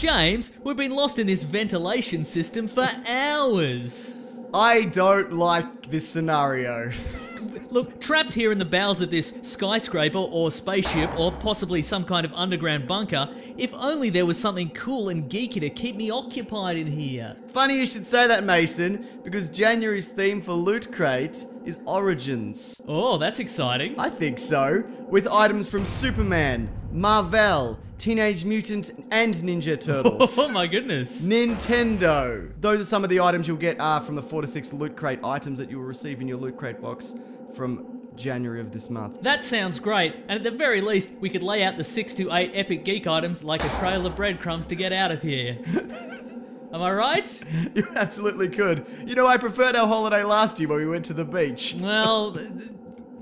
James, we've been lost in this ventilation system for hours. I don't like this scenario. Look, trapped here in the bowels of this skyscraper or spaceship or possibly some kind of underground bunker, if only there was something cool and geeky to keep me occupied in here. Funny you should say that, Mason, because January's theme for Lüt Crate is Origins. Oh, that's exciting. I think so. With items from Superman, Marvel, Teenage Mutant and Ninja Turtles. Oh my goodness. Nintendo. Those are some of the items you'll get from the 4 to 6 Lüt Crate items that you will receive in your Lüt Crate box from January of this month. That sounds great, and at the very least, we could lay out the 6 to 8 epic geek items like a trail of breadcrumbs to get out of here. Am I right? You absolutely could. You know, I preferred our holiday last year when we went to the beach. Well,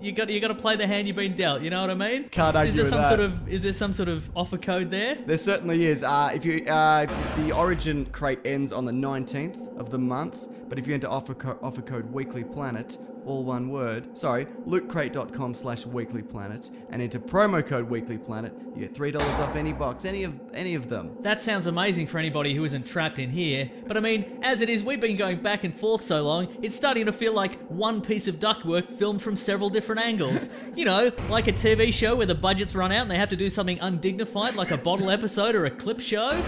you got to play the hand you've been dealt. You know what I mean? Can't argue with that. Is there some sort of offer code there? There certainly is. If the Origin crate ends on the 19th of the month, but if you enter offer code WeeklyPlanet, all one word, lootcrate.com/weeklyplanet, and enter promo code WeeklyPlanet, you get $3 off any box, any of them. That sounds amazing for anybody who isn't trapped in here, but I mean, as it is, we've been going back and forth so long, it's starting to feel like one piece of ductwork filmed from several different angles. You know, like a TV show where the budget's run out and they have to do something undignified like a bottle episode or a clip show.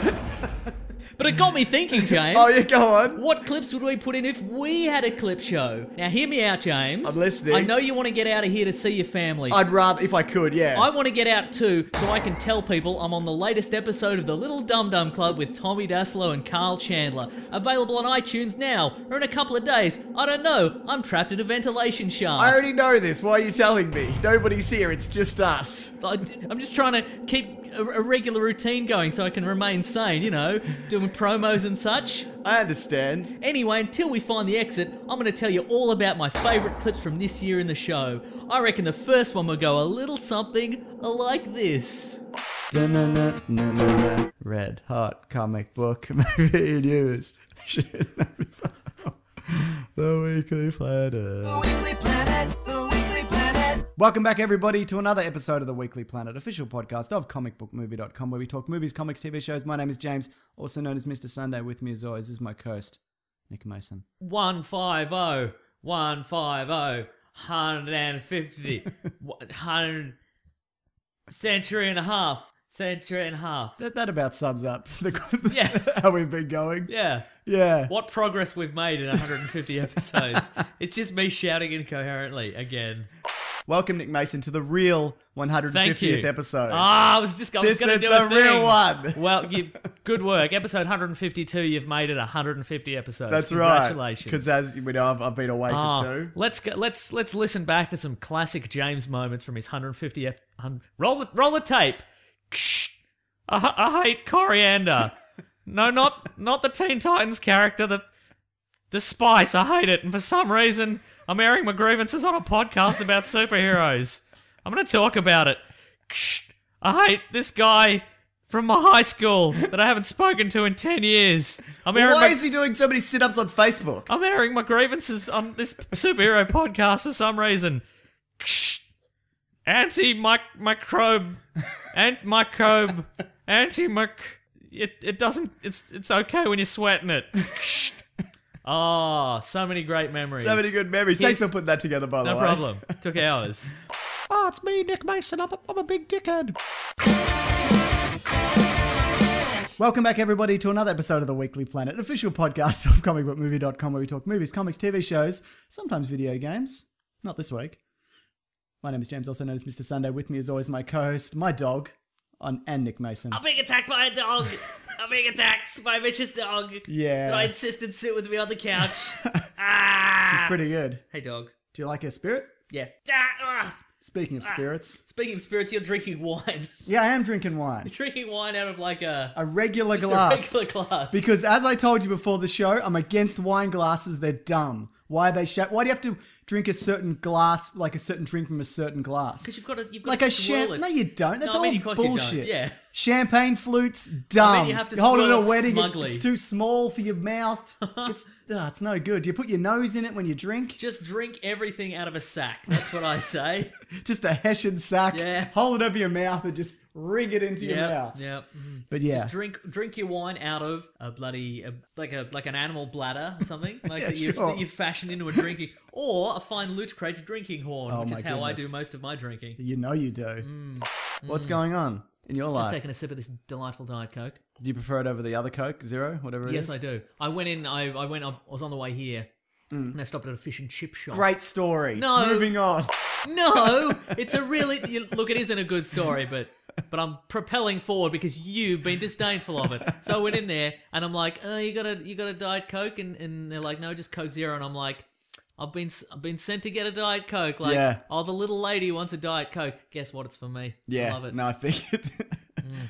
But it got me thinking, James. Oh, yeah, go on. What clips would we put in if we had a clip show? Now, hear me out, James. I'm listening. I know you want to get out of here to see your family. I'd rather, if I could, yeah. I want to get out too, so I can tell people I'm on the latest episode of the Little Dum Dum Club with Tommy Daslow and Carl Chandler. Available on iTunes now, or in a couple of days. I don't know. I'm trapped in a ventilation shaft. I already know this. Why are you telling me? Nobody's here. It's just us. I'm just trying to keep a regular routine going so I can remain sane, you know, doing promos and such. I understand. Anyway, until we find the exit, I'm going to tell you all about my favourite clips from this year in the show. I reckon the first one will go a little something like this. Red hot comic book movie news. The Weekly Planet. The Weekly Planet. The Weekly Planet. Welcome back, everybody, to another episode of the Weekly Planet, official podcast of comicbookmovie.com, where we talk movies, comics, TV shows. My name is James, also known as Mr. Sunday. With me, as always, is my co-host, Nick Mason. 150, 150, 150, 100, century and a half. Century and a half. That about sums up yeah. how we've been going. Yeah. Yeah. What progress we've made in 150 episodes. It's just me shouting incoherently again. Welcome, Nick Mason, to the real 150th episode. I was going to do a thing. This is the real one. Well, good work. Episode 152, you've made it 150 episodes. That's right. Congratulations. Because as we know, I've been away for two. Let's listen back to some classic James moments from his 150 roll the tape. I hate Coriander. No, not the Teen Titans character, the Spice. I hate it, and for some reason, I'm airing my grievances on a podcast about superheroes. I'm going to talk about it. I hate this guy from my high school that I haven't spoken to in 10 years. Why is he doing so many sit-ups on Facebook? I'm airing my grievances on this superhero podcast for some reason. Antimicrobial it doesn't, it's okay when you're sweating it. Oh, so many great memories. So many good memories. Thanks for putting that together, by the way. No problem. Took hours. Oh, it's me, Nick Mason. I'm a big dickhead. Welcome back, everybody, to another episode of The Weekly Planet, an official podcast of comicbookmovie.com, where we talk movies, comics, TV shows, sometimes video games. Not this week. My name is James, also known as Mr. Sunday. With me, as always, my co-host, my dog, and Nick Mason. I'm being attacked by a dog. I'm being attacked by a vicious dog. Yeah. I insisted sit with me on the couch. She's pretty good. Hey, dog. Do you like her spirit? Yeah. Speaking of spirits. Speaking of spirits, you're drinking wine. Yeah, I am drinking wine. You're drinking wine out of like a regular glass. A regular glass. Because as I told you before the show, I'm against wine glasses. They're dumb. Why are they Why do you have to drink a certain glass, like a certain drink from a certain glass? Because you've got like to swirl it. No, you don't. That's all bullshit. You don't. Yeah. Champagne flutes, dumb. I mean, you have to You're holding swirl a wedding. smugly. It's too small for your mouth. It's no good. Do you put your nose in it when you drink? Just drink everything out of a sack. That's what I say. Just a Heshen sack. Yeah. Hold it over your mouth and just ring it into your mouth. Yeah. But yeah. Just drink your wine out of a bloody like an animal bladder or something like that you fashion into a drinking or a fine Lüt Crate drinking horn, which is how I do most of my drinking. You know you do. What's going on in your life? Just taking a sip of this delightful Diet Coke. Do you prefer it over the other Coke, Zero, whatever it is? Yes, I do. I was on the way here and I stopped at a fish and chip shop. Great story. No. Moving on. No, it's a really look. It isn't a good story, but I'm propelling forward because you've been disdainful of it. So I went in there and I'm like, "Oh, you got a Diet Coke?" And they're like, "No, just Coke Zero." And I'm like, "I've been sent to get a Diet Coke." Like, oh, the little lady wants a Diet Coke. Guess what? It's for me. Yeah, I love it. No, I figured.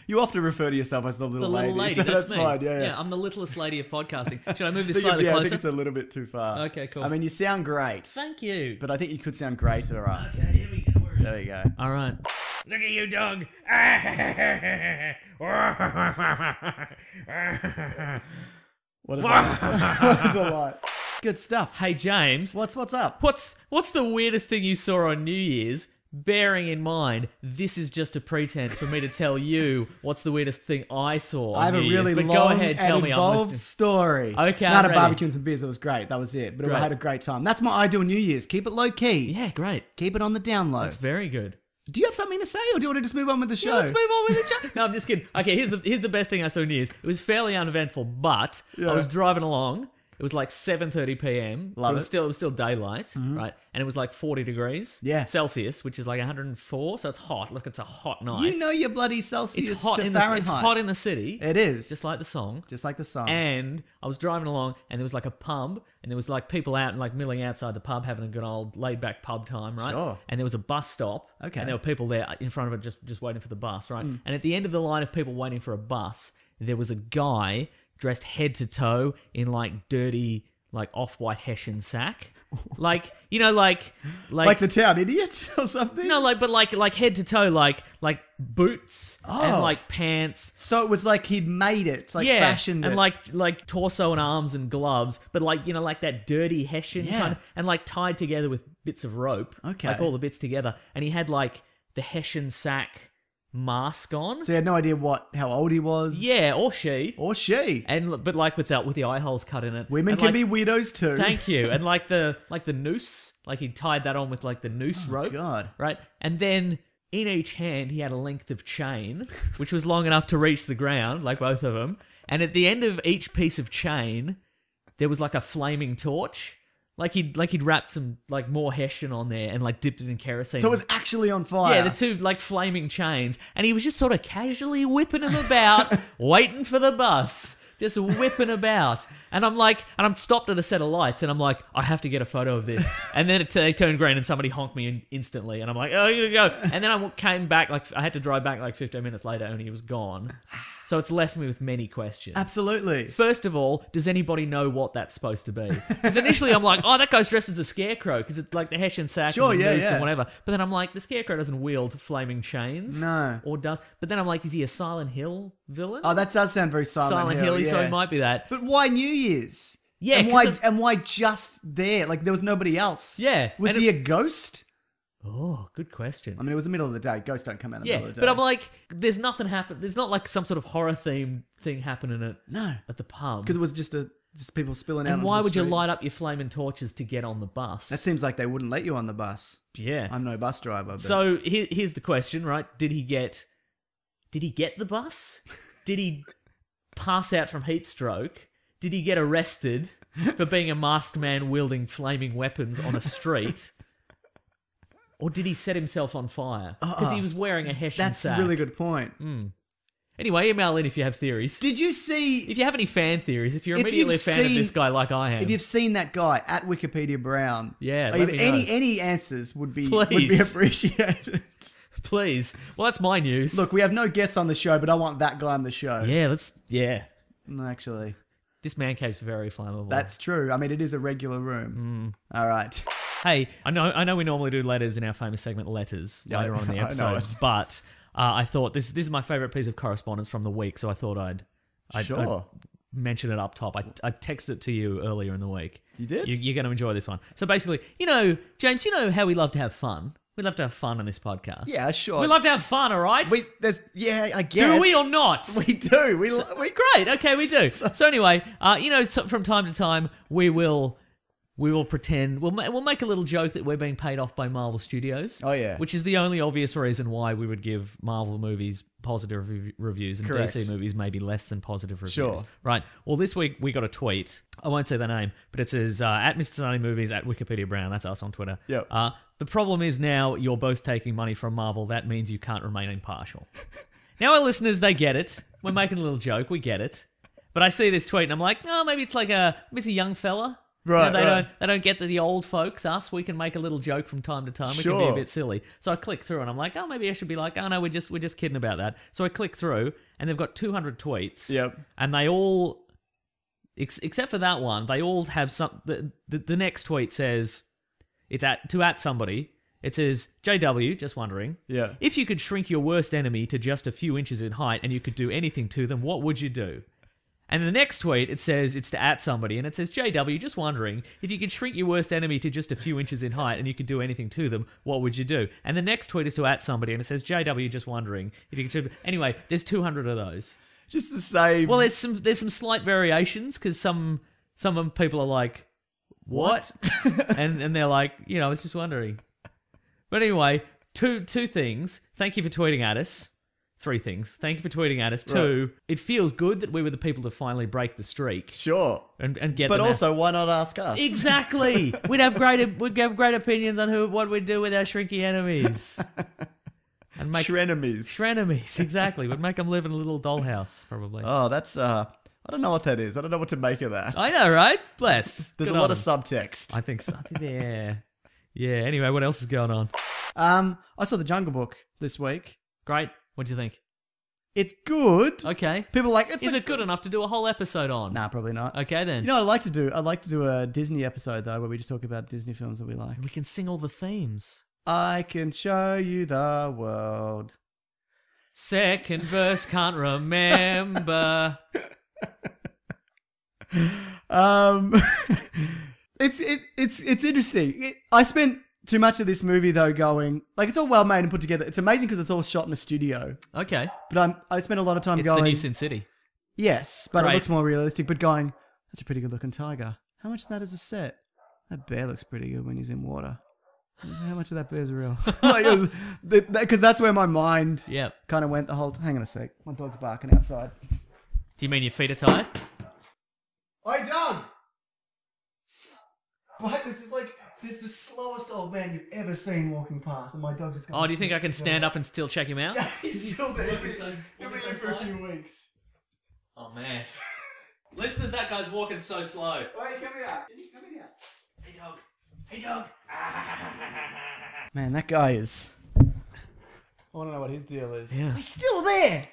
You often refer to yourself as the little lady, so that's that's me. fine. Yeah. I'm the littlest lady of podcasting. Should I move this slightly I closer? think it's a little bit too far. Okay, cool. I mean, you sound great. Thank you. But I think you could sound greater. Right. Okay, here we go. There we go. All right. Look at you, dog. What a delight. What a delight. Good stuff. Hey, James. What's up? What's the weirdest thing you saw on New Year's? Bearing in mind, this is just a pretense for me to tell you what's the weirdest thing I saw on I have New a Year's. really But long go ahead, and tell me. I'm involved listening. story. Okay, Not I'm a ready. barbecue and some beers. It was great. That was it. But I had a great time. That's my ideal New Year's. Keep it low key. Yeah, great. Keep it on the down low. That's very good. Do you have something to say, or do you want to just move on with the show? Yeah, let's move on with the show. No, I'm just kidding. Okay, here's the best thing I saw on New Year's. It was fairly uneventful, but I was driving along. It was like 7:30 p.m. Love it was still daylight, right? And it was like 40 degrees Celsius, which is like 104, so it's hot. Look, it's a hot night. You know your bloody Celsius it's hot to in Fahrenheit. it's hot in the city. It is. Just like the song. Just like the song. And I was driving along, and there was like a pub, and there was like people out and like milling outside the pub, having a good old laid back pub time, right? Sure. And there was a bus stop, Okay. and there were people there in front of it just waiting for the bus, right? And at the end of the line of people waiting for a bus, there was a guy dressed head to toe in like dirty, like off-white Heshen sack, like like the town idiot or something. no, like head to toe, like boots and Oh. like pants. So it was like he'd made it, like fashioned and it. like torso and arms and gloves, but like like that dirty Heshen kind of, and like tied together with bits of rope. Okay. Like all the bits together, and he had like the Heshen sack mask on. So you had no idea how old he was. Yeah, or she. Or she. And but like with the eye holes cut in it. Women And, can like, be widows too. Thank you. And like the noose, like he tied that on with like the noose rope. God. Right? And then in each hand he had a length of chain, which was long enough to reach the ground, like both of them. And at the end of each piece of chain, there was like a flaming torch. Like he'd wrapped some like more Heshen on there and like dipped it in kerosene. So it was actually on fire. Yeah, the two like flaming chains, and he was just sort of casually whipping them about, waiting for the bus, just whipping about. And I'm stopped at a set of lights, and I'm like, I have to get a photo of this. And then they turned green, and somebody honked me instantly, and I'm like, oh, you gotta go. And then I came back, like I had to drive back like 15 minutes later, and he was gone. So it's left me with many questions. Absolutely. First of all, does anybody know what that's supposed to be? Because initially I'm like, oh, that guy's dressed as a scarecrow because it's like the Heshen sack Sure, and the yeah, noose yeah. and whatever. But then I'm like, the scarecrow doesn't wield flaming chains. No. Or does. But then I'm like, is he a Silent Hill villain? Oh, that does sound very Silent Hill. Hill-y, Yeah. so he might be that. But why New Year's? Yeah, and 'cause why just there? Like there was nobody else. Yeah, Was and he a ghost? Oh, good question. I mean, it was the middle of the day. Ghosts don't come out in the Yeah, middle of the but day. I'm like, there's nothing happen. There's not like some sort of horror theme thing happening No. at the pub. Because it was just people spilling out. And onto why the would you street. light up your flaming torches to get on the bus? That seems like they wouldn't let you on the bus. Yeah. I'm no bus driver. But So here's the question, right? Did he get the bus? Did he pass out from heat stroke? Did he get arrested for being a masked man wielding flaming weapons on a street? Or did he set himself on fire? Because he was wearing a Heshen that's sack. a really good point. Anyway, email in if you have theories. Did you see? If you have any fan theories, if you're If immediately a you've fan of seen- this guy like I am. If you've seen that guy at Wikipedia Brown, Yeah, if let me know. any answers would be Please. appreciated. Please. Well, that's my news. Look, we have no guests on the show, but I want that guy on the show. Yeah. Actually, This man cave's very flammable. that's true. I mean, it is a regular room. All right. Hey, I know we normally do letters in our famous segment Letters later on in the I know episode, it. but I thought this is my favourite piece of correspondence from the week, so I thought I'd Sure. mention it up top. I texted it to you earlier in the week. You did? You're going to enjoy this one. So basically, James, you know how we love to have fun. We love to have fun on this podcast. Yeah, sure. We love to have fun, all right? I guess. Do we or not? We do. Great. Okay, we do. So anyway, from time to time, we will pretend we'll make a little joke that we're being paid off by Marvel Studios. Oh, yeah. Which is the only obvious reason why we would give Marvel movies positive reviews and Correct. DC movies maybe less than positive reviews. Sure. Right. Well, this week we got a tweet. I won't say the name, but it says at Mr. Sunny Movies at Wikipedia Brown. That's us on Twitter. Yep. The problem is now you're both taking money from Marvel. That means you can't remain impartial. Now our listeners, they get it. We're making a little joke. We get it. But I see this tweet and I'm like, oh, maybe it's a young fella. Right, They don't get that the old folks, us, we can make a little joke from time to time. We can be a bit silly. So I click through and I'm like, oh, maybe I should be like, oh no, we're just kidding about that. So I click through and they've got 200 tweets. Yep. And they all, except for that one, they all have some. The next tweet says it's at somebody. It says, JW, just wondering. Yeah. If you could shrink your worst enemy to just a few inches in height and you could do anything to them, what would you do? And the next tweet, it says it's to at somebody, and it says, JW, just wondering, if you could shrink your worst enemy to just a few inches in height and you could do anything to them, what would you do? And the next tweet is to at somebody, and it says, JW, just wondering, if you could... Anyway, there's 200 of those. Just the same. Well, there's some slight variations, because some people are like, what? and they're like, I was just wondering. But anyway, two things. Thank you for tweeting at us. 3 things. Thank you for tweeting at us. 2, it feels good that we were the people to finally break the streak. Sure. And get But them also, why not ask us? Exactly. We'd have great opinions on what we'd do with our shrinky enemies. And make Shrenemies, exactly. We'd make them live in a little dollhouse, probably. Oh, that's I don't know what that is. I don't know what to make of that. I know, right? Bless. There's Good a lot on of them. subtext. I think so. Yeah. Yeah. Anyway, what else is going on? I saw The Jungle Book this week. Great. What do you think? It's good. Okay. People are like, Is it good enough to do a whole episode on? Nah, probably not. Okay, then. You know what I'd like to do? I'd like to do a Disney episode, though, where we just talk about Disney films that we like. We can sing all the themes. I can show you the world. Second verse, can't remember. It's interesting. I spent too much of this movie though going like it's all well made and put together. It's amazing because it's all shot in a studio. Okay. But I spent a lot of time It's going. the new Sin City. Yes, but Great. it looks more realistic. But going, that's a pretty good looking tiger. How much of that is a set? That bear looks pretty good when he's in water. How much of that bear's real? Because that's where my mind Yep. kind of went the whole. Hang on a sec. My dog's barking outside. Do you mean your feet are tired? Oi, dog! But this is the slowest old man you've ever seen walking past, and my dog just. Oh, do you think I can stand up and still check him out? He's still there. He'll be so there for a few weeks. Oh man. Listeners, that guy's walking so slow. Oi, come here. Come here. Hey dog. Hey dog. Man, that guy is. I want to know what his deal is. Yeah. He's still there.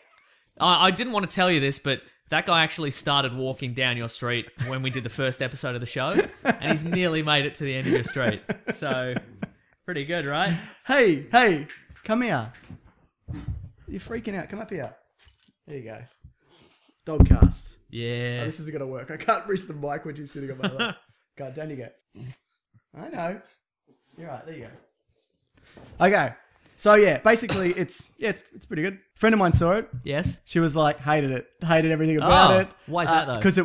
I didn't want to tell you this, but that guy actually started walking down your street when we did the first episode of the show, and he's nearly made it to the end of your street. So, pretty good, right? Hey, come here. You're freaking out. Come up here. There you go. Dogcast. Yeah. Oh, this isn't going to work. I can't reach the mic when you're sitting on my lap. God, down you go. I know. You're right. There you go. Okay. So yeah, basically it's pretty good. Friend of mine saw it. Yes. She was like, hated everything about it. Why is that though? Because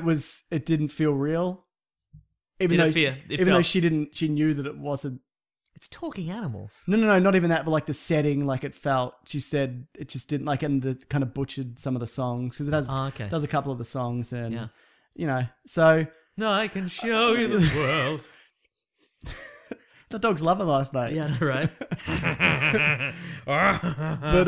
it didn't feel real. Even though she knew that it wasn't. It's talking animals. No, not even that, but like the setting, like it felt. She said it just didn't like, and the kind of butchered some of the songs because it does a couple of the songs, and so. No, I can show you the world. The dog's loving life, mate. Yeah, right. But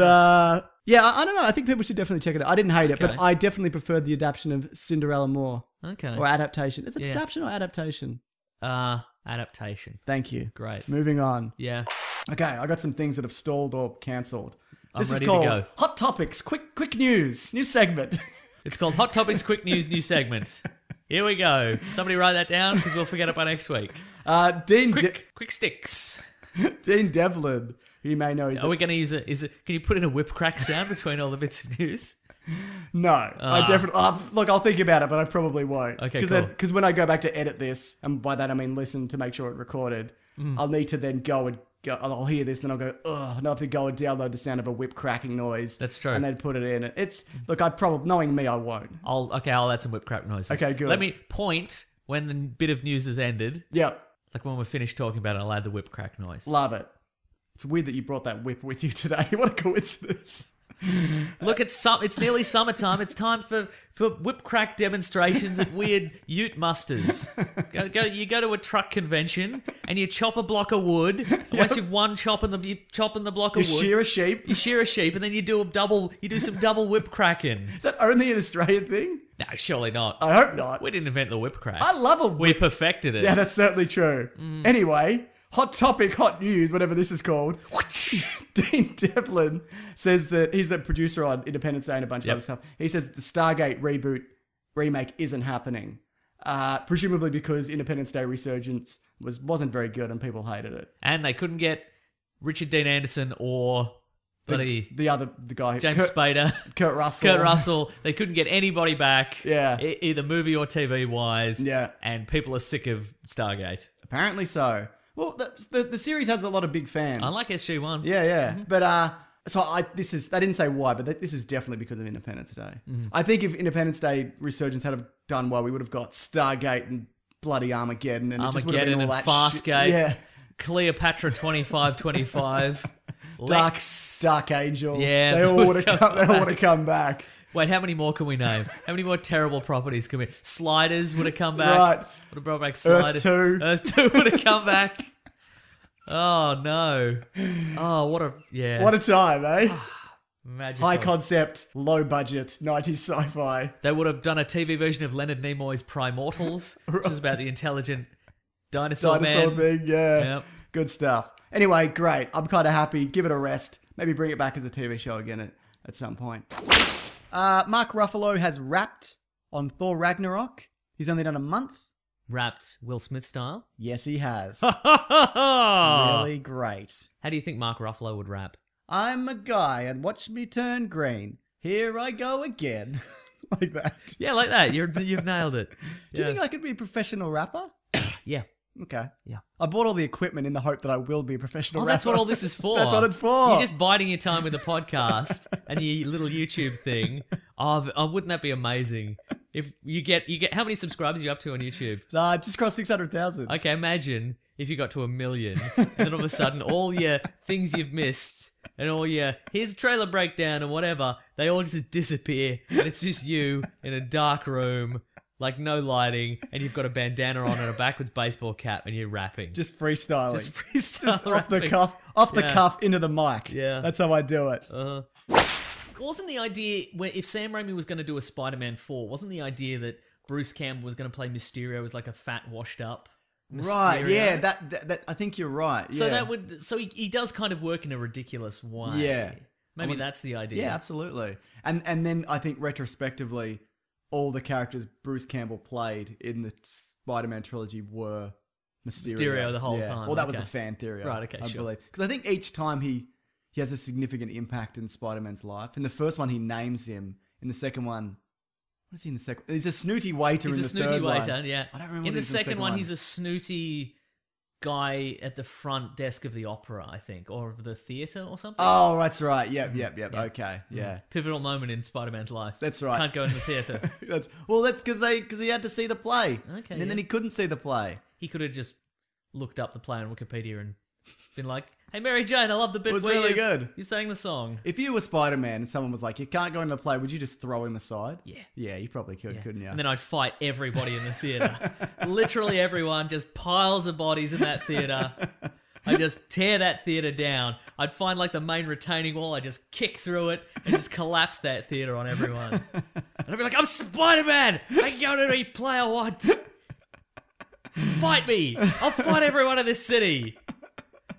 yeah, I don't know. I think people should definitely check it out. I didn't hate it, but I definitely preferred the adaptation of Cinderella more. Okay. Or adaptation. Is it adaptation or adaptation? Adaptation. Thank you. Great. Moving on. Yeah. Okay, I got some things that have stalled or cancelled. This is ready called to go. Hot Topics, quick news, new segment. It's called Hot Topics Quick News New Segment. Here we go. Somebody write that down because we'll forget it by next week. Quick sticks. Dean Devlin, who you may know. Are we going to use it? Can you put in a whip crack sound between all the bits of news? No, I definitely. Look, I'll think about it, but I probably won't. Okay, cool. Because when I go back to edit this, and by that I mean listen to make sure it recorded, I'll need to then go and I'll hear this, then I'll go, ugh, and I'll have to go and download the sound of a whip cracking noise. That's true. And then put it in. Look, I probably, knowing me, I won't. I'll add some whip crack noises. Okay, good. Let me point when the bit of news has ended. Yep. Like when we're finished talking about it, I'll add the whip crack noise. Love it. It's weird that you brought that whip with you today. What a coincidence. Look, it's nearly summertime. It's time for whip crack demonstrations at weird ute musters. You go to a truck convention and you chop a block of wood. And once you've chopping the block of wood, shear a sheep. You shear a sheep, and then you do some double whip cracking. Is that only an Australian thing? No, surely not. I hope not. We didn't invent the whip crack. I love a whip. We perfected it. Yeah, that's certainly true. Anyway, hot topic, hot news, whatever this is called. Dean Devlin says that he's the producer on Independence Day and a bunch of other stuff. He says that the Stargate remake isn't happening. Presumably because Independence Day Resurgence wasn't very good and people hated it. And they couldn't get Richard Dean Anderson or the guy, James Spader, Kurt Russell. They couldn't get anybody back. Yeah. Either movie or TV wise. Yeah. And people are sick of Stargate. Apparently so. Well, the series has a lot of big fans. I like SG-1. Yeah. Mm-hmm. But they didn't say why, but this is definitely because of Independence Day. Mm-hmm. I think if Independence Day Resurgence had have done well, we would have got Stargate and bloody Armageddon and Armageddon and Farscape. Yeah. Cleopatra 2525. Dark Angel. Yeah. They all would have come back. Wait, how many more can we name? How many more terrible properties can we... Sliders would have come back. Right. Would have brought back Sliders. Earth 2 would have come back. Oh, no. Oh, what a time, eh? Magical. High concept, low budget, 90s sci-fi. They would have done a TV version of Leonard Nimoy's Primortals, which is about the intelligent dinosaur man. Thing, yeah. Yep. Good stuff. Anyway, great. I'm kind of happy. Give it a rest. Maybe bring it back as a TV show again at some point. Mark Ruffalo has rapped on Thor Ragnarok. He's only done a month. Rapped Will Smith style? Yes, he has. It's really great. How do you think Mark Ruffalo would rap? I'm a guy and watch me turn green. Here I go again. Like that. Yeah, like that. You've nailed it. Do you think I could be a professional rapper? Yeah. Okay. Yeah. I bought all the equipment in the hope that I will be a professional rapper. That's what all this is for. That's what it's for. You're just biding your time with the podcast and your little YouTube thing. Oh, wouldn't that be amazing? If you get how many subscribers are you up to on YouTube? Just crossed 600,000. Okay, imagine if you got to 1 million and then all of a sudden all your things you've missed and all your here's trailer breakdown and whatever, they all just disappear and it's just you in a dark room. Like no lighting, and you've got a bandana on and a backwards baseball cap, and you're rapping. Just freestyling. Just off the cuff into the mic. Yeah. That's how I do it. Wasn't the idea, if Sam Raimi was going to do a Spider-Man 4, wasn't the idea that Bruce Campbell was going to play Mysterio as like a fat, washed up Mysterio? Right, yeah, that I think you're right. Yeah. So he does kind of work in a ridiculous way. Yeah. Maybe that's the idea. Yeah, absolutely. And then I think retrospectively, all the characters Bruce Campbell played in the Spider-Man trilogy were Mysterio the whole time. Well, that was the fan theory, right? Okay, I sure. believe, because I think each time he has a significant impact in Spider-Man's life. In the first one, he names him. In the second one, what is he in the second? He's a snooty waiter. He's in the third one. Yeah. I don't remember. In the second one, he's a snooty guy at the front desk of the opera, I think, or of the theatre or something. Oh, that's right. Yep. Okay, yeah. Pivotal moment in Spider-Man's life. That's right. Can't go in the theatre. That's because he had to see the play. Okay. And then he couldn't see the play. He could have just looked up the play on Wikipedia and been like, "Hey, Mary Jane, I love the bit It was where really good. You sang the song." If you were Spider-Man and someone was like, "You can't go in the play," would you just throw him aside? Yeah. Yeah, you probably could, couldn't you? And then I'd fight everybody in the theatre. Literally everyone, just piles of bodies in that theatre. I'd just tear that theatre down. I'd find like the main retaining wall, I'd just kick through it and just collapse that theatre on everyone. And I'd be like, "I'm Spider-Man! I can go to any play I want! Fight me! I'll fight everyone in this city!"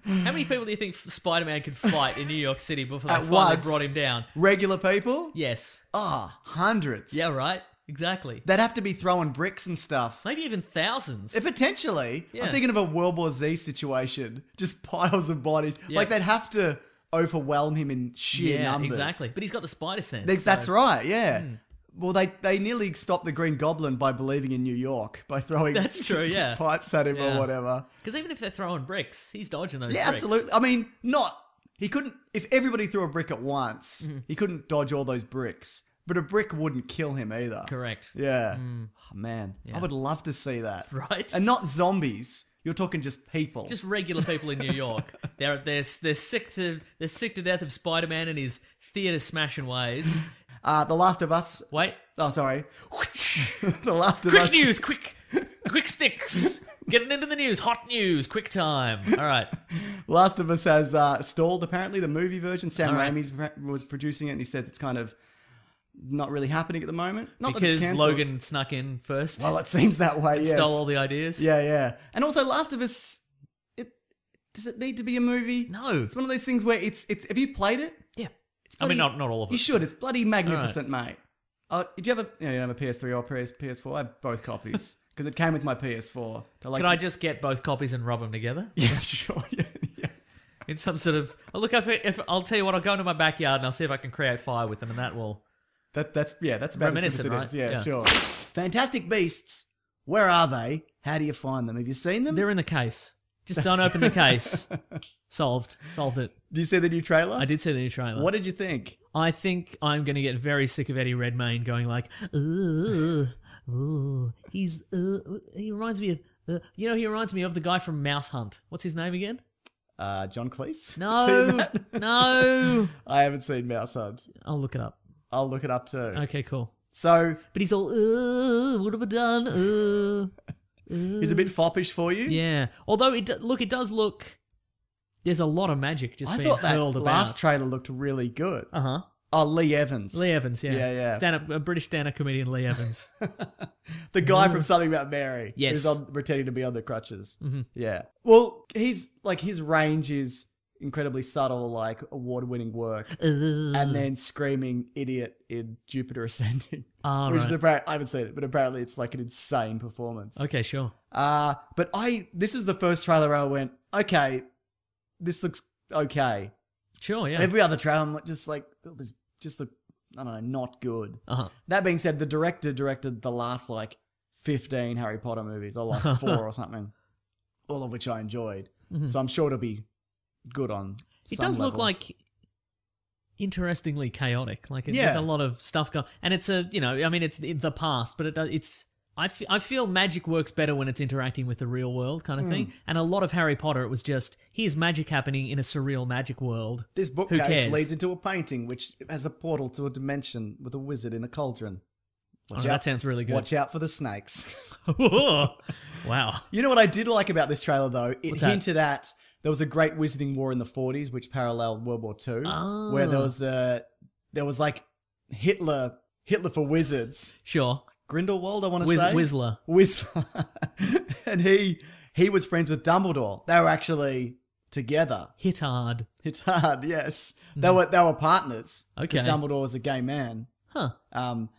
How many people do you think Spider-Man could fight in New York City before they finally brought him down? Regular people? Yes. Hundreds. Yeah, right? Exactly. They'd have to be throwing bricks and stuff. Maybe even thousands. Potentially. Yeah. I'm thinking of a World War Z situation. Just piles of bodies. Yeah. Like, they'd have to overwhelm him in sheer numbers. Exactly. But he's got the spider sense. That's right, yeah. Well, they nearly stopped the Green Goblin by believing in New York by throwing That's true, yeah. pipes at him or whatever. Because even if they're throwing bricks, he's dodging those Yeah, bricks. absolutely. I mean, he couldn't, if everybody threw a brick at once, he couldn't dodge all those bricks. But a brick wouldn't kill him either. Correct. Yeah. Oh, man, I would love to see that. Right? And not zombies. You're talking just people. Just regular people in New York. They're sick to death of Spider-Man and his theatre smashing ways. The Last of Us. Wait. Oh, sorry. The Last of Quick Us. news, quick sticks. Getting into the news, hot news, quick time. All right. Last of Us has stalled, apparently, the movie version. Sam All right. Raimi was producing it, and he says it's kind of not really happening at the moment. Not that Because it's cancelled. Logan snuck in first. Well, it seems that way, yes. Stole all the ideas. Yeah. And also, Last of Us, does it need to be a movie? No. It's one of those things where it's have you played it? Yeah. It's I mean, bloody- not all of it. You should. It's bloody magnificent, mate. Did you have you don't have a PS3 or PS4? I have both copies because it came with my PS4. Could I just get both copies and rub them together? Yeah, sure. Yeah. In some sort of... if I'll tell you what, I'll go into my backyard and I'll see if I can create fire with them, and that will... That's about as good as Reminiscent, it right? is. Yeah, Yeah. sure. Fantastic Beasts. Where are they? How do you find them? Have you seen them? They're in the case. Just don't open the case. Solved it. Do you see the new trailer? I did see the new trailer. What did you think? I think I'm going to get very sick of Eddie Redmayne going like, he reminds me of, he reminds me of the guy from Mouse Hunt. What's his name again? John Cleese? No, Seen that? no. I haven't seen Mouse Hunt. I'll look it up. I'll look it up too. Okay, cool. So, But he's all, what have I done? he's a bit foppish for you? Yeah. Although, it does look, there's a lot of magic just I being thought that hurled last about. trailer looked really good. Uh-huh. Oh, Lee Evans. Lee Evans, yeah. Yeah. A British stand-up comedian, Lee Evans. The guy from Something About Mary. Yes. Who's pretending to be on the crutches. Mm-hmm. Yeah. Well, his range is incredibly subtle, like award-winning work. And then screaming idiot in Jupiter Ascending. Oh, which right. is apparently, I haven't seen it, but apparently it's like an insane performance. Okay, sure. But this is the first trailer where I went, okay, this looks okay. Sure, yeah. Every other trailer, I'm just like, this just look, I don't know, not good. Uh-huh. That being said, the director directed the last 15 Harry Potter movies, or last 4 or something, all of which I enjoyed. Mm-hmm. So I'm sure it'll be good on It some does look level. like interestingly chaotic. Like Yeah. there's a lot of stuff going, and it's it's the past, but it's. I feel magic works better when it's interacting with the real world kind of thing. And a lot of Harry Potter, it was just, here's magic happening in a surreal magic world. This Who bookcase cares? leads into a painting which has a portal to a dimension with a wizard in a cauldron. That sounds really good. Watch out for the snakes. Wow. You know what I did like about this trailer, though? It What's that? hinted at there was a great wizarding war in the 40s, which paralleled World War II, where there was like Hitler for wizards. Sure. Grindelwald, I want to say. Whistler. And he was friends with Dumbledore. They were actually together. Hit hard. It's hard, yes. They were partners. Okay. Because Dumbledore was a gay man. Huh.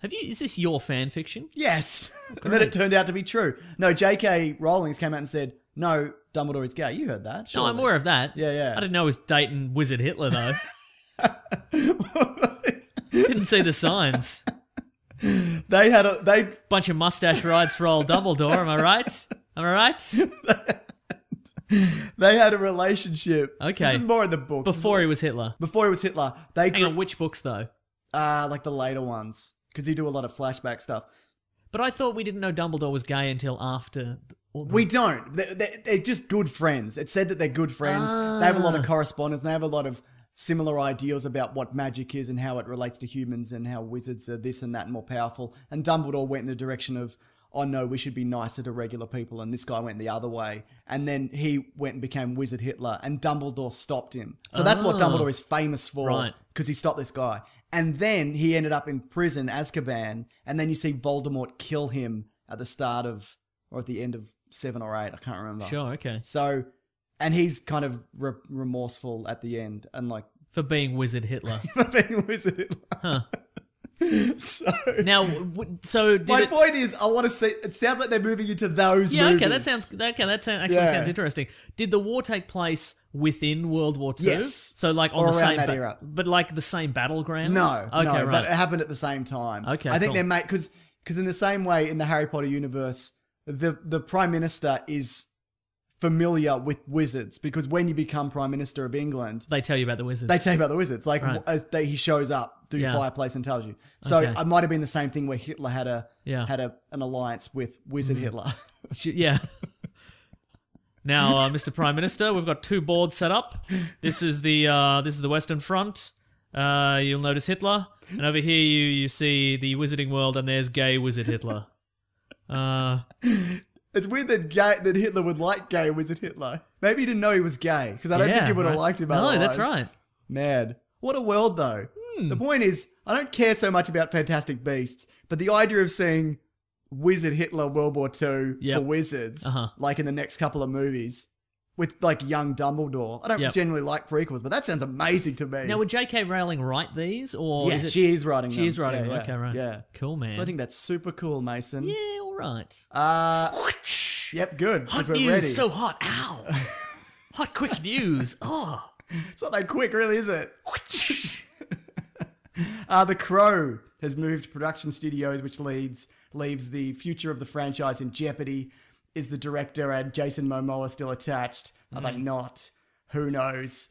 Is this your fan fiction? Yes. And then it turned out to be true. No, J.K. Rowling's came out and said, no, Dumbledore is gay. You heard that, No, surely. I'm aware of that. Yeah. I didn't know it was dating Wizard Hitler, though. Didn't see the signs. They Bunch of mustache rides for old Dumbledore, am I right? They had a relationship. Okay. This is more in the book. Before he was Hitler. Before he was Hitler. They Hang on, which books, though? like the later ones. Because he do a lot of flashback stuff. But I thought we didn't know Dumbledore was gay until after... We don't. They're just good friends. It said that they're good friends. They have a lot of correspondence. They have a lot of similar ideals about what magic is and how it relates to humans and how wizards are this and that and more powerful. And Dumbledore went in the direction of, oh no, we should be nicer to regular people. And this guy went the other way. And then he went and became Wizard Hitler and Dumbledore stopped him. So that's what Dumbledore is famous for. Right. Because he stopped this guy. And then he ended up in prison, Azkaban. And then you see Voldemort kill him at the start of, or at the end of 7 or 8. I can't remember. Sure, okay. So, and he's kind of remorseful at the end and like For being Wizard Hitler. being Wizard Hitler. Huh. So Now, so did my it... point is, I want to see. It sounds like they're moving into those Yeah, movies. okay, actually Yeah. sounds interesting. Did the war take place within World War II? Yes. So like on Or the around same that era. but like the same battlegrounds? No, Okay, no, right. but it happened at the same time. Okay, I think cool. they're made because in the same way in the Harry Potter universe, the Prime Minister is familiar with wizards because when you become Prime Minister of England, They tell you about the wizards. they tell you about the wizards. Like Right. he shows up through your Yeah. fireplace and tells you. So Okay. it might have been the same thing where Hitler had Yeah. an alliance with Wizard Hitler. Yeah. Now, Mr. Prime Minister, we've got 2 boards set up. This is the Western Front. You'll notice Hitler, and over here you see the Wizarding World, and there's gay Wizard Hitler. It's weird that Hitler would like gay Wizard Hitler. Maybe he didn't know he was gay because I don't think he would have right. liked him. No, Otherwise. that's right. Man, what a world though. The point is, I don't care so much about Fantastic Beasts, but the idea of seeing Wizard Hitler World War II Yep. for wizards, Uh-huh. like in the next couple of movies, with like young Dumbledore. I don't Yep. generally like prequels, but that sounds amazing to me. Now, would J.K. Rowling write these, or yeah, is it... she is writing them. She is writing Yeah, them. yeah, Okay, right. Yeah. Cool, man. So I think that's super cool, Mason. Yeah, all right. Yep, good. 'cause Hot we're news, ready. so hot. Ow. Hot, quick news. Oh. It's not that quick, really, is it? The Crow has moved production studios, which leaves the future of the franchise in jeopardy. Is the director and Jason Momoa still attached? Are they not? Who knows?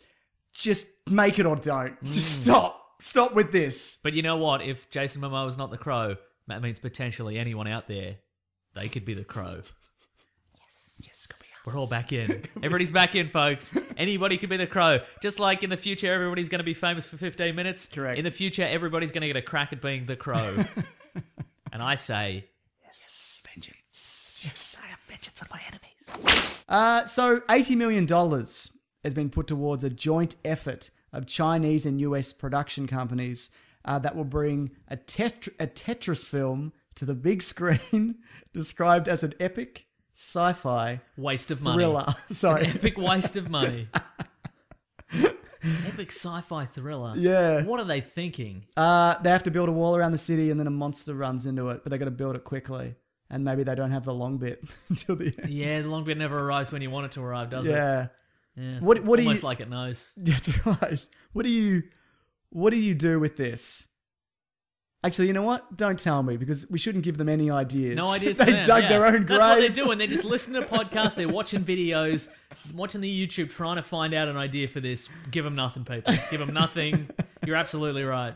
Just make it or don't. Just stop. Stop with this. But you know what? If Jason Momoa is not the Crow, that means potentially anyone out there, they could be the Crow. Yes, could be us. We're all back in. Everybody's back in, folks. Anybody could be the Crow. Just like in the future, everybody's going to be famous for 15 minutes. Correct. In the future, everybody's going to get a crack at being the Crow. And I say, Yes, vengeance. Yes. I have vengeance on my enemies. So $80 million has been put towards a joint effort of Chinese and US production companies that will bring a Tetris film to the big screen, described as an epic sci-fi Waste of money. thriller. Sorry. Epic waste of money. Epic sci-fi thriller. Yeah. What are they thinking? They have to build a wall around the city and then a monster runs into it, but they got to build it quickly. And maybe they don't have the long bit until the end. Yeah, the long bit never arrives when you want it to arrive, does it? Yeah. Yeah, it's What do you- almost like it knows. That's right. What do you do with this? Actually, you know what? Don't tell me because we shouldn't give them any ideas. No ideas. They for them, dug yeah. their own grave. That's what they're doing. They're just listening to podcasts. They're watching videos, watching the YouTube, trying to find out an idea for this. Give them nothing, people. Give them nothing. You're absolutely right.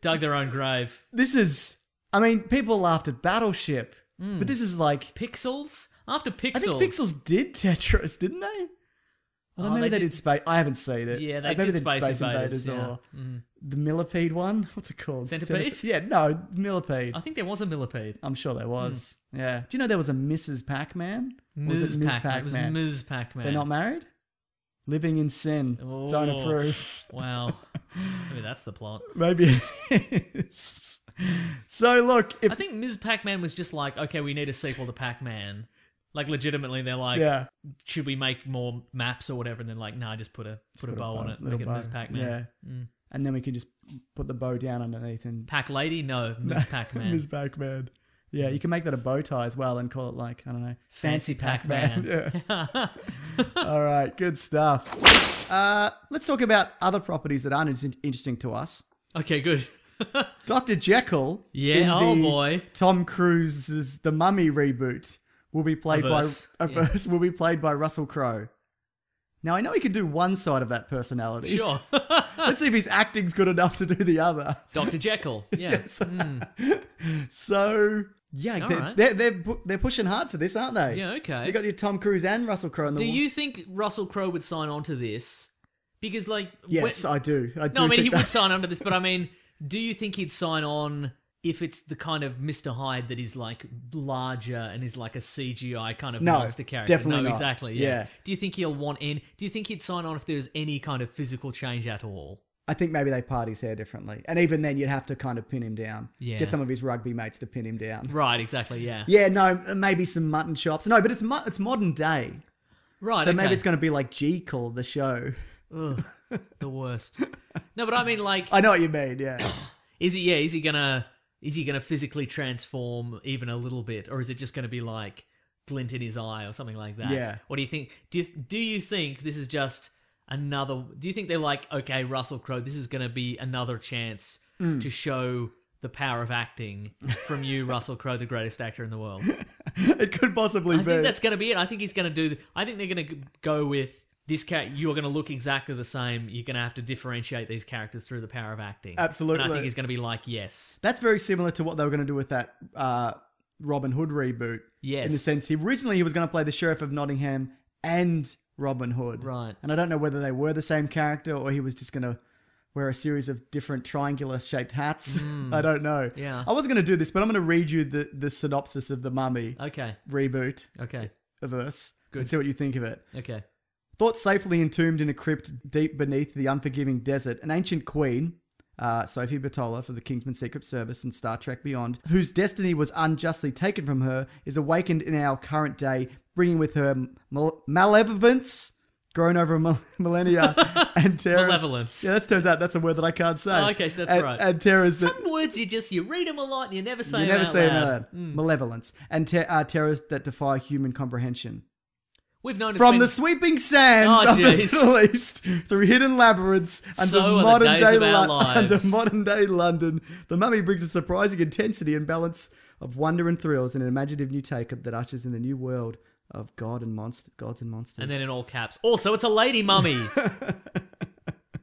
Dug their own grave. This is, I mean, people laughed at Battleship, but this is like, Pixels? After Pixels. I think Pixels did Tetris, didn't they? Although maybe they did Space. I haven't seen it. Yeah, they Maybe did Space Invaders, yeah. or the Millipede one. What's it called? Centipede? Yeah, no, Millipede. I think there was a millipede. I'm sure there was. Yeah. Do you know there was a Mrs. Pac-Man? Or was it Ms. Pac-Man. It was Ms. Pac-Man. They're not married? Living in sin. Don't Oh. approve. Wow. Maybe that's the plot. Maybe it is. So look, if I think Ms. Pac-Man was just like, okay, we need a sequel to Pac-Man. Like, legitimately, they're like, yeah, should we make more maps or whatever? And then like, nah, just put a bow on it. little Make it bow. Ms. Pac-Man. Yeah, and then we can just put the bow down underneath and Pac Lady? No, Ms. Pac-Man. Ms. Pac-Man. Yeah, you can make that a bow tie as well and call it like, I don't know, Fancy Pac-Man. Yeah. All right, good stuff. Let's talk about other properties that aren't interesting to us. Okay, good. Dr. Jekyll. Yeah, in oh the boy. Tom Cruise's The Mummy reboot will be played Verse, will be played by Russell Crowe. Now I know he could do one side of that personality. Sure. Let's see if his acting's good enough to do the other. Dr. Jekyll. Yeah. So yeah, All right. they're pushing hard for this, aren't they? Yeah, okay. You got your Tom Cruise and Russell Crowe in the Do you think Russell Crowe would sign on to this? Because like... Yes, I do. No, I mean, think he that. would sign on to this, but I mean, do you think he'd sign on if it's the kind of Mr. Hyde that is like larger and is like a CGI kind of No, monster character? definitely No, not. exactly. Yeah. Do you think he'll want in? Do you think he'd sign on if there's any kind of physical change at all? I think maybe they part his hair differently. And even then, you'd have to kind of pin him down. Yeah. Get some of his rugby mates to pin him down. Right, exactly, yeah. Yeah, no, maybe some mutton chops. No, but it's modern day. Right, So okay. maybe it's going to be like Jekyll, the show. Ugh, the worst. No, but I mean, like, I know what you mean, yeah. Is he gonna physically transform even a little bit, or is it just gonna be like glint in his eye or something like that? Yeah. What do you think? Do you think this is just another? Do you think they're like, okay, Russell Crowe, this is gonna be another chance to show the power of acting from you, Russell Crowe, the greatest actor in the world? It could possibly be. I think that's gonna be it. I think he's gonna do. I think they're gonna go with. This you're going to look exactly the same. You're going to have to differentiate these characters through the power of acting. Absolutely. And I think he's going to be like, yes. That's very similar to what they were going to do with that Robin Hood reboot. Yes. In the sense, originally he was going to play the Sheriff of Nottingham and Robin Hood. Right. And I don't know whether they were the same character or he was just going to wear a series of different triangular-shaped hats. I don't know. Yeah. I wasn't going to do this, but I'm going to read you the synopsis of the Mummy Okay. reboot. Okay. Verse. Good. And see what you think of it. Okay. Thought safely entombed in a crypt deep beneath the unforgiving desert, an ancient queen, Sophie Battola for the Kingsman Secret Service and Star Trek Beyond, whose destiny was unjustly taken from her, is awakened in our current day, bringing with her malevolence, grown over millennia, and terrors. Malevolence. Yeah, that turns out that's a word that I can't say. Oh, okay, so that's right. And terrors that... Some words you read them a lot and you never say You them never out say them loud. out loud. Malevolence. And terrors that defy human comprehension. We've known it's From been... the sweeping sands Oh, of the jeez. Middle East, through hidden labyrinths, So are the days of our under lives. modern day London, the Mummy brings a surprising intensity and balance of wonder and thrills and an imaginative new take that ushers in the new world of gods and monsters. And then in all caps. Also, it's a lady mummy.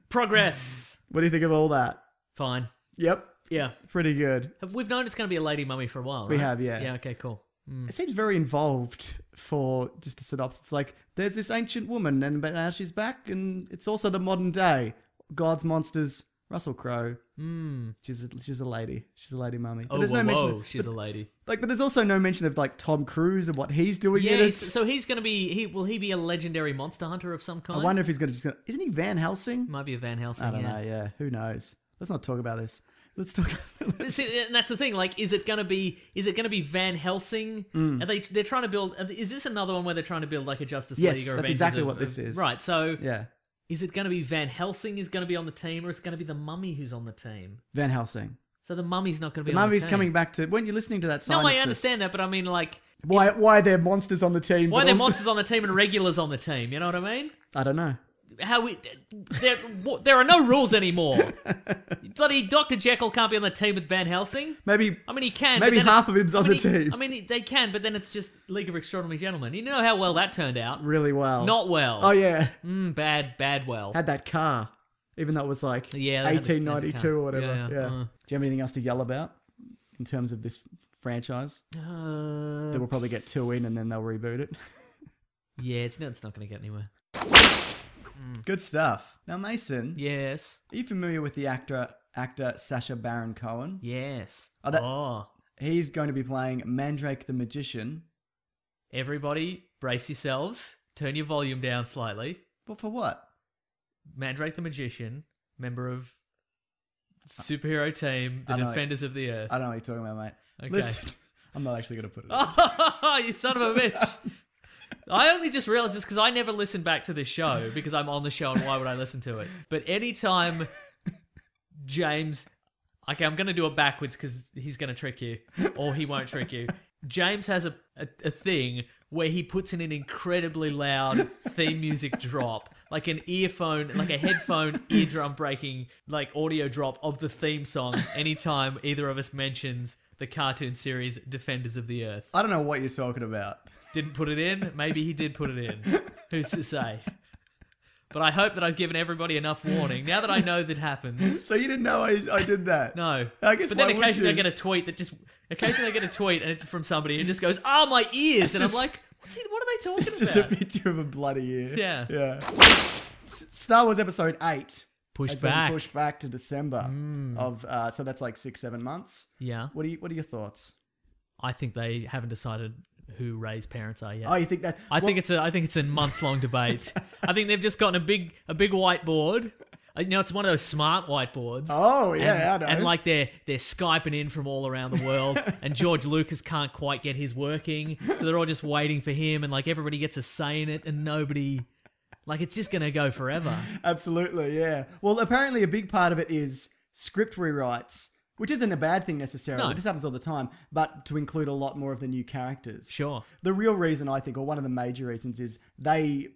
Progress. What do you think of all that? Fine. Yep, Yeah. pretty good. We've known it's going to be a lady mummy for a while, right? We have, yeah. Yeah, okay, cool. It seems very involved for just a synopsis. It's like, there's this ancient woman, but now she's back, and it's also the modern day. Gods, monsters, Russell Crowe. She's a lady. She's a lady mummy. But Oh, there's whoa, no mention whoa, she's a lady. but there's also no mention of like Tom Cruise and what he's doing in Yeah, it. so he's going to be... Will he be a legendary monster hunter of some kind? I wonder if he's gonna isn't he Van Helsing? Might be a Van Helsing, I don't know, yeah. Who knows? Let's not talk about this. Let's talk See, and that's the thing. Like, is it gonna be Van Helsing? Are they're trying to build? Is this another one where they're trying to build like a Justice Yes, League or that's Avengers exactly what this is. Right. So, Yeah. is it gonna be Van Helsing is gonna be on the team, or is it gonna be the Mummy who's on the team? Van Helsing. So the Mummy's not gonna be. The on Mummy's the team. coming back to weren't you listening to that No, synopsis? I understand that, but I mean, like, Why are there monsters on the team? why are but there also- monsters on the team and regulars on the team? You know what I mean? I don't know. There are no rules anymore. Bloody Dr. Jekyll can't be on the team with Van Helsing. Maybe I mean, he can. Maybe but then half it's- of him's I on mean, the team. I mean, they can, but then it's just League of Extraordinary Gentlemen. You know how well that turned out? really well. Not well. Oh yeah. Bad well. Had that car. Even though it was like Yeah, they had the 1892 or whatever. Yeah, Yeah. uh. Do you have anything else to yell about in terms of this franchise? That we'll probably get 2 in and then they'll reboot it. Yeah, it's not going to get anywhere. Good stuff. Now, Mason, Yes. are you familiar with the actor Sacha Baron Cohen? Yes. Oh, that- Oh. He's going to be playing Mandrake the Magician. Everybody, brace yourselves. Turn your volume down slightly. But for what? Mandrake the Magician, member of superhero team, the I know. Defenders of the Earth. I don't know what you're talking about, mate. Okay. Listen, I'm not actually going to put it in. Oh, you son of a bitch. I only just realized this because I never listen back to this show because I'm on the show and why would I listen to it? But anytime James... Okay, I'm going to do it backwards because he's going to trick you or he won't trick you. James has a thing where he puts in an incredibly loud theme music drop, like an earphone, like a headphone eardrum breaking like audio drop of the theme song anytime either of us mentions the cartoon series Defenders of the Earth. I don't know what you're talking about. Didn't put it in? Maybe he did put it in. Who's to say? But I hope that I've given everybody enough warning. Now that I know that happens. So you didn't know I did that? No. I guess But then why would occasionally I you? get a tweet that just... Occasionally I get a tweet and from somebody and it just goes, oh, my ears. And I'm just- like, what are they talking It's just a about? picture of a bloody ear. Yeah. Yeah. Star Wars Episode 8. Pushed has been back. pushed back to December of so that's like 6-7 months. Yeah. What are your thoughts? I think they haven't decided who Ray's parents are yet. Oh, you think that? I think it's a months long debate. I think they've just gotten a big whiteboard. You know, it's one of those smart whiteboards. Oh yeah, I know. And like they're Skyping in from all around the world, and George Lucas can't quite get his working, so they're all just waiting for him, and like everybody gets a say in it, and nobody, like it's just gonna go forever. Absolutely, yeah. Well, apparently a big part of it is script rewrites Which isn't a bad thing necessarily. No. This happens all the time, but to include a lot more of the new characters. Sure. The real reason, I think, or one of the major reasons, is they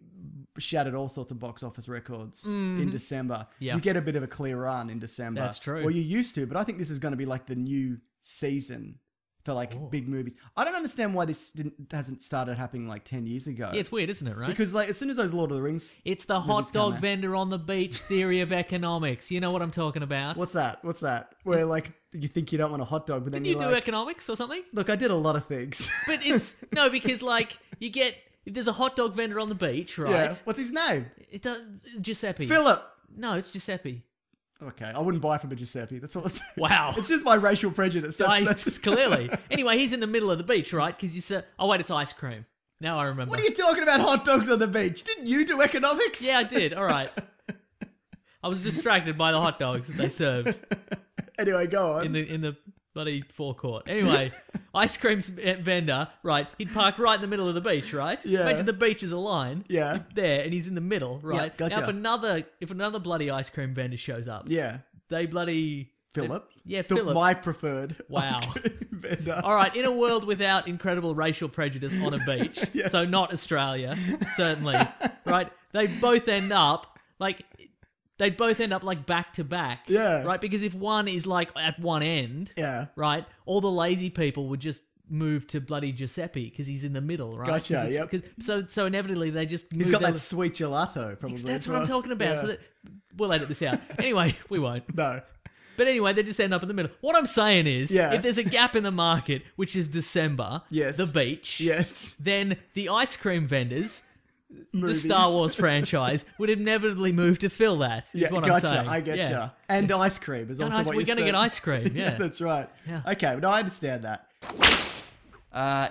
shattered all sorts of box office records in December. Yeah. You get a bit of a clear run in December. That's true. Or you used to, but I think this is going to be like the new season for like big movies. I don't understand why this hasn't started happening like 10 years ago. Yeah, it's weird, isn't it, right? Because like as soon as those Lord of the Rings... It's the movies hot come dog out- vendor on the beach theory of economics. You know what I'm talking about. What's that? Where like you think you don't want a hot dog, but then Did you you're do like... economics or something? Look, I did a lot of things. But it's... No, because like, you get... There's a hot dog vendor on the beach, right? Yeah. What's his name? It does... Giuseppe. Philip. No, it's Giuseppe. Okay, I wouldn't buy from a Giuseppe. That's all I'm saying. Wow. It's just my racial prejudice. That's Clearly. Anyway, he's in the middle of the beach, right? Because you said... Oh, wait, it's ice cream. Now I remember. What are you talking about hot dogs on the beach? Didn't you do economics? Yeah, I did. All right. I was distracted by the hot dogs that they served Anyway, go on. in the bloody forecourt. Anyway, ice cream vendor, right? He'd park right in the middle of the beach, right? Yeah. Imagine the beach is a line. Yeah. There, and he's in the middle, right? Yeah, gotcha. Now, if another bloody ice cream vendor shows up, Yeah. they bloody Philip? Yeah, Philip. My preferred Wow. ice cream vendor. All right, in a world without incredible racial prejudice on a beach, Yes. so not Australia, certainly, right? They both end up like back to back. Yeah. Right? Because if one is like at one end, Yeah. right, all the lazy people would just move to bloody Giuseppe because he's in the middle, right? Gotcha, 'Cause so inevitably they just move He's got their- that sweet gelato, probably. That's as what I'm well. talking about. Yeah. So that we'll edit this out. Anyway, we won't. No. But anyway, they just end up in the middle. What I'm saying is, Yeah. if there's a gap in the market, which is December, Yes. the beach, Yes. then the ice cream vendors, Movies. the Star Wars franchise, would inevitably move to fill that, is Yeah, what gotcha. I'm saying. I get Yeah. ya. And ice cream is And also what we're you going to said. get ice cream, yeah. That's right. Yeah. Okay, no, I understand that.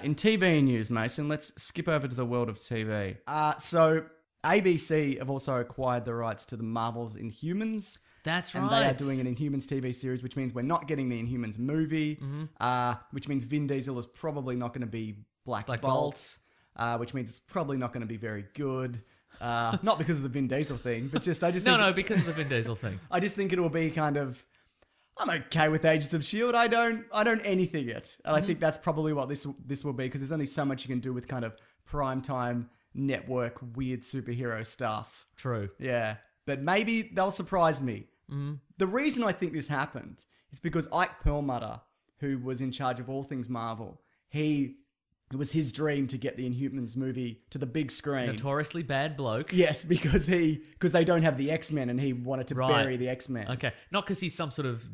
In TV news, Mason, let's skip over to the world of TV. So ABC have also acquired the rights to the Marvel's Inhumans. That's And right. they are doing an Inhumans TV series, which means we're not getting the Inhumans movie, which means Vin Diesel is probably not going to be Black Bolt, which means it's probably not going to be very good. Not because of the Vin Diesel thing, but just I just think, No, because of the Vin Diesel thing. I just think it will be kind of. I'm okay with Agents of Shield. I don't anything it, and I think that's probably what this will be, because there's only so much you can do with kind of primetime network weird superhero stuff. True. Yeah, but maybe they'll surprise me. The reason I think this happened is because Ike Perlmutter, who was in charge of all things Marvel, it was his dream to get the Inhumans movie to the big screen. Notoriously bad bloke. Yes, because they don't have the X-Men, and he wanted to Right. bury the X-Men. Okay. Not because he's some sort of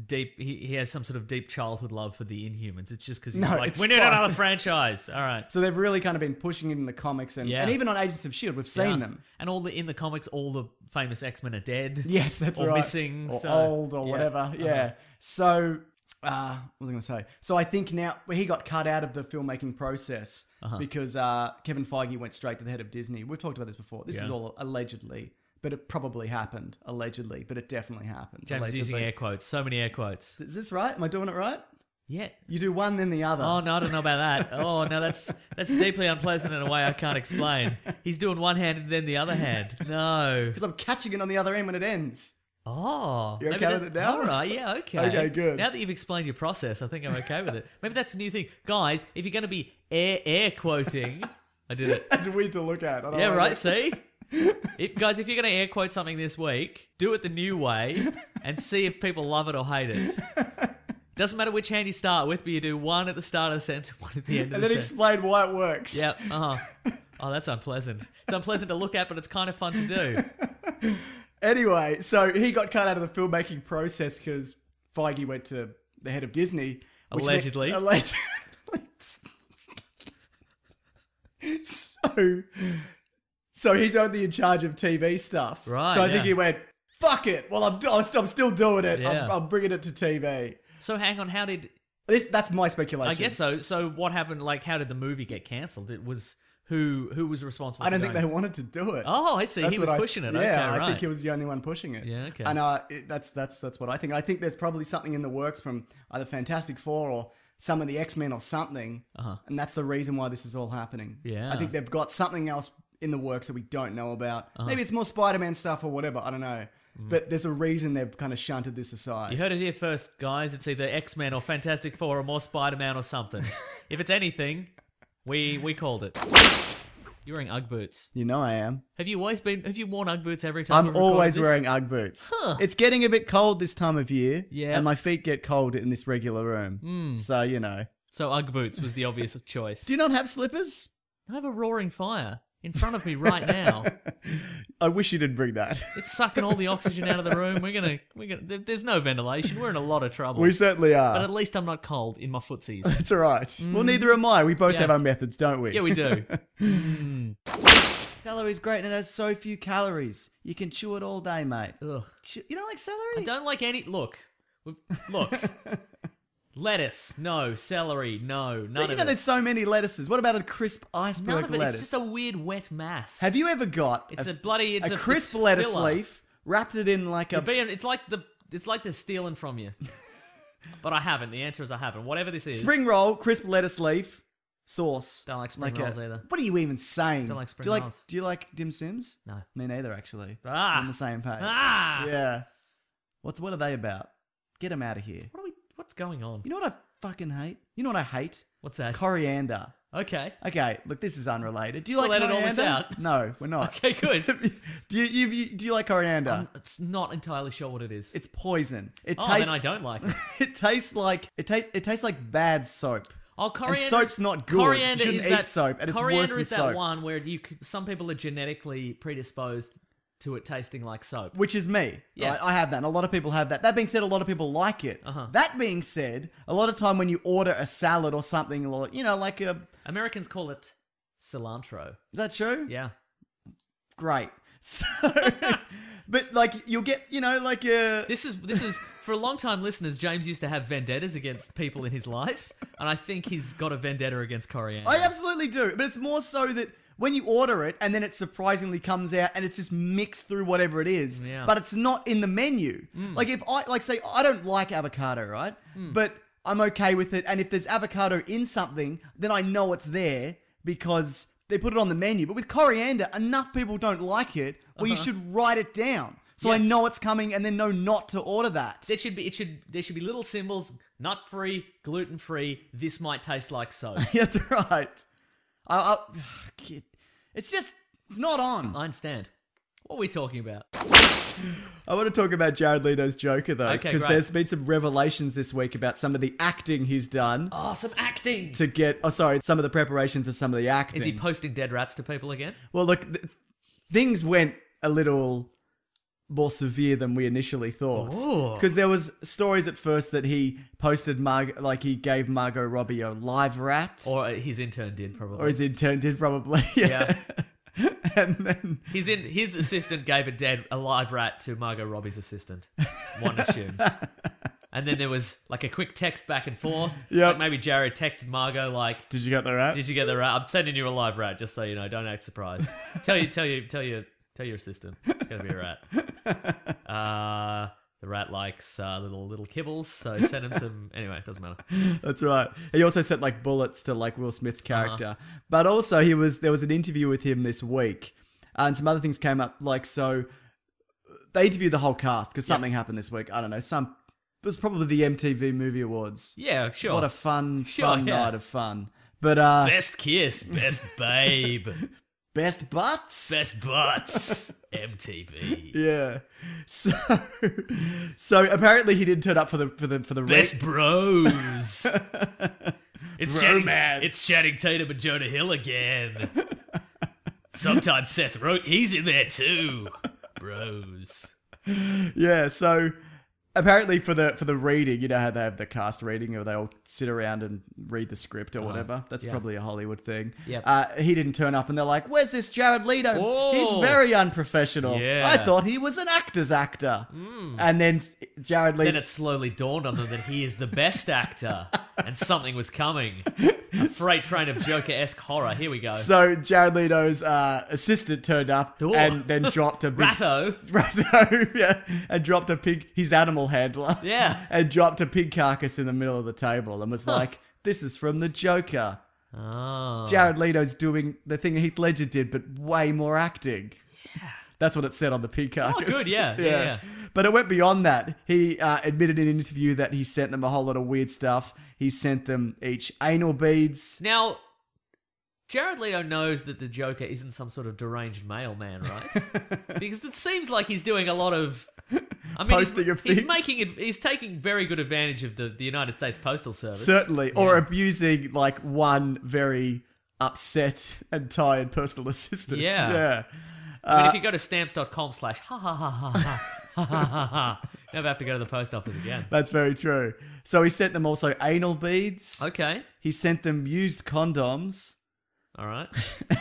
deep... He has some sort of deep childhood love for the Inhumans. It's just because he's No, like, it's we need spot. another franchise. All right. So they've really kind of been pushing it in the comics, and even on Agents of Shield, we've seen Yeah. them. And in the comics, all the famous X-Men are dead. Yes, that's or right. missing. Or so- old or yeah. whatever. Yeah. So, what was I going to say? So I think now he got cut out of the filmmaking process because Kevin Feige went straight to the head of Disney. We've talked about this before. This is all allegedly, but it probably happened. Allegedly, but it definitely happened. James is using air quotes. So many air quotes. Is this right? Am I doing it right? Yeah. You do one, then the other. Oh, no, I don't know about that. Oh, no, that's deeply unpleasant in a way I can't explain. He's doing one hand and then the other hand. No. Because I'm catching it on the other end when it ends. Oh. You're maybe okay with it now? All right, yeah, okay. Okay, good. Now that you've explained your process, I think I'm okay with it. Maybe that's a new thing. Guys, if you're going to be air quoting... I did it. That's weird to look at. I don't Yeah, like right, it. see? If you're going to air quote something this week, do it the new way and see if people love it or hate it. Doesn't matter which hand you start with, but you do one at the start of the sentence and one at the end of And the then sentence. explain why it works. Yep. Oh, that's unpleasant. It's unpleasant to look at, but it's kind of fun to do. Anyway, so he got cut out of the filmmaking process because Feige went to the head of Disney. which meant- Allegedly. Allegedly. So he's only in charge of TV stuff. Right, So I think yeah. he went, fuck it. Well, I'm still doing it. Yeah. I'm bringing it to TV. So hang on, how did... That's my speculation. I guess so. So what happened, like, how did the movie get cancelled? It was... Who was responsible I don't for think they going- wanted to do it. Oh, I see. He was what pushing it. Yeah, Okay, I right. think he was the only one pushing it. Yeah, okay. And that's what I think. I think there's probably something in the works from either Fantastic Four or some of the X-Men or something. And that's the reason why this is all happening. Yeah. I think they've got something else in the works that we don't know about. Uh-huh. Maybe it's more Spider-Man stuff or whatever. I don't know. but there's a reason they've kind of shunted this aside. You heard it here first, guys. It's either X-Men or Fantastic Four or Spider-Man or something. If it's anything, we called it. You're wearing Ugg boots. You know I am. Have you worn Ugg boots every time? I'm always wearing Ugg boots. Huh. It's getting a bit cold this time of year. Yeah. And my feet get cold in this regular room. So, you know. So Ugg boots was the obvious choice. Do you not have slippers? I have a roaring fire in front of me right now. I wish you didn't bring that. It's sucking all the oxygen out of the room. We're gonna. There's no ventilation. We're in a lot of trouble. We certainly are. But at least I'm not cold in my footsies. It's all right. Well, neither am I. We both Yeah. have our methods, don't we? Yeah, we do. Celery's great and it has so few calories. You can chew it all day, mate. Ugh. You don't like celery? I don't like any. Look. Lettuce, no. Celery, no. None of it. there's so many lettuces. What about a crisp iceberg None of it. lettuce? It's just a weird wet mass. Have you ever got It's a crisp it's lettuce filler. leaf, wrapped it in like a... It's like they're stealing from you. But I haven't. The answer is I haven't. Whatever this is. spring roll, crisp lettuce leaf, sauce. Don't like spring rolls either. What are you even saying? Don't like spring do you rolls. Do you like dim sims? No. Me neither, actually. We're Ah. on the same page. Ah. Yeah. What are they about? Get them out of here. What's going on? You know what I fucking hate? You know what I hate? What's that? Coriander. Okay. Okay, look, this is unrelated. Do you We'll like edit all coriander? this out. No, we're not. Okay, good. do you like coriander? It's not entirely sure what it is. It's poison. It then tastes. I don't like it. It tastes like bad soap. Oh, coriander. And soap's not good. Coriander You shouldn't is eat that, soap, and it's coriander worse than is that soap. one where some people are genetically predisposed to it tasting like soap. Which is me. Yeah. Right? I have that. And a lot of people have that. That being said, a lot of people like it. That being said, a lot of time when you order a salad or something, like a... Americans call it cilantro. Is that true? Yeah. Great. So... But, like, you'll get, like a... This is for a long time listeners, James used to have vendettas against people in his life, and I think he's got a vendetta against coriander. I absolutely do. But it's more so that when you order it and then it surprisingly comes out and it's just mixed through whatever it is, Yeah. but it's not in the menu. Like if say I don't like avocado, right? But I'm okay with it. And if there's avocado in something, then I know it's there because they put it on the menu. But with coriander, enough people don't like it where you should write it down. So I know it's coming and then know not to order that. There should be little symbols, nut-free, gluten-free, this might taste like soap. That's right. It's not on. I understand. What are we talking about? I want to talk about Jared Leto's Joker, though, Okay, because great. there's been some revelations this week about some of the acting he's done Oh, some acting! to get... some of the preparation for some of the acting. Is he posting dead rats to people again? Well, look, things went a little more severe than we initially thought. Ooh. Because there was stories at first that he posted, he gave Margot Robbie a live rat. Or his intern did, probably. Or his intern did, probably. Yeah. And then... His assistant gave a live rat to Margot Robbie's assistant. One assumes. And then there was like a quick text back and forth. Yep. Like maybe Jared texted Margot like, Did you get the rat? "Did you get the rat? I'm sending you a live rat, just so you know. Don't act surprised. Tell your assistant it's gonna be a rat." The rat likes little kibbles, so send him some. Anyway, it doesn't matter. That's right. He also sent like bullets to like Will Smith's character. But also there was an interview with him this week and some other things came up. Like, so they interviewed the whole cast because something happened this week. I don't know. It was probably the MTV Movie Awards. Yeah, sure. What a fun Yeah. night of fun. But, Best kiss, best babe, best butts. best butts, MTV. Yeah. So apparently he didn't turn up for the Best bros. Bromance. It's Channing Tatum and Jonah Hill again. Sometimes Seth Rogen, he's in there too. Bros. Yeah, so apparently for the reading, you know how they have the cast reading or they all sit around and read the script or whatever. That's yeah. probably a Hollywood thing. Yep. He didn't turn up and they're like, "Where's this Jared Leto? Oh. He's very unprofessional. Yeah. I thought he was an actor's actor." And then Jared Leto... Then it slowly dawned on them that he is the best actor and something was coming. A freight train of Joker-esque horror. Here we go. So Jared Leto's assistant turned up Oh. and then dropped a big... Ratto. Ratto, yeah. And dropped a pig... His animal handler. Yeah. And dropped a pig carcass in the middle of the table and was like, "This is from the Joker." Oh. Jared Leto's doing the thing Heath Ledger did, but way more acting. Yeah. That's what it said on the pig carcass. Oh, good, yeah. But it went beyond that. He admitted in an interview that he sent them a whole lot of weird stuff. He sent them each anal beads. Now, Jared Leto knows that the Joker isn't some sort of deranged mailman, right? Because it seems like he's doing a lot of... I mean, Posting of things. he's taking very good advantage of the United States Postal Service. Certainly. Yeah. Or abusing, like, one very upset and tired personal assistant. Yeah. I mean, if you go to stamps.com/ha, never have to go to the post office again. That's very true. So he sent them also anal beads. Okay. He sent them used condoms. All right.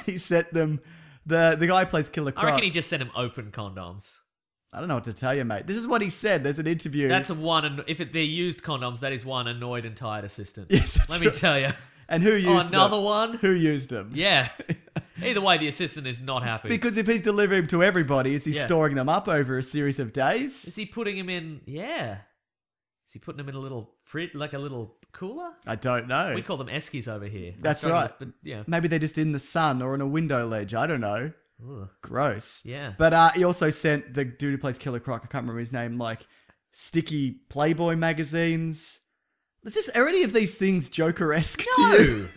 He sent them... The guy who plays Killer Croc. I reckon he just sent him open condoms. I don't know what to tell you, mate. This is what he said. There's an interview. That's they're used condoms, that is one annoyed and tired assistant. Yes, that's Let me tell you. And who used them? Another one? Who used them? Yeah. Either way, the assistant is not happy. Because if he's delivering them to everybody, is he Yeah. storing them up over a series of days? Is he putting him in... Yeah. Is he putting him in a little fridge, like a little cooler? I don't know. We call them eskies over here. That's Australia, right. But yeah. Maybe they're just in the sun or on a window ledge. I don't know. Ugh. Gross. Yeah. But he also sent the dude who plays Killer Croc, I can't remember his name, like sticky Playboy magazines. Are any of these things Joker-esque to you?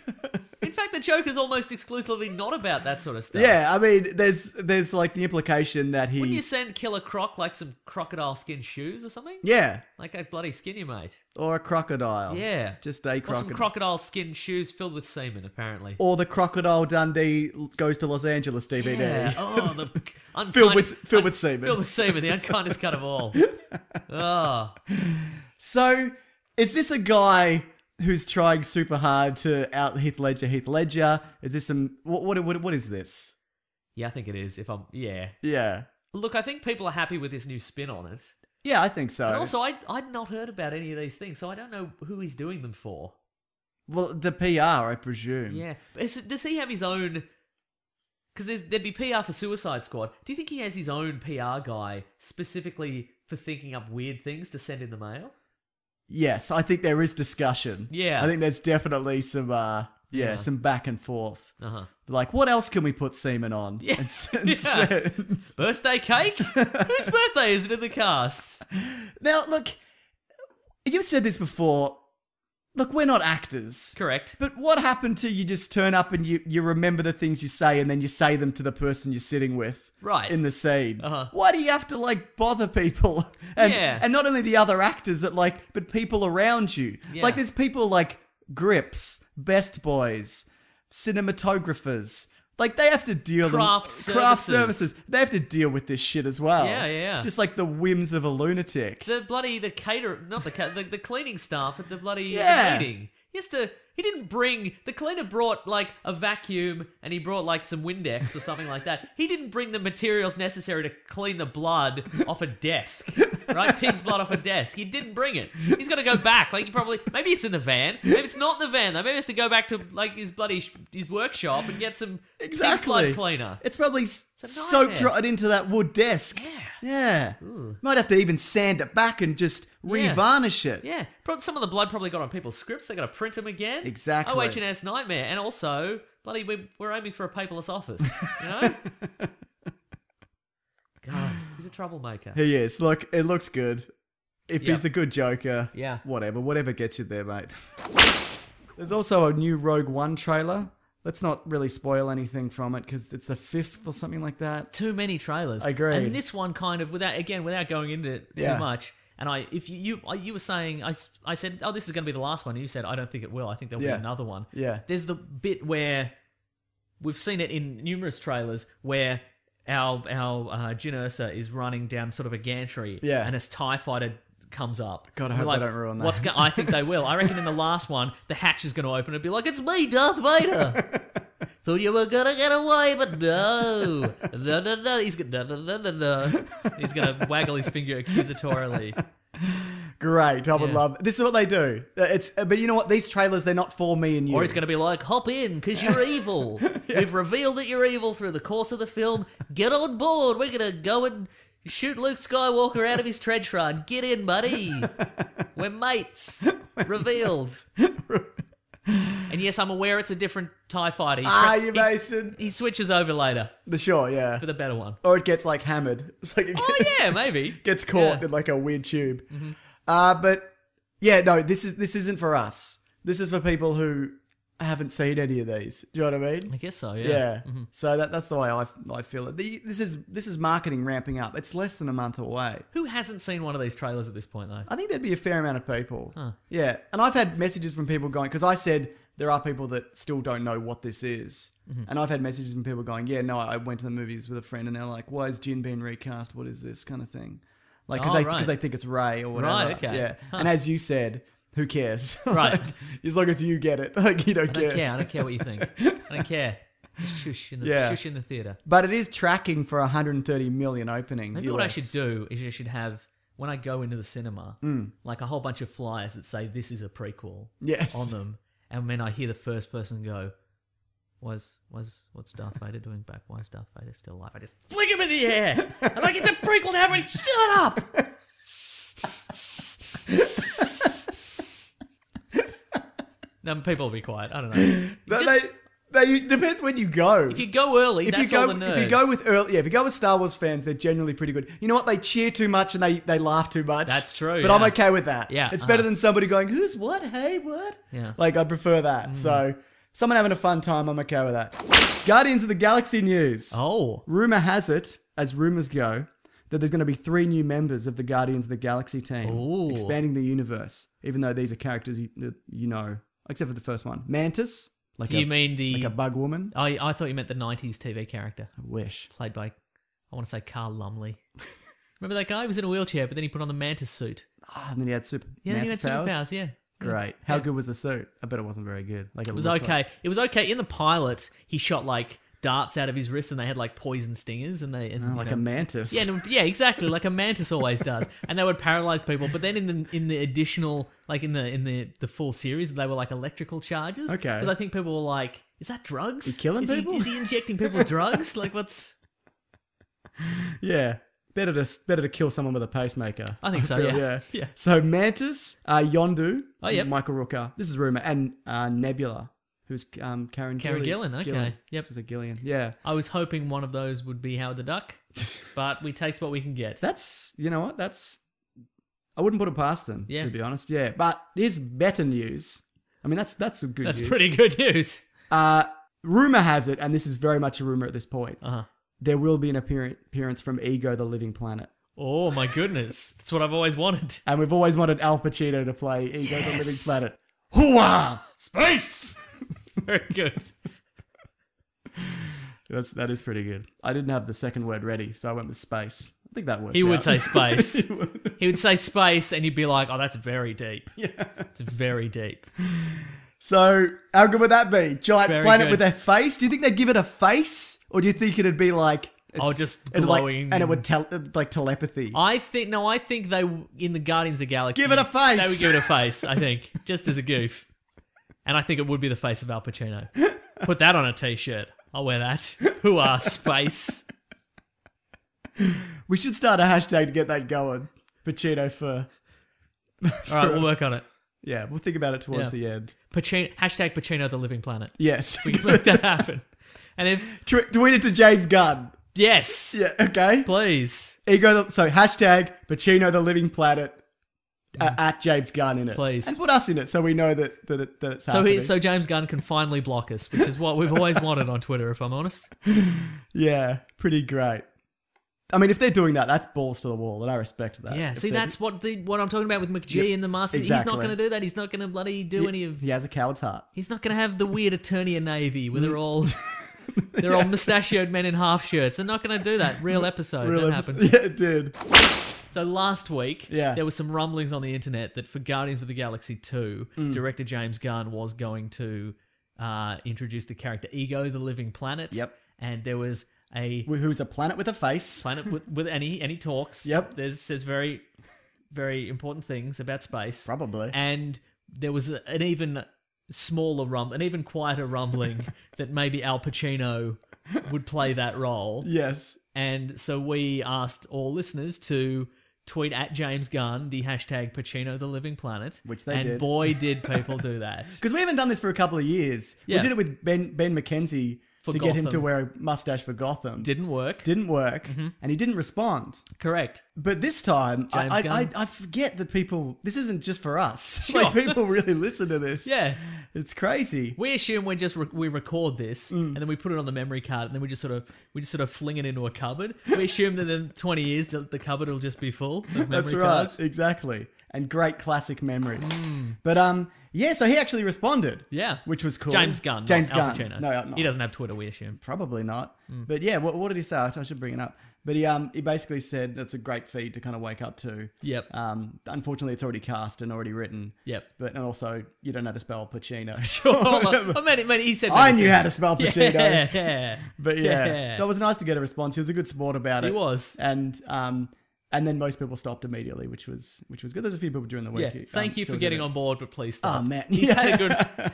In fact, the Joker's almost exclusively not about that sort of stuff. Yeah, I mean, there's like the implication that Wouldn't you he... send Killer Croc like some crocodile skin shoes or something? Yeah, Like a bloody skin you, mate. or a crocodile. Yeah. Just a Or some crocodile. crocodile skin shoes filled with semen, apparently. Or the Crocodile Dundee Goes to Los Angeles DVD. Yeah. Oh, the Filled with semen. Filled with semen, the unkindest cut of all. Oh. So, is this a guy who's trying super hard to out Heath Ledger? Is this some... What is this? Yeah, I think it is. Yeah. Yeah. Look, I think people are happy with this new spin on it. Yeah, I think so. And also, I'd not heard about any of these things, so I don't know who he's doing them for. Well, the PR, I presume. Yeah. But does he have his own... Because there'd be PR for Suicide Squad. Do you think he has his own PR guy specifically for thinking up weird things to send in the mail? Yes, I think there is discussion. Yeah. I think there's definitely some, some back and forth. Uh-huh. Like, what else can we put semen on? Yeah. Yeah. Birthday cake? Whose birthday is it in the casts? Now, look, you've said this before. Look, we're not actors. Correct. But what happened to you just turn up and you remember the things you say and then you say them to the person you're sitting with Right. in the scene? Uh-huh. Why do you have to, like, bother people? And, Yeah. and not only the other actors, but people around you. Yeah. Like, there's people like Grips, Best Boys, cinematographers. Like, they have to deal... Craft services. They have to deal with this shit as well. Yeah. Just like the whims of a lunatic. The cleaning staff at the bloody Yeah. meeting. He didn't bring, the cleaner brought like a vacuum and he brought like some Windex or something like that. He didn't bring the materials necessary to clean the blood off a desk, right? Pig's blood off a desk. He didn't bring it. He's got to go back. Like maybe it's in the van. Maybe it's not in the van though. Maybe he has to go back to like his workshop and get some pig's blood cleaner. It's probably a soaked nightmare. right into that wood desk. Yeah. Might have to even sand it back and just revarnish it. Yeah, some of the blood probably got on people's scripts. They got to print them again. Exactly. OH&S nightmare, and also bloody we're aiming for a paperless office. You know. God, he's a troublemaker. He is. Look, it looks good. If he's a good Joker, Yeah. whatever gets you there, mate. There's also a new Rogue One trailer. Let's not really spoil anything from it because it's the 5th or something like that. Too many trailers. Agreed. And this one kind of without going into it too much. And you were saying, I said, oh, this is going to be the last one. And you said, I don't think it will. I think there'll be another one. Yeah. There's the bit where we've seen it in numerous trailers where our Jyn Erso is running down sort of a gantry. Yeah. And his TIE fighter comes up. God, I And hope we're they don't ruin that. I think they will. I reckon in the last one, the hatch is going to open and be like, it's me, Darth Vader. Thought you were going to get away, but no. No. He's going to waggle his finger accusatorily. Great. I would love... This is what they do. But you know what? These trailers, they're not for me and you. Or he's going to be like, hop in, because you're evil. We've revealed that you're evil through the course of the film. Get on board. We're going to go and shoot Luke Skywalker out of his trench run. Get in, buddy. We're mates. Revealed. And yes, I'm aware it's a different TIE fighter. You Mason. He switches over later Sure, yeah. for the better one. Or it gets like hammered. It's like Yeah, maybe. gets caught in like a weird tube. But yeah, no, this isn't for us. This is for people who haven't seen any of these. Do you know what I mean? I guess so, yeah. Yeah. So that's the way I feel it. This is marketing ramping up. It's less than a month away. Who hasn't seen one of these trailers at this point, though? I think there'd be a fair amount of people. Huh. Yeah. And I've had messages from people going, because I said there are people that still don't know what this is. And I've had messages from people going, yeah, no, I went to the movies with a friend and they're like, why is Jin being recast? What is this kind of thing? Like, because they think it's Ray or whatever. Right, okay. Yeah. And as you said, who cares? Right. Like, as long as you get it. Like, you don't care. I don't care what you think. I don't care. Just shush in the theatre. But it is tracking for 130 million opening. Maybe what I should do is I should have, when I go into the cinema, like a whole bunch of flyers that say this is a prequel on them. And when I hear the first person go, what's Darth Vader doing back? Why is Darth Vader still alive? I just flick him in the air. I'm like, it's a prequel to everybody. Shut up. No, people will be quiet. I don't know. Depends when you go. If you go early, that's all the nerds. If you go with Star Wars fans, they're generally pretty good. You know what? They cheer too much and they laugh too much. That's true. But I'm okay with that. Yeah, it's better than somebody going, "Who's what? Hey, what?" Yeah, like I prefer that. So someone having a fun time, I'm okay with that. Guardians of the Galaxy news. Oh, rumor has it, as rumors go, that there's going to be 3 new members of the Guardians of the Galaxy team, expanding the universe. Even though these are characters that you know. Except for the first one. Mantis. Like you mean like a bug woman? I thought you meant the 90s TV character. I wish. Played by, I want to say Carl Lumley. Remember that guy? He was in a wheelchair, but then he put on the Mantis suit. And then he had Mantis superpowers, yeah. Great. How good was the suit? I bet it wasn't very good. Like it was okay. It was okay. In the pilot, he shot like darts out of his wrists and they had like poison stingers and like a mantis. Yeah, exactly, like a mantis always does. And they would paralyze people, but then in the additional, like in the full series, they were like electrical charges. Okay. Because I think people were like, is that drugs? Is he killing people? Is he injecting people with drugs? Like what's... Yeah. Better to kill someone with a pacemaker. I think so, yeah. So Mantis, Yondu, yep. Michael Rooker, this is rumor, and Nebula, who's Karen Gillan, okay. Gillan. Yep. This is a Gillian, yeah. I was hoping one of those would be Howard the Duck, but we takes what we can get. That's, you know what, I wouldn't put it past them, to be honest, yeah. But here's better news. I mean, that's a good news. That's pretty good news. Rumor has it, and this is very much a rumor at this point, uh-huh. There will be an appearance from Ego the Living Planet. Oh my goodness. That's what I've always wanted. And we've always wanted Al Pacino to play Ego the Living Planet. Hooah! Space! Very good. That is pretty good. I didn't have the second word ready, so I went with space. I think that worked He out. would say space. He would say space and you'd be like, oh, that's very deep. Yeah. It's very deep. So, how good would that be? Giant Very planet good. with a face? Do you think they'd give it a face? Or do you think it'd be like... just it'd glowing. and it would like telepathy. I think they, in the Guardians of the Galaxy... Give it a face! They would give it a face, I think. Just as a goof. And I think it would be the face of Al Pacino. Put that on a t-shirt. I'll wear that. Hooah, space. We should start a hashtag to get that going. Pacino for... All right, we'll work on it. Yeah, we'll think about it towards the end. Hashtag Pacino the Living Planet. Yes. We can make that happen. And if... Tweet it to James Gunn. Yes. Yeah, okay. Please. So hashtag Pacino the Living Planet at James Gunn in it. Please. And put us in it so we know that it's happening. So James Gunn can finally block us, which is what we've always wanted on Twitter, if I'm honest. Yeah, pretty great. I mean, if they're doing that, that's balls to the wall, and I respect that. Yeah, see, that's what I'm talking about with McGee and the Master. Exactly. He's not going to do that. He's not going to bloody do any of... He has a coward's heart. He's not going to have the weird Eternia Navy where they're all... They're all mustachioed men in half shirts. They're not going to do that. Real episode. That happened. Yeah, it did. So last week, Yeah. there was some rumblings on the internet that for Guardians of the Galaxy 2, director James Gunn was going to introduce the character Ego, the Living Planet. Yep. And there was Who's a planet with a face. planet with and he talks. Yep. Says very, very important things about space. Probably. And there was an even smaller an even quieter rumbling that maybe Al Pacino would play that role. Yes. And so we asked all listeners to tweet at James Gunn the hashtag PacinoTheLivingPlanet. Which they and did. And boy, did people do that. Because we haven't done this for a couple of years. Yeah. We did it with Ben McKenzie For to get him Gotham. to wear a mustache for Gotham. Didn't work. Didn't work, and he didn't respond. Correct. But this time, James Gunn. I forget that people. This isn't just for us. Sure. Like people really listen to this. Yeah. It's crazy. We assume we record this and then we put it on the memory card and then we just sort of fling it into a cupboard. We assume that in 20 years the cupboard will just be full of memory That's right. cards. Exactly. And great classic memories. But yeah. So he actually responded. Yeah. Which was cool. James Gunn. James not Al Gunn. Pacino. No, not. He doesn't have Twitter, we assume. Probably not. But yeah, what did he say? I should bring it up. But he basically said that's a great feed to kind of wake up to. Yep. Unfortunately, it's already cast and already written. Yep. And also, you don't know how to spell Pacino. Sure. I mean, he said I knew how to spell Pacino. Yeah. But yeah. So it was nice to get a response. He was a good sport about it. He was. And then most people stopped immediately, which was good. There's a few people during the week. Yeah. Thank you still for getting did it. on board, but please stop. Oh man, He's had a good had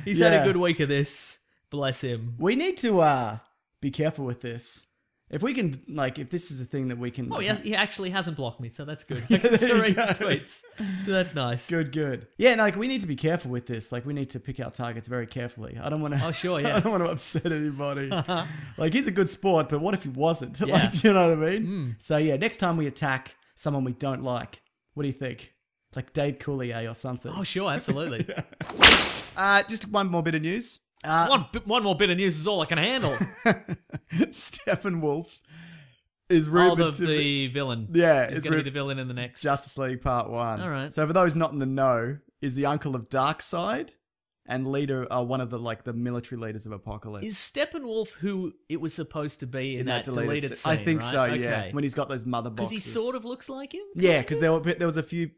Yeah. a good week of this. Bless him. We need to be careful with this. If we can, if this is a thing that we can. Oh, he actually hasn't blocked me, so that's good. I can still read his tweets. That's nice. Good. Yeah, no, we need to be careful with this. We need to pick our targets very carefully. I don't want to. Oh, sure, yeah. I don't want to upset anybody. He's a good sport, but what if he wasn't? Yeah. Do you know what I mean? So yeah, next time we attack someone we don't like, what do you think? Like Dave Coulier or something. Oh, sure, absolutely. Just one more bit of news. One more bit of news is all I can handle. Steppenwolf is Oh, rumored to the be villain. Yeah, He's it's going to ru- be the villain in the next. Justice League Part 1. All right. So for those not in the know, is the uncle of Darkseid and leader, one of the military leaders of Apocalypse. Is Steppenwolf who it was supposed to be in that deleted scene? I think right? so, Okay. yeah. When he's got those mother Because boxes. he sort of looks like him? Yeah, because there was a few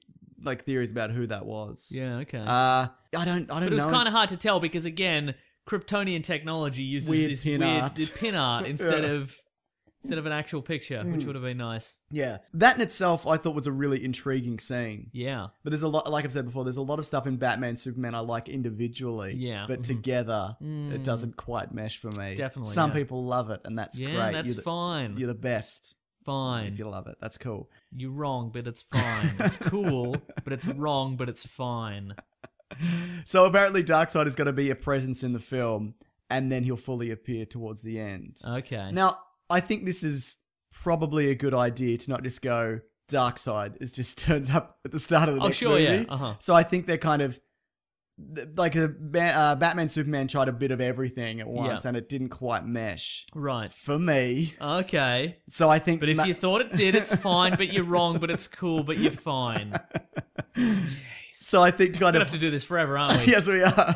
theories about who that was. Yeah, okay. I don't know. But it was kind of hard to tell because, again, Kryptonian technology uses Weird this pin weird art. pin art instead Yeah. of an actual picture, which would have been nice. Yeah. That in itself I thought was a really intriguing scene. Yeah. But there's a lot, like I've said before, there's a lot of stuff in Batman, Superman I like individually. Yeah. But together, it doesn't quite mesh for me. Definitely, Some yeah. people love it, and that's Yeah, great. that's You're fine. You're the best Fine. if you love it. That's cool. You're wrong, but it's fine. It's cool, but it's wrong, but it's fine. So apparently Darkseid is going to be a presence in the film, and then he'll fully appear towards the end. Okay. Now, I think this is probably a good idea to not just go Darkseid. It just turns up at the start of the next movie. Yeah. Uh-huh. So I think they're kind of Batman Superman tried a bit of everything at once, Yeah. and it didn't quite mesh Right. for me. Okay. So I think, But if you thought it did, it's fine, but you're wrong, but it's cool, but you're fine. so I think to kind We're gonna of have to do this forever, aren't we? yes, we are.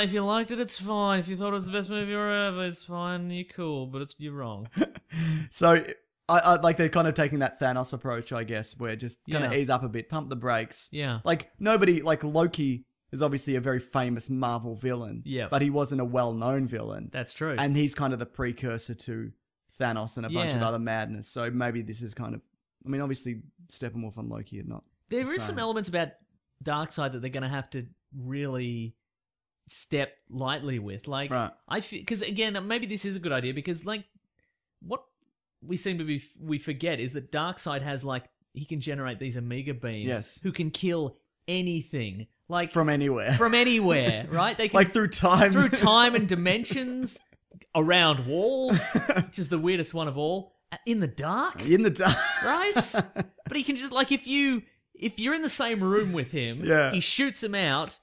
If you liked it, it's fine. If you thought it was the best movie ever, it's fine. You're cool, but you're wrong. So I like they're kind of taking that Thanos approach, I guess, where just kind of Yeah. ease up a bit, pump the brakes. Yeah. Nobody, Loki is obviously a very famous Marvel villain. Yeah. But he wasn't a well-known villain. That's true. And he's kind of the precursor to Thanos and a bunch of Yeah. other madness. So maybe this is kind of, obviously Steppenwolf and Loki are not. There the is same. some elements about Darkseid that they're going to have to really step lightly with. Right. I feel, because again, maybe this is a good idea because what we seem to we forget is that Darkseid has he can generate these Omega beams Yes. who can kill anything. From anywhere. From anywhere, right? They can through time. through time and dimensions, around walls, which is the weirdest one of all. In the dark, In the dark. right? But he can just if you're in the same room with him, Yeah. he shoots him out.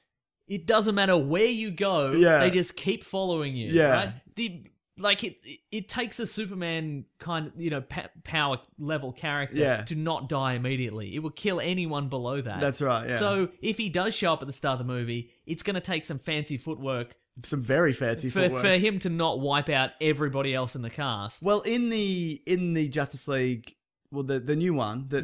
It doesn't matter where you go; Yeah. they just keep following you. Yeah. right? It takes a Superman kind of power level character Yeah. to not die immediately. It will kill anyone below that. That's right, yeah. So if he does show up at the start of the movie, it's going to take some fancy footwork Some very fancy footwork. for him to not wipe out everybody else in the cast. Well, in the Justice League, the new one, you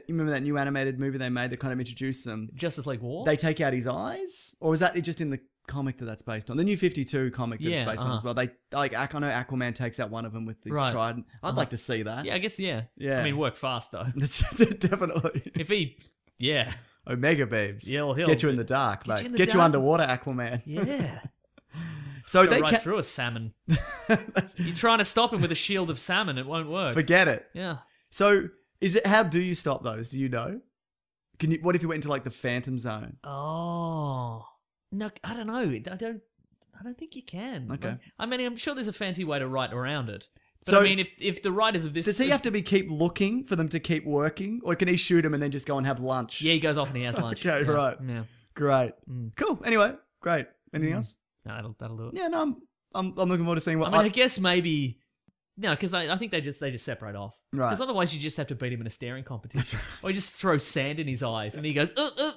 remember that new animated movie they made that kind of introduced them? Justice League War. They take out his eyes, or is that just in the comic that's based on? The new 52 comic that's Yeah, based on as well. They I know Aquaman takes out one of them with his Right. trident. I'd like to see that. Yeah, I guess, yeah. Yeah. I mean, work fast, though. That's definitely If he, yeah. Omega beams. Yeah, well, he'll get you in the dark, get mate. you in the Get you dark. underwater, Aquaman. Yeah. So Go they right can't through a salmon. You're trying to stop him with a shield of salmon, it won't work. forget it. Yeah. So Is it? How do you stop those? Do you know? Can you? What if you went into like the Phantom Zone? Oh. No, I don't know. I don't think you can. Okay. I mean, I'm sure there's a fancy way to write around it. But So- I mean, if the writers of this... Does he have to keep looking for them to keep working, or can he shoot him and then just go and have lunch? Yeah, he goes off and he has lunch. Okay, Yeah, right. Yeah. Great. Cool. Anyway, great. Anything else? No, that'll do it. Yeah, no, I'm looking forward to seeing what. I mean, I guess maybe... No, because I think they just separate off. Right. Because otherwise you just have to beat him in a staring competition. Or you just throw sand in his eyes and he goes,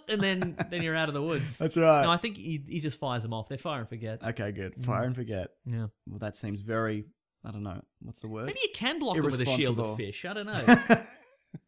and then you're out of the woods. That's right. No, I think he just fires them off. They fire and forget. Okay, good. Fire and forget. Yeah. Well, that seems very. I don't know. What's the word? Maybe you can block them with a shield Irresponsible. of fish. I don't know.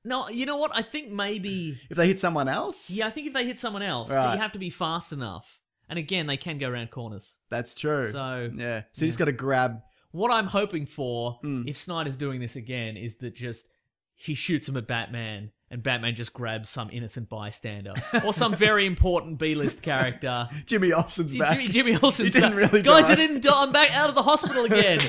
No, you know what? I think maybe... If they hit someone else? Yeah, I think if they hit someone else, Right. you have to be fast enough. And again, they can go around corners. That's true. So... Yeah. So you just got to grab. What I'm hoping for, if Snyder's doing this again, is that just he shoots him at Batman, and Batman just grabs some innocent bystander or some very important B-list character. Jimmy Olsen's back. Jimmy Olsen's He didn't back. really Guys, die. I didn't die. I'm back out of the hospital again.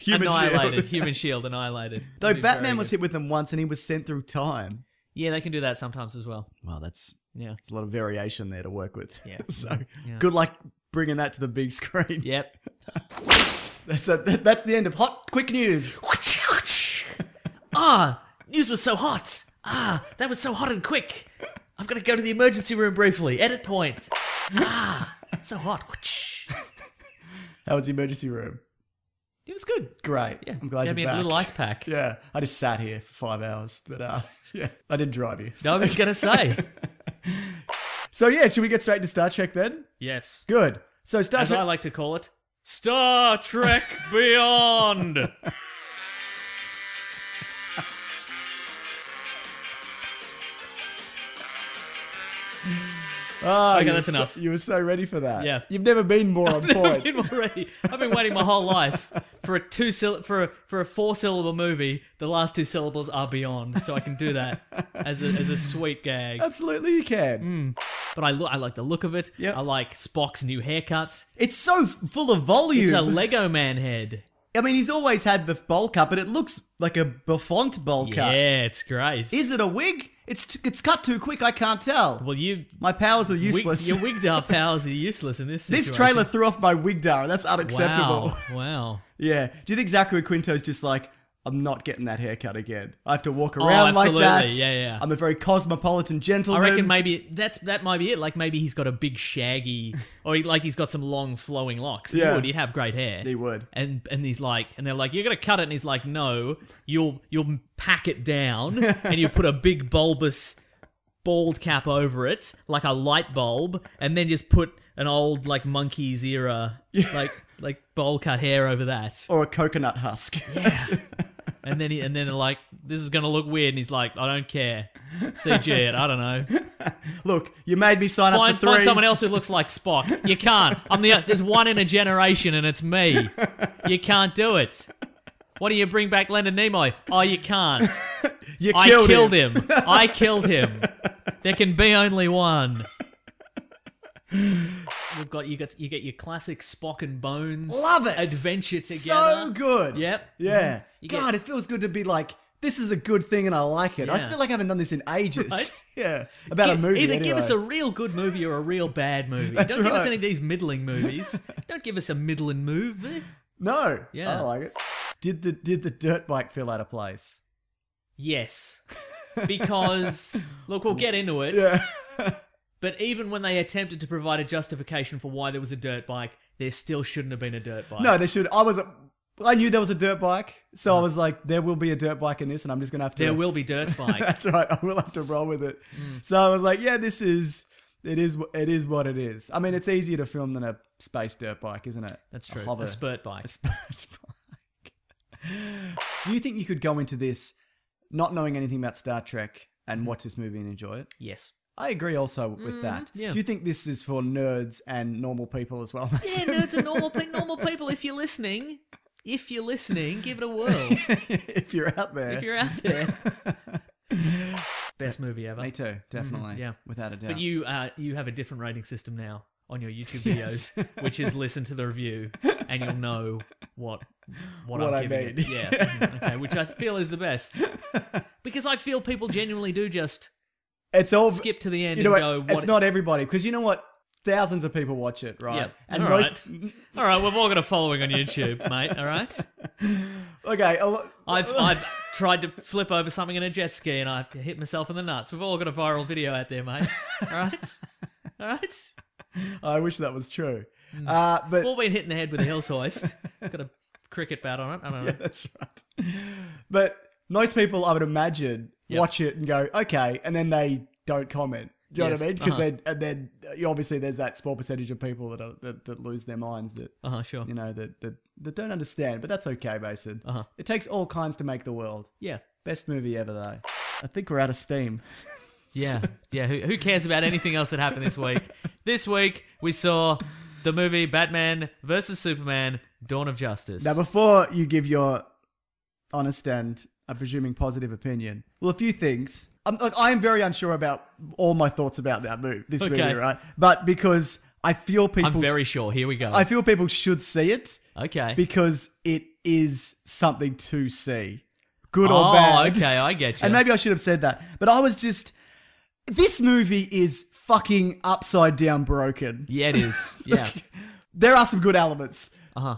Human Shield. Human Shield annihilated. Though That'd be Batman very was good. hit with them once and he was sent through time. Yeah, they can do that sometimes as well. Well, that's Yeah. a lot of variation there to work with. Yeah. So Yeah. good luck bringing that to the big screen. Yep. That's the end of Hot Quick News. News was so hot. That was so hot and quick. I've got to go to the emergency room briefly. Edit point. So hot. How was the emergency room? It was good. Great. Yeah. I'm glad Gave me you're a back. little ice pack. Yeah, I just sat here for 5 hours, but yeah, I didn't drive you. I was going to say. So yeah, should we get straight to Star Trek then? Yes. Good. So Star As Trek. I like to call it, Star Trek Beyond. Oh, Okay, you that's were enough. You were so ready for that. Yeah. You've never been more on point. I've been waiting my whole life for a 4-syllable movie. The last 2 syllables are beyond, so I can do that as a sweet gag. Absolutely, you can. But I like the look of it. Yep. I like Spock's new haircut. It's so full of volume. It's a Lego man head. I mean, he's always had the bowl cut, but it looks like a Buffont bowl cut. Yeah, it's great. Is it a wig? It's cut too quick. I can't tell. Well, My powers are useless. Your Wigdar powers are useless in this situation. This trailer threw off my Wigdar. That's unacceptable. Wow. Yeah. Do you think Zachary Quinto's just like, I'm not getting that haircut again. I have to walk around like absolutely. that. Yeah. I'm a very cosmopolitan I gentleman. reckon maybe that might be it. Like maybe he's got a big shaggy, or he's got some long flowing locks. Yeah. He'd have great hair. He would. And he's like, and they're like, you're gonna cut it, and he's like, no, you'll pack it down, and you put a big bulbous bald cap over it, like a light bulb, and then just put an old like monkey's era, like bowl cut hair over that. Or a coconut husk. Yeah. And then like, this is gonna look weird, and he's like, I don't care. CG it, I don't know. Look, you made me sign up for 3. Find someone else who looks like Spock. You can't. There's one in a generation, and it's me. You can't do it. What do you bring back Leonard Nimoy? Oh, you can't. I killed him. I killed him. There can be only one. You get your classic Spock and Bones. Love it. Adventure together. So good. Yep. Yeah. You God, it feels good to be like, this is a good thing and I like it. I Yeah. feel like I haven't done this in ages. Right? Yeah. About a movie. Either anyway. give us a real good movie or a real bad movie. That's Don't give us right. any of these middling movies. Don't give us a middling movie. No. Yeah. I don't like it. Did the dirt bike feel out of place? Yes. Because, look, we'll get into it. Yeah. But even when they attempted to provide a justification for why there was a dirt bike, there still shouldn't have been a dirt bike. No, they should. I knew there was a dirt bike, so I was like, there will be a dirt bike in this, and I'm just gonna have to. There will be dirt bike. That's right. I will have to roll with it. So I was like, yeah, it is what it is. I mean, it's easier to film than a space dirt bike, isn't it? That's true. hover- A spurt bike. A spurt bike. Do you think you could go into this not knowing anything about Star Trek and watch this movie and enjoy it? Yes. I agree also with that. yeah. Do you think this is for nerds and normal people as well, Yeah, Mason? nerds and normal people, if you're listening, give it a whirl. If you're out there. If you're out there. Best movie ever. Me too, definitely. yeah. Without a doubt. But you have a different rating system now on your YouTube videos, which is listen to the review, and you'll know what What I'm I giving mean. it. Yeah. Okay, which I feel is the best. Because I feel people genuinely do just It's all skip to the end You know and what? go, It's not everybody, because you know what? Thousands of people watch it, right? Yep. And All most. All right, we've all got a following on YouTube, mate. All right. Okay. I've tried to flip over something in a jet ski and I hit myself in the nuts. We've all got a viral video out there, mate. All right. All right. I wish that was true. We've But all been hit in the head with a hills hoist. It's got a cricket bat on it. I don't know. yeah, that's right. But most people, I would imagine, Yep. watch it and go, okay, and then they don't comment. Do you know Yes, what I mean? Because uh-huh. then obviously there's that small percentage of people that lose their minds that Sure. you know that don't understand. But that's okay, Mason. Uh-huh. It takes all kinds to make the world. Yeah. Best movie ever, though. I think we're out of steam. Yeah. Yeah. Who cares about anything else that happened this week? This week, we saw the movie Batman vs. Superman, Dawn of Justice. Now, before you give your honest and, I'm presuming, positive opinion, well, a few things. I am very unsure about all my thoughts about that movie, this movie, right? But because I feel people... I'm very sure. Here we go. I feel people should see it Okay. because it is something to see. Good or bad. Okay, I get you. And maybe I should have said that. But I was just... This movie is fucking upside down broken. Yeah, it is. Yeah. There are some good elements. Uh-huh.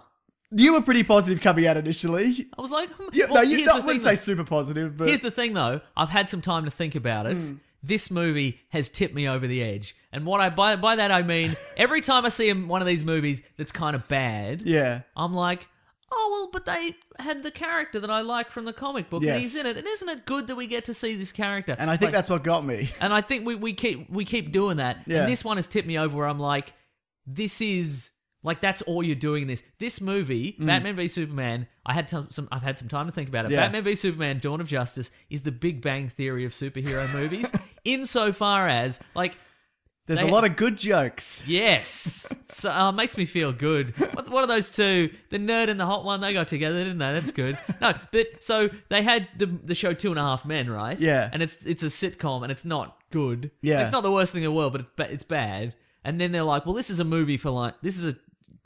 You were pretty positive coming out initially. I was like... Yeah, well, no, here's I the wouldn't thing, say super positive, but... Here's the thing, though. I've had some time to think about it. This movie has tipped me over the edge. And what I by that I mean, every time I see one of these movies that's kind of bad, Yeah. I'm like, oh, well, but they had the character that I like from the comic book, and he's Yes. in it. And isn't it good that we get to see this character? And I think Like, that's what got me. And I think we keep doing that. Yeah. And this one has tipped me over where I'm like, this is... Like, that's all you're doing in this. This movie, Batman v Superman, I've had some time to think about it. Yeah. Batman v Superman, Dawn of Justice, is the Big Bang Theory of superhero movies, insofar as, like... There's a lot of good jokes. Yes. So it makes me feel good. What are those two? The nerd and the hot one, they got together, didn't they? That's good. No, but so they had the show 2.5 Men, right? Yeah. And it's a sitcom and it's not good. Yeah. It's not the worst thing in the world, but it's bad. And then they're like, well, this is a movie for this is a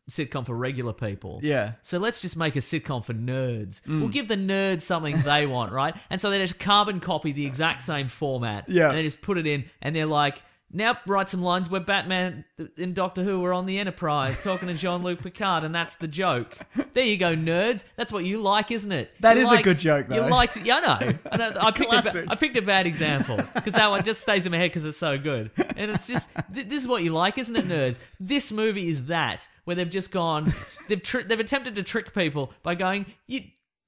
sitcom for regular people. Yeah. So let's just make a sitcom for nerds. We'll give the nerds something they want, right? And so they just carbon copy the exact same format. Yeah. And they just put it in and they're like, now write some lines where Batman and Doctor Who are on the Enterprise talking to Jean-Luc Picard, and that's the joke. There you go, nerds. That's what you like, isn't it? That You is a good joke, though. You like, yeah, I know. I Classic. picked a bad example because that one just stays in my head because it's so good. And it's just this is what you like, isn't it, nerds? This movie is that where they've just gone, they've attempted to trick people by going,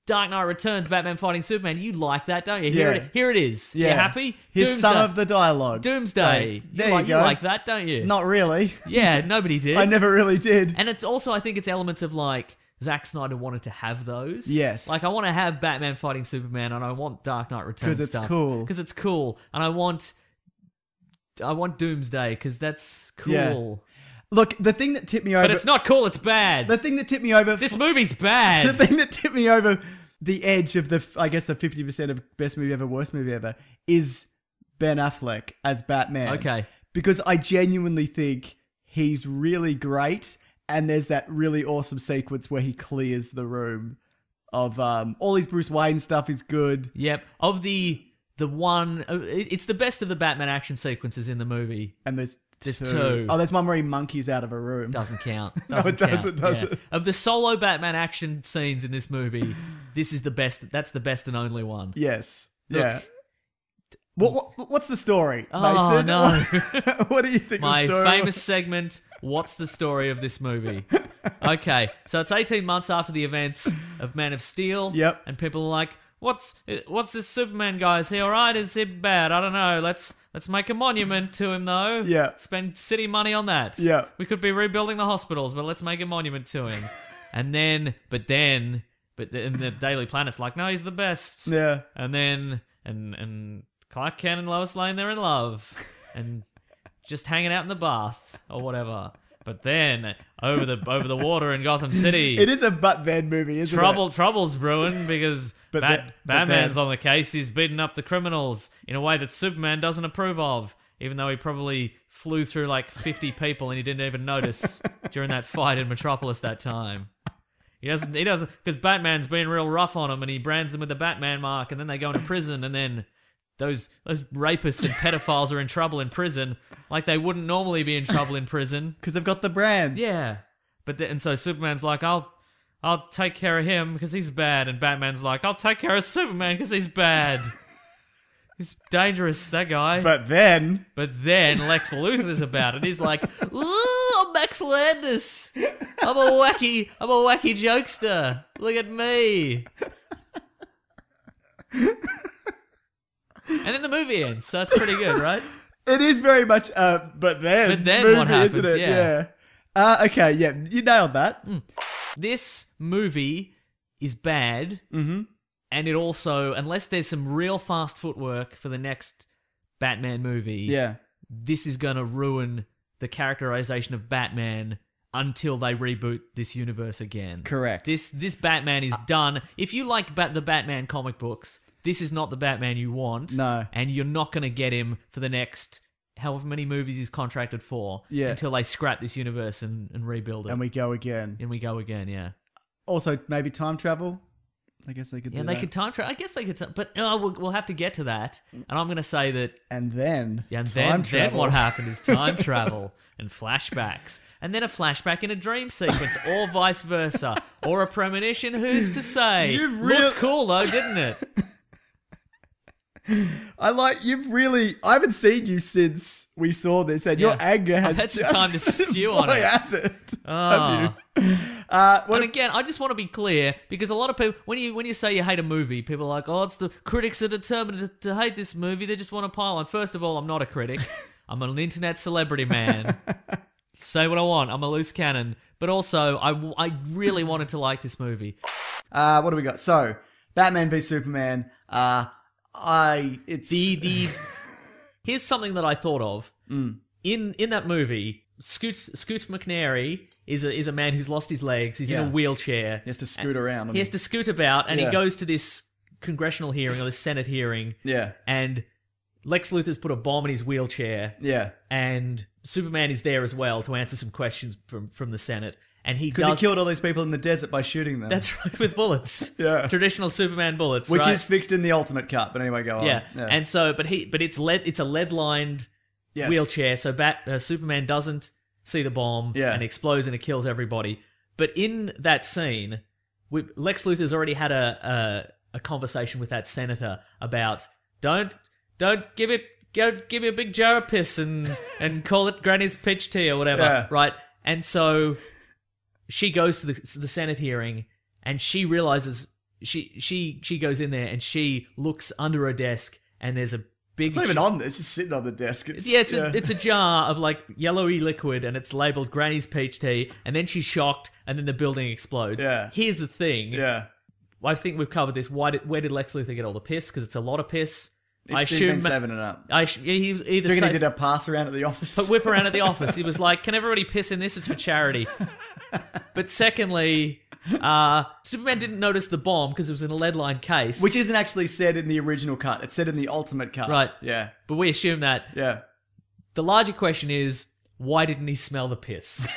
Dark Knight Returns, Batman fighting Superman. You like that, don't you? Here it is. Yeah. You happy? Here's some of the dialogue. Doomsday. There you go. You like that, don't you? Not really. Yeah, nobody did. I never really did. And it's also, I think it's elements of like, Zack Snyder wanted to have those. Yes. Like, I want to have Batman fighting Superman, and I want Dark Knight Returns 'Cause it's stuff. cool. Because it's cool. And I want Doomsday, because that's cool. Yeah. Look, the thing that tipped me over... But it's not cool, it's bad. The thing that tipped me over... This movie's bad. The thing that tipped me over the edge of the 50% of best movie ever, worst movie ever, is Ben Affleck as Batman. Okay. Because I genuinely think he's really great, and there's that really awesome sequence where he clears the room of all his Bruce Wayne stuff is good. Yep. Of the one... It's the best of the Batman action sequences in the movie. And there's There's two. two. Oh, there's one where he monkeys out of a room. Doesn't count. No, it doesn't, does it? Of the solo Batman action scenes in this movie, this is the best. That's the best and only one. Yes. Look. Yeah. What's the story, Oh, Mason? no. What do you think My the story famous segment, What's the Story of this movie? Okay, so it's 18 months after the events of Man of Steel. Yep. And people are like, what's this Superman guy? Is he alright? Is he bad? I don't know. Let's make a monument to him, though. Yeah. Spend city money on that. Yeah. We could be rebuilding the hospitals, but let's make a monument to him. And then the Daily Planet's like, no, he's the best. Yeah. And then, and Clark Kent and Lois Lane, they're in love. And just hanging out in the bath or whatever. But then, over the water in Gotham City... It is a but then movie, isn't it? Trouble's brewing because Batman's on the case. He's beating up the criminals in a way that Superman doesn't approve of, even though he probably flew through like 50 people and he didn't even notice during that fight in Metropolis that time. He doesn't, because Batman's been real rough on him and he brands them with the Batman mark and then they go into prison and then those rapists and pedophiles are in trouble in prison like they wouldn't normally be in trouble in prison. Because they've got the brand. Yeah. And so Superman's like, I'll take care of him because he's bad. And Batman's like, I'll take care of Superman because he's bad. He's dangerous, that guy. But then Lex Luthor's about it. He's like, ooh, I'm Max Landis. I'm a wacky jokester. Look at me. And then the movie ends, so it's pretty good, right? it is very much, but then movie, what happens, isn't it? yeah. Okay, yeah, you nailed that. This movie is bad. Mm-hmm. And it also, unless there's some real fast footwork for the next Batman movie, this is going to ruin the characterization of Batman until they reboot this universe again. Correct. This Batman is done. If you like the Batman comic books, this is not the Batman you want. No. And you're not going to get him for the next however many movies he's contracted for until they scrap this universe and rebuild it. And we go again. Yeah. Also, maybe time travel. I guess they could do that. Yeah, they could time travel. I guess they could, but we'll have to get to that. And I'm going to say that... And then then what happened is time travel and flashbacks. And then a flashback in a dream sequence, or vice versa. Or a premonition, who's to say? Looked cool, though, didn't it? I haven't seen you since we saw this, and your anger has I've had some time to stew on it. Has it? Oh. And again, I just want to be clear, because a lot of people, when you say you hate a movie, people are like, oh, it's the critics are determined to hate this movie, they just want to pile on. First of all, I'm not a critic. I'm an internet celebrity man. Say what I want. I'm a loose cannon. But also, I really wanted to like this movie. What do we got? So, Batman v Superman. Here's something that I thought of. In that movie, Scoots McNairy is a man who's lost his legs. He's in a wheelchair. He has to scoot around. He has to scoot about, and he goes to this congressional hearing or this Senate hearing. Yeah. And Lex Luthor's put a bomb in his wheelchair. Yeah. And Superman is there as well to answer some questions from the Senate. And because he killed all these people in the desert by shooting them. That's right, with bullets. Yeah. Traditional Superman bullets, which right? is fixed in the Ultimate Cut. But anyway, go on. Yeah. And so, but it's a lead-lined wheelchair, so Superman doesn't see the bomb and explodes and it kills everybody. But in that scene, Lex Luthor's already had a conversation with that senator about don't give me a big jar of piss and call it Granny's peach tea or whatever, right? And so she goes to the Senate hearing and she realizes she goes in there and she looks under her desk and there's a big... It's not even on there, it's just sitting on the desk. It's a jar of like yellowy liquid and it's labelled Granny's peach tea, and then she's shocked and then the building explodes. Yeah. Here's the thing. Yeah. I think we've covered this. Where did Lex Luthor get all the piss? Because it's a lot of piss. He's been saving it up. He was either... Do you think he did a pass around at the office? But whip around at the office. He was like, can everybody piss in this? It's for charity. But secondly, Superman didn't notice the bomb because it was in a lead-lined case. Which isn't actually said in the original cut. It's said in the Ultimate Cut. Right. Yeah. But we assume that. Yeah. The larger question is, why didn't he smell the piss?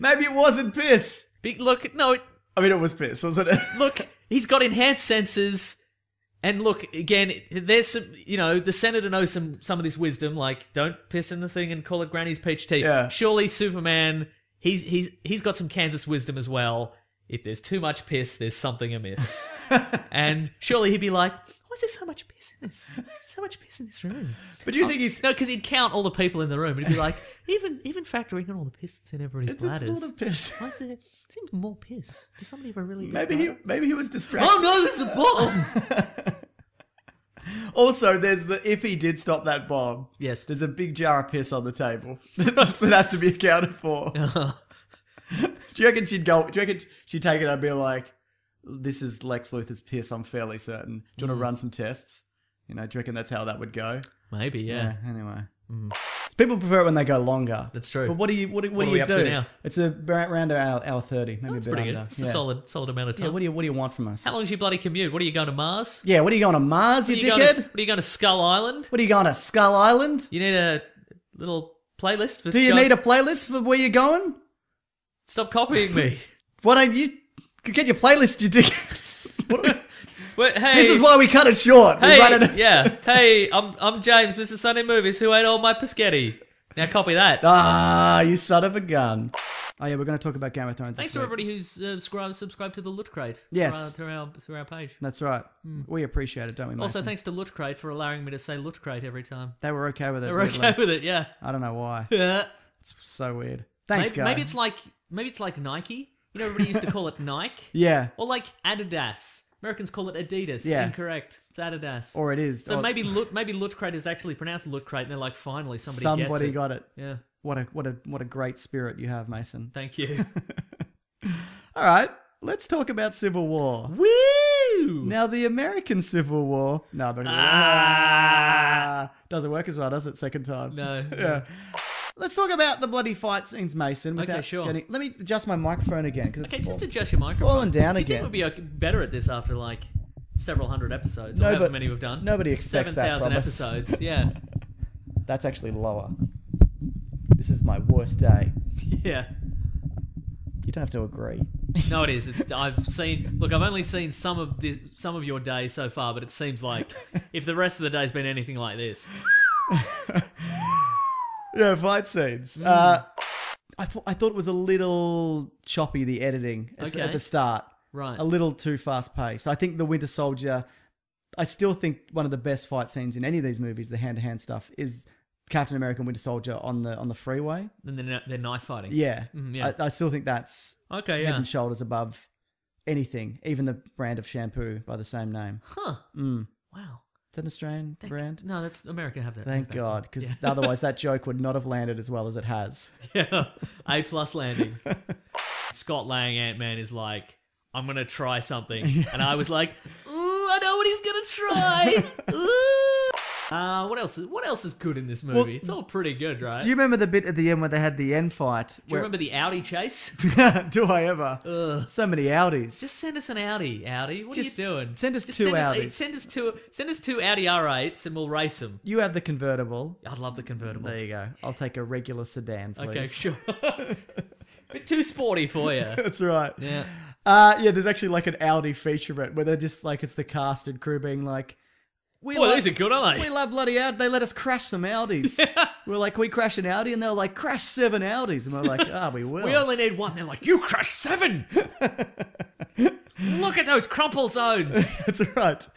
Maybe it wasn't piss. Look, no. I mean, it was piss, wasn't it? Look, he's got enhanced senses. And look, again, there's some, the senator knows some of this wisdom, like don't piss in the thing and call it Granny's peach tea. Yeah. Surely Superman, he's got some Kansas wisdom as well. If there's too much piss, there's something amiss. And surely he'd be like, why is there so much piss in this? There's so much piss in this room. But do you think he's... No, because he'd count all the people in the room and he'd be like, even factoring in all the piss that's in everybody's bladders. It's a lot of piss. Why is there seems more piss? Does somebody have a really good Maybe he was distracted. Oh no, there's a bomb! Also, if he did stop that bomb, yes, there's a big jar of piss on the table that has to be accounted for. Do you reckon she'd take it and be like, this is Lex Luthor's piss, I'm fairly certain. Do you want to run some tests? Do you reckon that's how that would go? Maybe, yeah. Anyway. People prefer it when they go longer. That's true. But what do you do? Now? It's around hour 30, maybe that's a bit pretty under. good. It's a solid amount of time. Yeah, what do you want from us? How long's your bloody commute? What are you going to Mars? Yeah, what are you going to Mars, you dickhead? What are you going to Skull Island? What are you going to Skull Island? You need a little playlist for... Do you need a playlist for where you're going? Stop copying me. Why don't you get your playlist, you dick? But hey, This is why we cut it short. We run it- yeah. Hey, I'm James, Mr. Sunday Movies, who ate all my Paschetti. Now copy that. Ah, you son of a gun. Oh yeah, we're going to talk about Game of Thrones. Thanks this to week. everybody who's subscribed to the Lüt Crate. Yes. Through our page. That's right. We appreciate it, don't we, Mason? Also, thanks to Lüt Crate for allowing me to say Lüt Crate every time. They were okay with it. They're okay with it, yeah. I don't know why. Yeah. It's so weird. Thanks, guys. Maybe it's like Nike. You know, everybody used to call it Nike. Yeah. Or like Adidas. Americans call it Adidas. Yeah. Incorrect. It's Adidas. Or it is. So or maybe Lüt Crate is actually pronounced Lüt Crate, and they're like, finally, somebody gets it. got it. Yeah. What a great spirit you have, Mason. Thank you. All right, let's talk about Civil War. Woo! Now, the American Civil War. No, but doesn't work as well, does it? Second time. No. Yeah. Let's talk about the bloody fight scenes, Mason. Okay, sure. Let me adjust my microphone again. Okay, just adjust your microphone. fallen down You again. think we'll be better at this after like several hundred episodes? No, or however but many we've done. nobody expects that 7,000 from us. episodes. Yeah. That's actually lower. This is my worst day. Yeah. You don't have to agree. No, it is. I've only seen some of your day so far, but it seems like if the rest of the day's been anything like this. Yeah, fight scenes. I thought it was a little choppy, the editing Okay. at the start. Right. A little too fast paced. I think the Winter Soldier, I still think one of the best fight scenes in any of these movies, the hand-to-hand stuff, is Captain America and Winter Soldier on the freeway. And they're knife fighting. Yeah. yeah. I still think that's Okay, head yeah. and shoulders above anything, even the brand of shampoo by the same name. Huh. Mm. Wow. Is that an Australian brand? No, that's America have that. Thank have that. God, because otherwise that joke would not have landed as well as it has. Yeah. A+ landing. Scott Lang Ant-Man is like, I'm going to try something. And I was like, ooh, I know what he's going to try. Ooh. What else is good in this movie? Well, it's all pretty good, right? Do you remember the bit at the end where they had the end fight? Do you remember the Audi chase? Do I ever? So many Audis. Just send us an Audi. What Just are you doing? send us Just two send Audis. Send us two Audi R8s and we'll race them. You have the convertible. I'd love the convertible. There you go. I'll take a regular sedan, please. Okay, sure. Bit too sporty for you. That's right. Yeah. Yeah, there's actually like an Audi featurette where they're just like, it's the cast and crew being like, Well, these are good, aren't we they? love bloody Audi. They let us crash some Audis. We're like, we crash an Audi? And they're like, crash 7 Audis. And we're like, we will. We only need one. They're like, you crushed 7. Look at those crumple zones. That's right.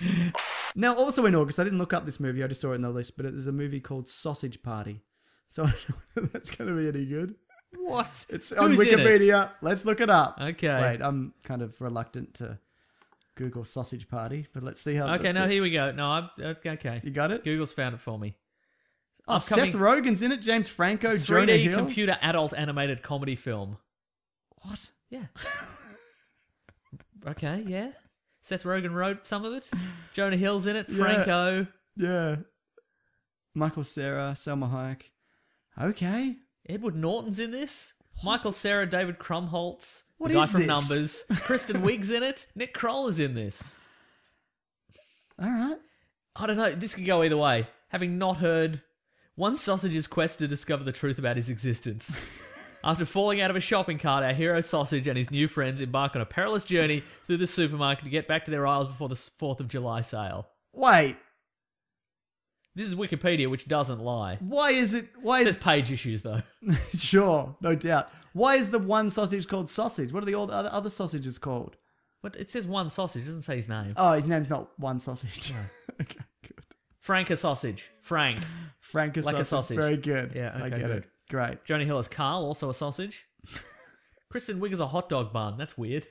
Now, also in August, I didn't look up this movie. I just saw it in the list, but there's a movie called Sausage Party. So I don't know whether that's going to be any good. What? It's on Who's in it? Wikipedia. Let's look it up. Okay. Wait, I'm kind of reluctant to Google Sausage Party, but let's see how. Okay, let's now see. here we go. No, okay. You got it? Google's found it for me. Oh, Seth Rogen's in it. James Franco, Jonah 3D Hill. computer adult animated comedy film. What? Yeah. Okay, yeah. Seth Rogen wrote some of it. Jonah Hill's in it. Yeah. Franco. Yeah. Michael Cera, Selma Hayek. Okay. Edward Norton's in this. Michael Cera, David Krumholtz. What the guy is from this? Numbers. Kristen Wiig's in it. Nick Kroll is in this. All right. I don't know. This could go either way. Having not heard one sausage's quest to discover the truth about his existence. After falling out of a shopping cart, our hero Sausage and his new friends embark on a perilous journey through the supermarket to get back to their aisles before the 4th of July sale. Wait. This is Wikipedia, which doesn't lie. Why is it? Why It is says page issues, though. Sure, no doubt. Why is the one sausage called Sausage? What are the all the other sausages called? But it says one sausage. It doesn't say his name. Oh, his name's not One Sausage. Okay, good. Frank a sausage. Frank. Frank is Like a sausage. Very good. Yeah, I okay, get good. it. Great. Jonah Hill is Carl, also a sausage. Kristen Wiig is a hot dog bun. That's weird.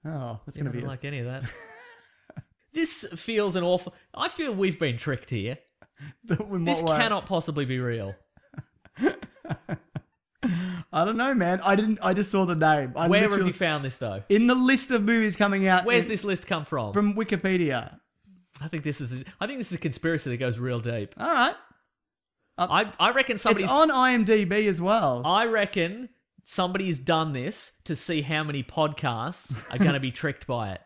Oh, that's I gonna be don't like any of that. This feels an awful... I feel we've been tricked here. This cannot possibly be real. I don't know, man. I just saw the name. Where have you found this, though? In the list of movies coming out. Where's this list come from? From Wikipedia. I think this is a conspiracy that goes real deep. All right. I reckon somebody's... It's on IMDb as well. I reckon somebody's done this to see how many podcasts are going to be tricked by it.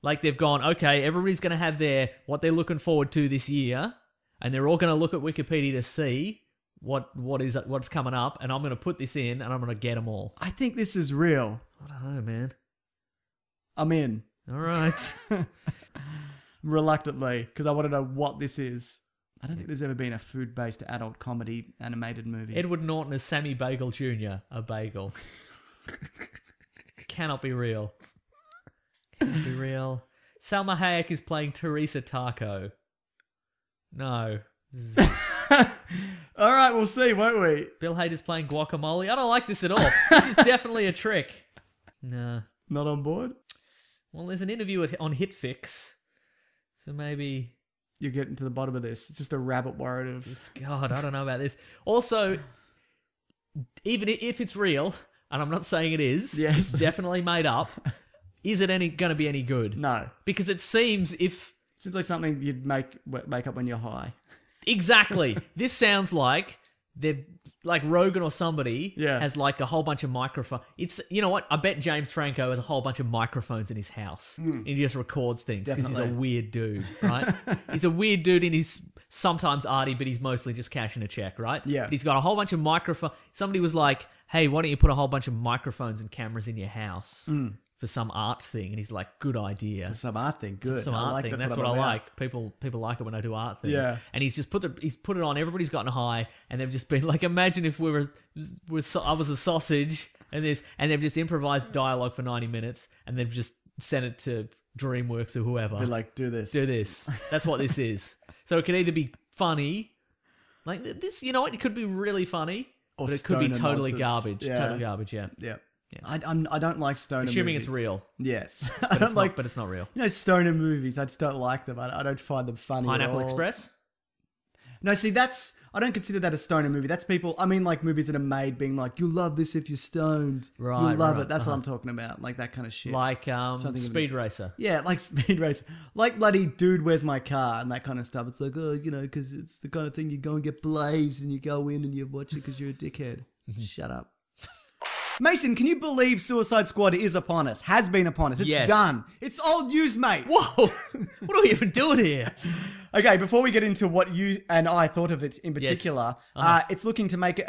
Like they've gone, okay, everybody's going to have what they're looking forward to this year, and they're all going to look at Wikipedia to see what's coming up, and I'm going to put this in, and I'm going to get them all. I think this is real. I don't know, man. I'm in. All right. Reluctantly, because I want to know what this is. I don't think there's ever been a food-based adult comedy animated movie. Edward Norton as Sammy Bagel Jr., a bagel. Cannot be real. Cannot be real. Salma Hayek is playing Teresa Taco. No. All right, we'll see, won't we? Bill Hader's playing Guacamole. I don't like this at all. This is definitely a trick. Nah. Not on board? Well, there's an interview on HitFix, so maybe... You're getting to the bottom of this. It's just a rabbit warren of... God, I don't know about this. Also, even if it's real, and I'm not saying it is, Yes. it's definitely made up, is it going to be any good? No. Because it seems if... Simply something you'd make up when you're high. Exactly. This sounds like they've... Like Rogan or somebody has like a whole bunch of microphones. It's, you know what? I bet James Franco has a whole bunch of microphones in his house. And he just records things because he's a weird dude, right? He's a weird dude and he's sometimes arty, but he's mostly just cashing a check, right? Yeah. But he's got a whole bunch of microphones. Somebody was like, hey, why don't you put a whole bunch of microphones and cameras in your house for some art thing? And he's like, good idea. Some art thing, good. Some art thing. That's what I like. People like it when I do art things. Yeah. And he's just put it on. Everybody's gotten high, and they've just been like, imagine if I was a sausage, and they've just improvised dialogue for 90 minutes, and they've just sent it to DreamWorks or whoever. Be like, do this. Do this. That's what this is. So it could either be funny, like this. You know what? It could be really funny, Or but it could be stoner totally nonsense. garbage. Yeah. Totally garbage. Yeah. Yeah. I don't like stoner Assuming movies. it's real. Yes. I But don't it's like... but it's not real. You know, stoner movies, I just don't like them. I don't find them funny at Pineapple all. Express. No, see, I don't consider that a stoner movie. That's people, I mean, like movies that are made being like, you'll love this if you're stoned. Right, You'll love right, it. That's what I'm talking about. Like that kind of shit. Like think of Speed this. Racer. Yeah, like Speed Racer. Like bloody Dude, Where's My Car? And that kind of stuff. It's like, oh, you know, because it's the kind of thing you go and get blazed and you go in and you watch it because you're a dickhead. Shut up. Mason, can you believe Suicide Squad is upon us? Has been upon us. It's Yes. done. It's old news, mate. Whoa! What are we even doing here? Okay, before we get into what you and I thought of it in particular, it's looking to make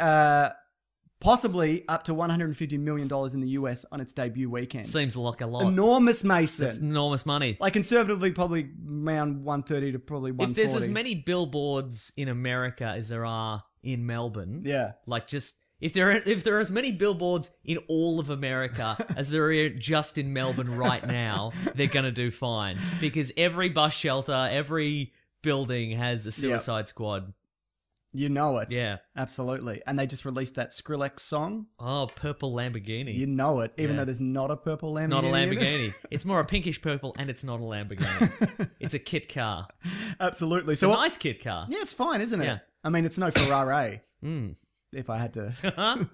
possibly up to $150 million in the US on its debut weekend. Seems like a lot. Enormous, Mason. That's enormous money. Like conservatively, probably around 130 to probably 140. If there's as many billboards in America as there are in Melbourne, Yeah. like just if there are as many billboards in all of America as there are just in Melbourne right now, they're gonna do fine because every bus shelter, every building has a Suicide Squad. You know it. Yeah. Absolutely. And they just released that Skrillex song. Oh, purple Lamborghini. You know it, even Yeah. though there's not a purple Lamborghini. It's not a in it. Lamborghini. It's more a pinkish purple, and it's not a Lamborghini. It's a kit car. Absolutely. It's So a nice kit car. yeah, it's fine, isn't it? Yeah. I mean, it's no Ferrari. If I had to.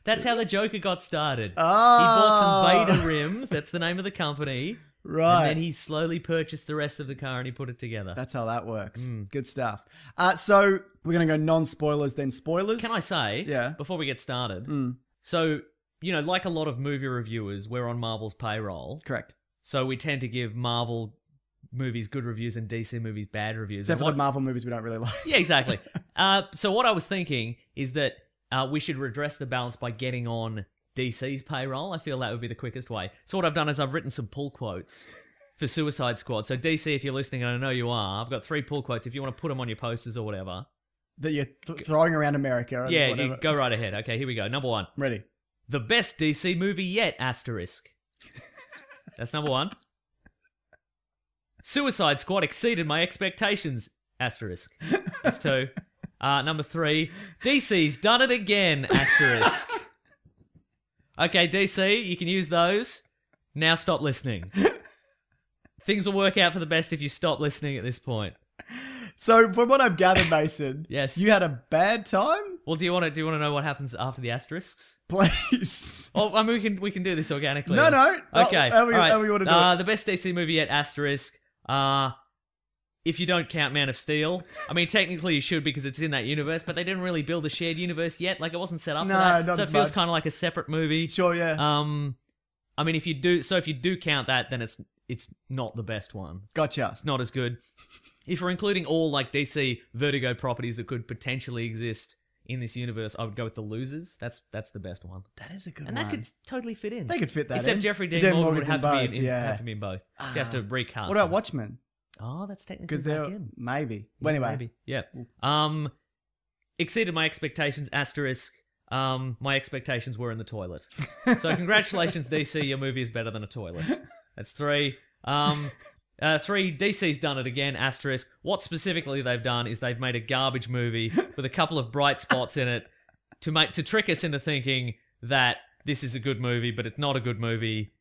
That's how the Joker got started. He Ah. bought some Vader rims. That's the name of the company. Right. And then he slowly purchased the rest of the car and he put it together. That's how that works. Good stuff. So we're going to go non-spoilers, then spoilers. Can I say, Yeah. before we get started, so, you know, like a lot of movie reviewers, we're on Marvel's payroll. Correct. So we tend to give Marvel movies good reviews and DC movies bad reviews. Except And for the Marvel movies we don't really like. Yeah, exactly. So what I was thinking is that we should redress the balance by getting on DC's payroll. I feel that would be the quickest way. So what I've done is I've written some pull quotes for Suicide Squad. So DC, if you're listening, and I know you are, I've got 3 pull quotes. If you want to put them on your posters or whatever. That you're throwing around America. And Yeah, whatever. you go right ahead. Okay, here we go. Number 1. Ready. The best DC movie yet, asterisk. That's number 1. Suicide Squad exceeded my expectations, asterisk. That's 2. Number 3. DC's done it again, asterisk. Okay, DC, you can use those. Now stop listening. Things will work out for the best if you stop listening at this point. So from what I've gathered, Mason, Yes. you had a bad time? Well, do you want to know what happens after the asterisks? Please. Well, I mean, we can do this organically. No. Okay. How we all right. want to do it? The best DC movie yet, asterisk. If you don't count Man of Steel. I mean, technically you should because it's in that universe, but they didn't really build a shared universe yet. Like, it wasn't set up No, for that. not So it as feels much. kind of like a separate movie. Sure, yeah. I mean, if you do count that, then it's not the best one. Gotcha. It's not as good. If we're including all, like, DC Vertigo properties that could potentially exist in this universe, I would go with The Losers. That's the best one. That is a good And one. that could totally fit in. They could fit that Except in. Jeffrey Dean Dean Morgan would Morgan's have in to be both, have to be in both. So you have to recast What about him. Watchmen? Oh, that's technically Because back they're in. maybe. Well, anyway. Maybe. Yeah. Exceeded my expectations, asterisk. My expectations were in the toilet. So congratulations, DC, your movie is better than a toilet. That's 3. 3, DC's done it again, asterisk. What specifically they've done is they've made a garbage movie with a couple of bright spots in it to trick us into thinking that this is a good movie, but it's not a good movie.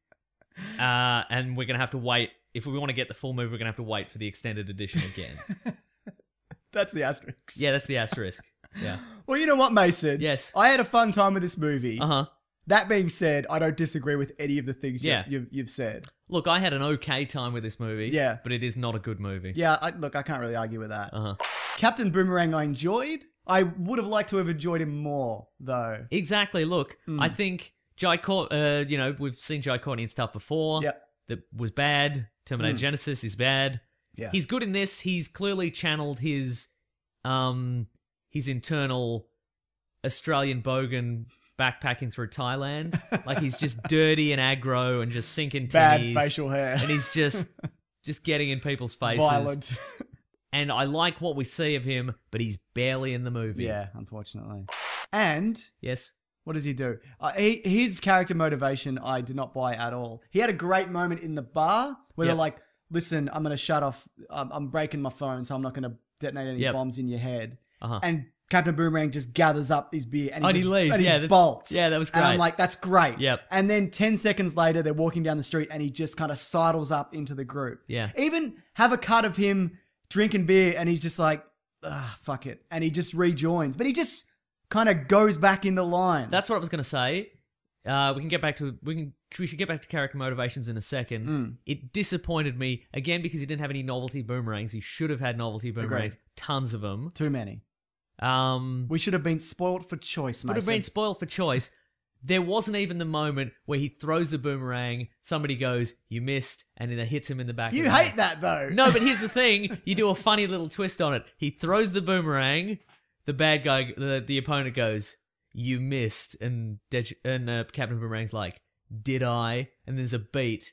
And we're going to have to wait. If we want to get the full movie, we're going to have to wait for the extended edition again. That's the asterisk. Yeah, that's the asterisk. Yeah. Well, you know what, Mason? Yes. I had a fun time with this movie. Uh-huh. That being said, I don't disagree with any of the things Yeah. you've said. Look, I had an okay time with this movie. Yeah. But it is not a good movie. Yeah, I can't really argue with that. Uh-huh. Captain Boomerang I enjoyed. I would have liked to have enjoyed him more, though. Exactly. Look, I think Jai we've seen Jai Courtney and stuff before. Yep. That was bad. Terminator Genesis is bad. Yeah. He's good in this. He's clearly channeled his internal Australian bogan backpacking through Thailand. Like he's just dirty and aggro and just sinking Bad tinnies. facial hair. And he's just getting in people's faces. Violent. And I like what we see of him, but he's barely in the movie. Yeah, unfortunately. And Yes. what does he do? His character motivation I did not buy at all. He had a great moment in the bar where they're like, listen, I'm going to shut off. I'm breaking my phone, so I'm not going to detonate any bombs in your head. Uh-huh. And Captain Boomerang just gathers up his beer and he leaves. And Yeah, he bolts. yeah, that was And I'm great. like, that's great. Yep. And then 10 seconds later, they're walking down the street and he just kind of sidles up into the group. Yeah. Even have a cut of him drinking beer and he's just like, fuck it. And he just rejoins. But he just kind of goes back in the line. That's what I was going to say. We should get back to character motivations in a second. It disappointed me again because he didn't have any novelty boomerangs. He should have had novelty boomerangs, tons of them. Too many. Would We should have been spoiled for choice, Mason. have been spoiled for choice. There wasn't even the moment where he throws the boomerang, somebody goes, "You missed," and then it hits him in the back. You of the hate head. that, though. No, but here's the thing: you do a funny little twist on it. He throws the boomerang. The bad guy, the opponent goes, "You missed," and Captain Boomerang's like, "Did I?" And there's a beat,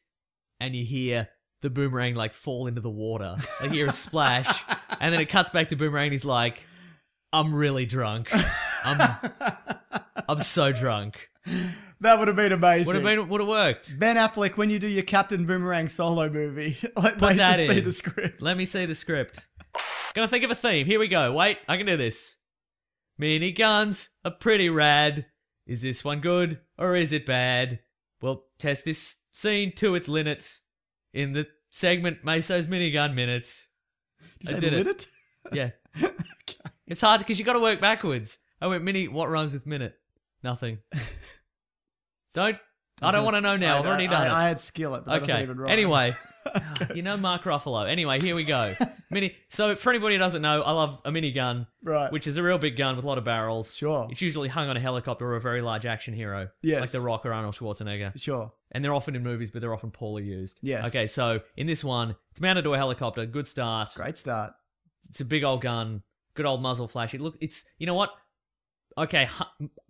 and you hear the boomerang like fall into the water. I hear a splash, and then it cuts back to Boomerang. And he's like, "I'm really drunk. I'm so drunk." That would have been amazing. Would have worked. Ben Affleck, when you do your Captain Boomerang solo movie, let Put that Mason see in. the script. Let me see the script. Gonna think of a theme. Here we go. Wait, I can do this. Miniguns are pretty rad. Is this one good or is it bad? We'll test this scene to its limits in the segment Maso's Minigun Minutes. Did you I say did it. lit? Yeah. Okay. It's hard because you got to work backwards. I went what rhymes with minute? Nothing. I don't want to know now. I've already done it. I had skillet, but that doesn't Okay. even rhyme. Anyway, you know Mark Ruffalo. Anyway, here we go. So for anybody who doesn't know, I love a minigun, Right. which is a real big gun with a lot of barrels. Sure. It's usually hung on a helicopter or a very large action hero, Yes. like The Rock or Arnold Schwarzenegger. Sure. And they're often in movies, but they're often poorly used. Yes. Okay, so in this one, it's mounted to a helicopter. Good start. Great start. It's a big old gun. Good old muzzle flash. You know what? Okay,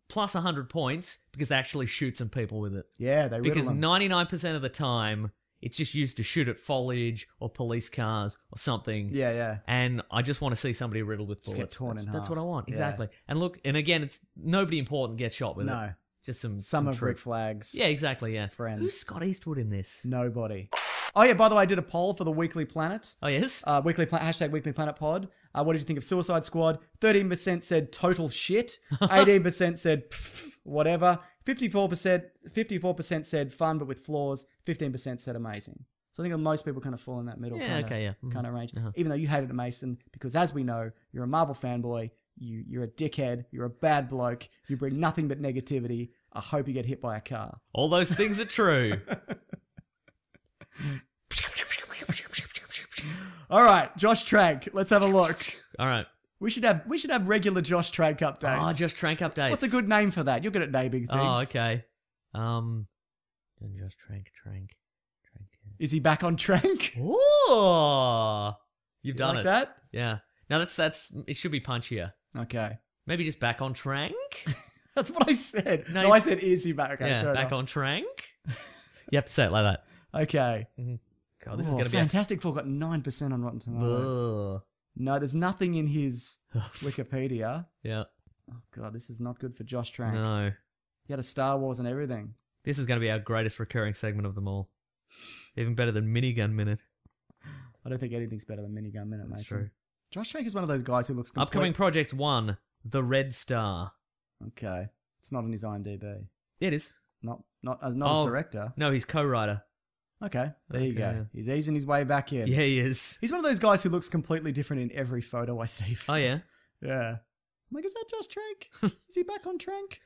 plus 100 points because they actually shoot some people with it. Yeah, they riddle Because them. 99% of the time, it's just used to shoot at foliage or police cars or something. Yeah, yeah. And I just want to see somebody riddled with Just bullets. get torn in That's half. what I want. Yeah. Exactly. And look, and again, it's nobody important gets shot with it. No. Just some Some of troop. Rick Flag's. Yeah, exactly, yeah. Friends. Who's Scott Eastwood in this? Nobody. Oh, yeah, by the way, I did a poll for the Weekly Planet. Oh, yes? Hashtag Weekly Planet Pod. What did you think of Suicide Squad? 13% said total shit. 18% said pff, whatever. 54% said fun but with flaws. 15% said amazing. So I think most people kind of fall in that middle Yeah, okay, yeah. Mhm. kind of range. Uh-huh. Even though you hated it, Mason, because as we know, you're a Marvel fanboy. You're a dickhead. You're a bad bloke. You bring nothing but negativity. I hope you get hit by a car. All those things are true. All right, Josh Trank. Let's have a look. All right. We should have regular Josh Trank updates. Oh, just Trank updates. What's a good name for that? You're good at naming things. Oh, okay. Just Trank. Is he back on Trank? Ooh, you've done like it. that? Yeah. No, that's it should be punchier. Okay. Maybe just back on Trank? That's what I said. No, No, I said, is he back? Okay, Yeah, fair back enough. on Trank? You have to say it like that. Okay. God, this is going to be a... Fantastic Four got 9% on Rotten Tomatoes. Ugh. No, there's nothing in his Wikipedia. Yeah. Oh, God, this is not good for Josh Trank. No. He had a Star Wars and everything. This is going to be our greatest recurring segment of them all. Even better than Minigun Minute. I don't think anything's better than Minigun Minute, That's Mason. true. Josh Trank is one of those guys who looks complete... Upcoming Project 1, The Red Star. Okay. It's not on his IMDb. Yeah, it is. Not as director. No, he's co-writer. Okay, there you Okay, go. yeah. He's easing his way back in. Yeah, he is. He's one of those guys who looks completely different in every photo I see. Oh, yeah? Yeah. I'm like, is that Josh Trank? Is he back on Trank?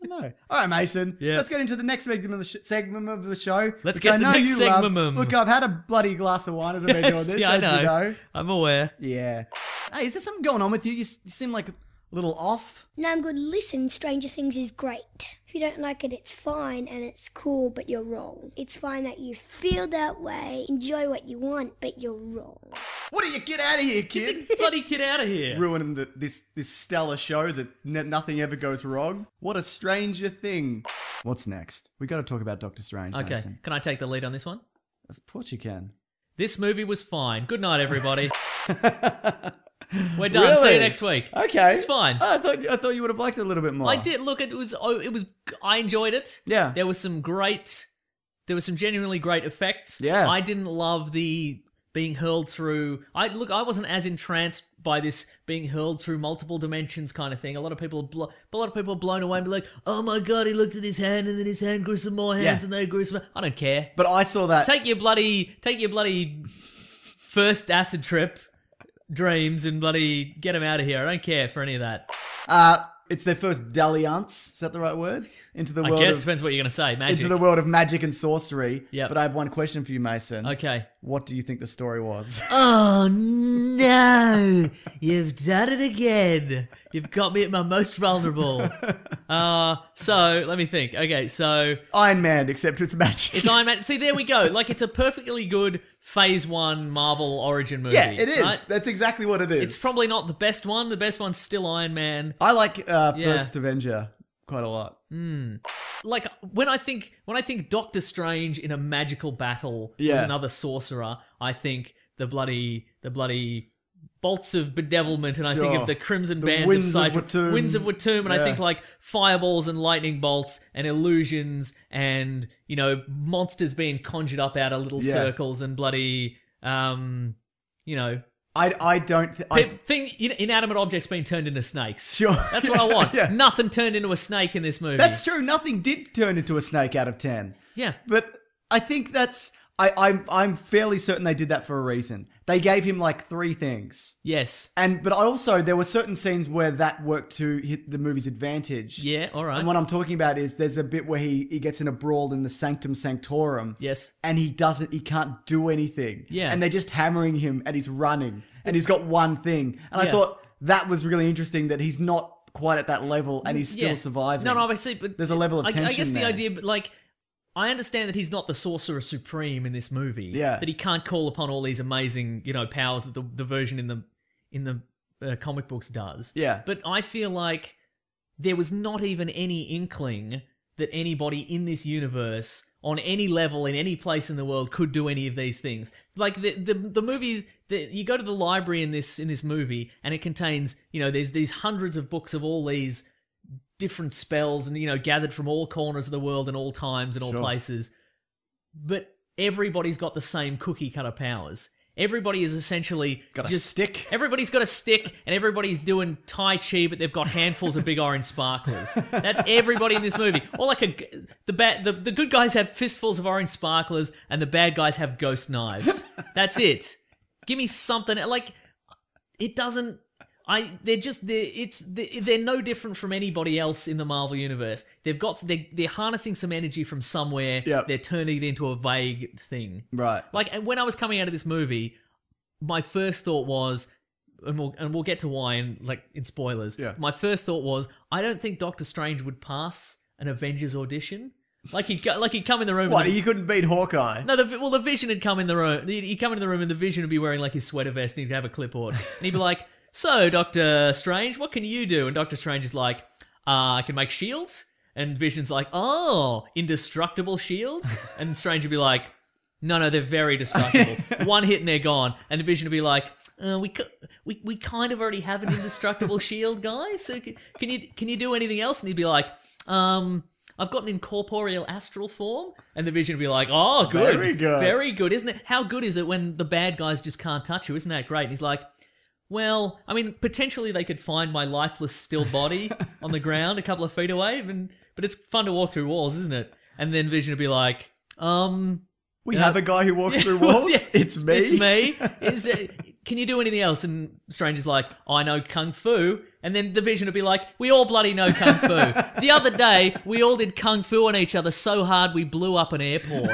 I don't know. All right, Mason. Yeah. Let's get into the next segment of the show. Let's which get I the know next you love. segment. Look, I've had a bloody glass of wine as I've been doing this, yeah, I as know. you know. I'm aware. Yeah. Hey, is there something going on with you? You seem like a little off. No, I'm good. Listen, Stranger Things is great. If you don't like it, it's fine and it's cool, but you're wrong. It's fine that you feel that way, enjoy what you want, but you're wrong. What do you get out of here, kid? Bloody get out of here. Ruining this stellar show that nothing ever goes wrong. What a stranger thing. What's next? We got to talk about Doctor Strange. Okay, Mason. can I take the lead on this one? Of course you can. This movie was fine. Good night, everybody. We're done. Really? See you next week. Okay, It's fine. I thought you would have liked it a little bit more. I did. Look, it was. I enjoyed it. Yeah. There was some genuinely great effects. Yeah. I didn't love the being hurled through. I wasn't as entranced by this being hurled through multiple dimensions kind of thing. A lot of people are blown away and be like, "Oh my god, he looked at his hand and then his hand grew some more hands and they grew some." I don't care. But I saw that. Take your bloody first acid trip dreams and bloody get them out of here. I don't care for any of that. It's their first dalliance. Is that the right word? Into the I world. guess of, depends what you're gonna say. Magic. into the world of magic and sorcery. Yep. But I have one question for you, Mason. Okay. What do you think the story was? Oh no! You've done it again. You've got me at my most vulnerable. So let me think. Okay, so Iron Man, except it's magic. it's Iron Man. See, there we go. Like, it's a perfectly good Phase 1 Marvel origin movie. Yeah, it is. Right? That's exactly what it is. It's probably not the best one. The best one's still Iron Man. I like First Avenger quite a lot. Like, when I think Doctor Strange in a magical battle with Yeah. another sorcerer, I think the bloody bolts of bedevilment, and I think Sure. of the crimson The bands winds of of Watum. winds of Watum, and I Yeah. think like fireballs and lightning bolts and illusions and, you know, monsters being conjured up out of little Yeah. circles and bloody, you know, I don't. inanimate objects being turned into snakes. Sure. That's what I want. Yeah. Nothing turned into a snake in this movie. That's true. Nothing did turn into a snake out of 10. Yeah. But I think that's. I'm fairly certain they did that for a reason. They gave him like 3 things. Yes. But there were certain scenes where that worked to hit the movie's advantage. Yeah, all right. And what I'm talking about is there's a bit where he gets in a brawl in the Sanctum Sanctorum. Yes. And he can't do anything. Yeah. And they're just hammering him and he's running. And he's got one thing. And I Yeah. thought that was really interesting that he's not quite at that level and he's still Yeah. surviving. No, I see, but There's a level of I tension guess the there. idea, like, I understand that he's not the Sorcerer Supreme in this movie. Yeah. That he can't call upon all these amazing, you know, powers that the version in the comic books does. Yeah. But I feel like there was not even any inkling that anybody in this universe, on any level, in any place in the world, could do any of these things. Like, the movies, you go to the library in this movie, and it contains, you know, there's these hundreds of books of all these different spells and, you know, gathered from all corners of the world and all times and all Sure. places. But everybody's got the same cookie cutter powers. Everybody is essentially Got a just stick. Everybody's got a stick, and everybody's doing Tai Chi, but they've got handfuls of big orange sparklers. That's everybody in this movie. Or like the good guys have fistfuls of orange sparklers, and the bad guys have ghost knives. That's it. Give me something like it doesn't. They're no different from anybody else in the Marvel universe. They're harnessing some energy from somewhere. Yep. They're turning it into a vague thing. Right. Like, and when I was coming out of this movie, my first thought was, and we'll get to why in spoilers. Yeah. My first thought was, I don't think Doctor Strange would pass an Avengers audition. Like he'd come in the room. What? and You couldn't beat Hawkeye? no, the Vision had come in the room. He'd come into the room, and the Vision would be wearing like his sweater vest, and he'd have a clipboard, and he'd be like, so Doctor Strange, what can you do? And Doctor Strange is like, I can make shields. And Vision's like, oh, indestructible shields? And Strange would be like, no, they're very destructible. One hit and they're gone. And Vision would be like, we kind of already have an indestructible shield, guys. So can you do anything else? And he'd be like, I've got an incorporeal astral form. And the Vision would be like, oh, good. Very good. Very good, isn't it? How good is it when the bad guys just can't touch you? Isn't that great? And he's like, well, I mean, potentially they could find my lifeless still body on the ground a couple of feet away, but it's fun to walk through walls, isn't it? And then Vision would be like, we have a guy who walks through walls? Yeah, it's me? It's me. Can you do anything else? And Strange is like, I know Kung Fu. And then the Vision would be like, we all bloody know Kung Fu. The other day, we all did Kung Fu on each other so hard we blew up an airport.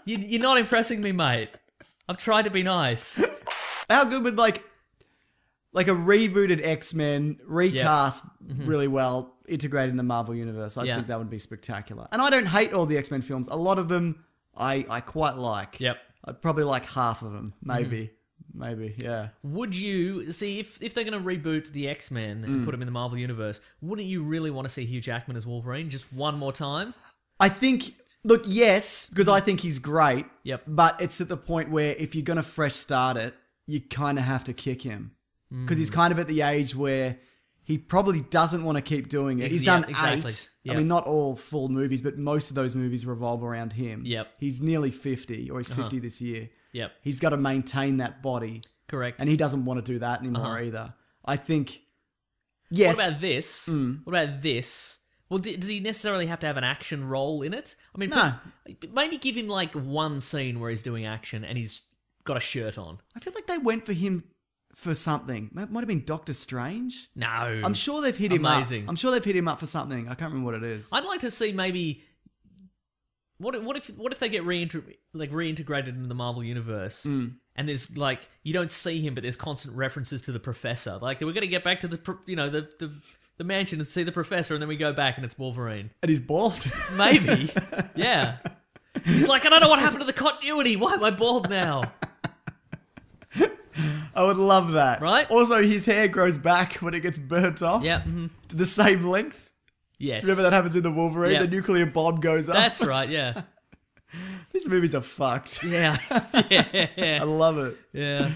You're not impressing me, mate. I've tried to be nice. How good would like a rebooted X-Men, recast really well, integrated in the Marvel Universe? I think that would be spectacular. And I don't hate all the X-Men films. A lot of them I quite like. Yep. I'd probably like half of them, maybe. Maybe, yeah. Would you see if they're going to reboot the X-Men and put them in the Marvel Universe? Wouldn't you really want to see Hugh Jackman as Wolverine just one more time? I think, look, yes, because I think he's great. Yep. But it's at the point where if you're going to fresh start it, you kind of have to kick him. Because he's kind of at the age where he probably doesn't want to keep doing it. He's done 8. Yep. I mean, not all full movies, but most of those movies revolve around him. Yep. He's nearly 50, or he's 50 this year. Yep. He's got to maintain that body. Correct. And he doesn't want to do that anymore either. I think, yes. What about this? What about this? Well, does he necessarily have to have an action role in it? I mean, No. Maybe give him like one scene where he's doing action and he's got a shirt on. I feel like they went for him for something. It might have been Doctor Strange. No. I'm sure they've hit him up. Amazing. I'm sure they've hit him up for something. I can't remember what it is. I'd like to see maybe... What if they get reintegrated into the Marvel Universe and there's like, you don't see him but there's constant references to the Professor. Like, we're going to get back to the mansion and see the Professor, and then we go back and it's Wolverine. And he's bald. Maybe. Yeah. He's like, I don't know what happened to the continuity. Why am I bald now? I would love that. Right? Also, his hair grows back when it gets burnt off. Yeah. To the same length. Yes. Remember that happens in the Wolverine? Yeah. The nuclear bomb goes up. That's right, yeah. These movies are fucked. Yeah. I love it. Yeah.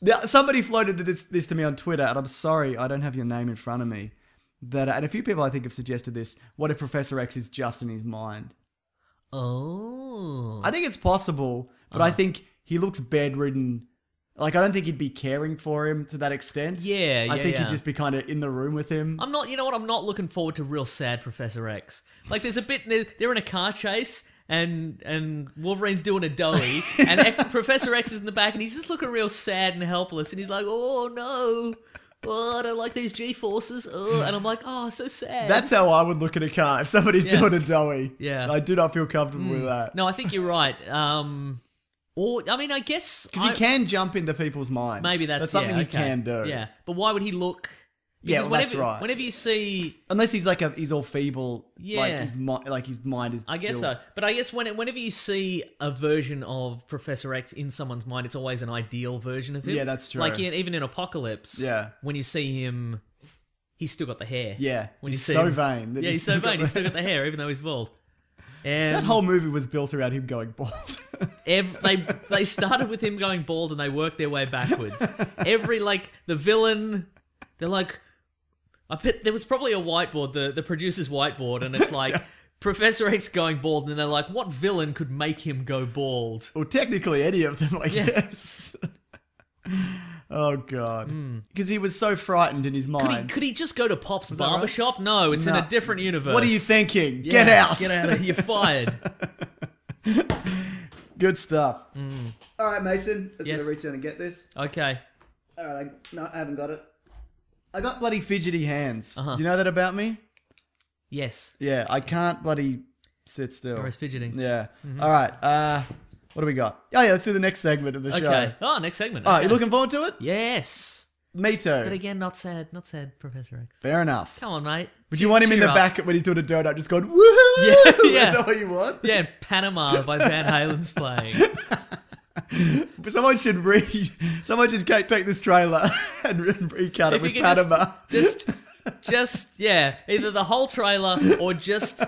Now, somebody floated this to me on Twitter, and I'm sorry, I don't have your name in front of me. And a few people I think have suggested this. What if Professor X is just in his mind? Oh. I think it's possible, but I think he looks bedridden. Like, I don't think he'd be caring for him to that extent. Yeah, I think yeah. he'd just be kind of in the room with him. I'm not, you know what, I'm not looking forward to real sad Professor X. Like, there's a bit, they're in a car chase, and Wolverine's doing a doughy, and Professor X is in the back, and he's just looking real sad and helpless, and he's like, oh no, oh, I don't like these G-forces, oh, and I'm like, oh, so sad. That's how I would look at a car if somebody's doing a doughy. Yeah. I do not feel comfortable with that. No, I think you're right. Or, I mean, I guess... Because he can jump into people's minds. Maybe that's something he okay. can do. Yeah, but why would he look... Yeah, Because well, that's right. Whenever you see... Unless he's like he's all feeble. Yeah. Like his mind is I guess still... so. But I guess whenever you see a version of Professor X in someone's mind, it's always an ideal version of him. Yeah, that's true. Like even in Apocalypse, Yeah. when you see him, he's still got the hair. Yeah, When he's you see so him- vain. That Yeah, he's so vain. He's still got the hair, even though he's bald. And That whole movie was built around him going bald. they started with him going bald and they worked their way backwards. The villain, they're like, I bet there was probably a whiteboard, the producer's whiteboard, and it's like Professor X going bald, and they're like, what villain could make him go bald? Well, technically any of them, I guess. Oh, God. Because he was so frightened in his mind. Could he just go to Pop's that right? barbershop? No, it's in No. a different universe. What are you thinking? Yeah, Get out. Get out of here. You're fired. Good stuff. All right, Mason. Just Yes. going to reach down and get this. Okay. All right. I haven't got it. I got bloody fidgety hands. Uh-huh. Do you know that about me? Yes. Yeah, I can't bloody sit still. Or is fidgeting. Yeah. All right. What do we got? Oh, yeah, let's do the next segment of the show. Okay. Oh, next segment. Oh, Okay. you looking forward to it? Yes. Me too. But again, not sad, Professor X. Fair enough. Come on, mate. Would you want him in the Cheer up. back when he's doing a donut just going, woohoo? Yeah, yeah. Is that what you want? Yeah, Panama by Van Halen's playing. But someone should take this trailer and recut it If with you can Panama. just either the whole trailer or just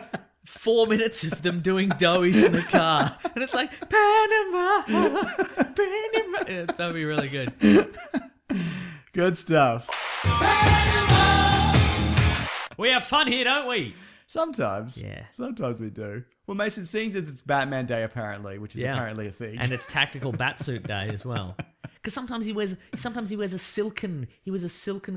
4 minutes of them doing doughies in the car, and it's like Panama. Yeah, that'd be really good. Good stuff. We have fun here, don't we? Sometimes. Yeah. Sometimes we do. Well, Mason sings as it's Batman Day apparently, which is Yeah. apparently a thing. And it's tactical batsuit day as well. Because sometimes he wears a silken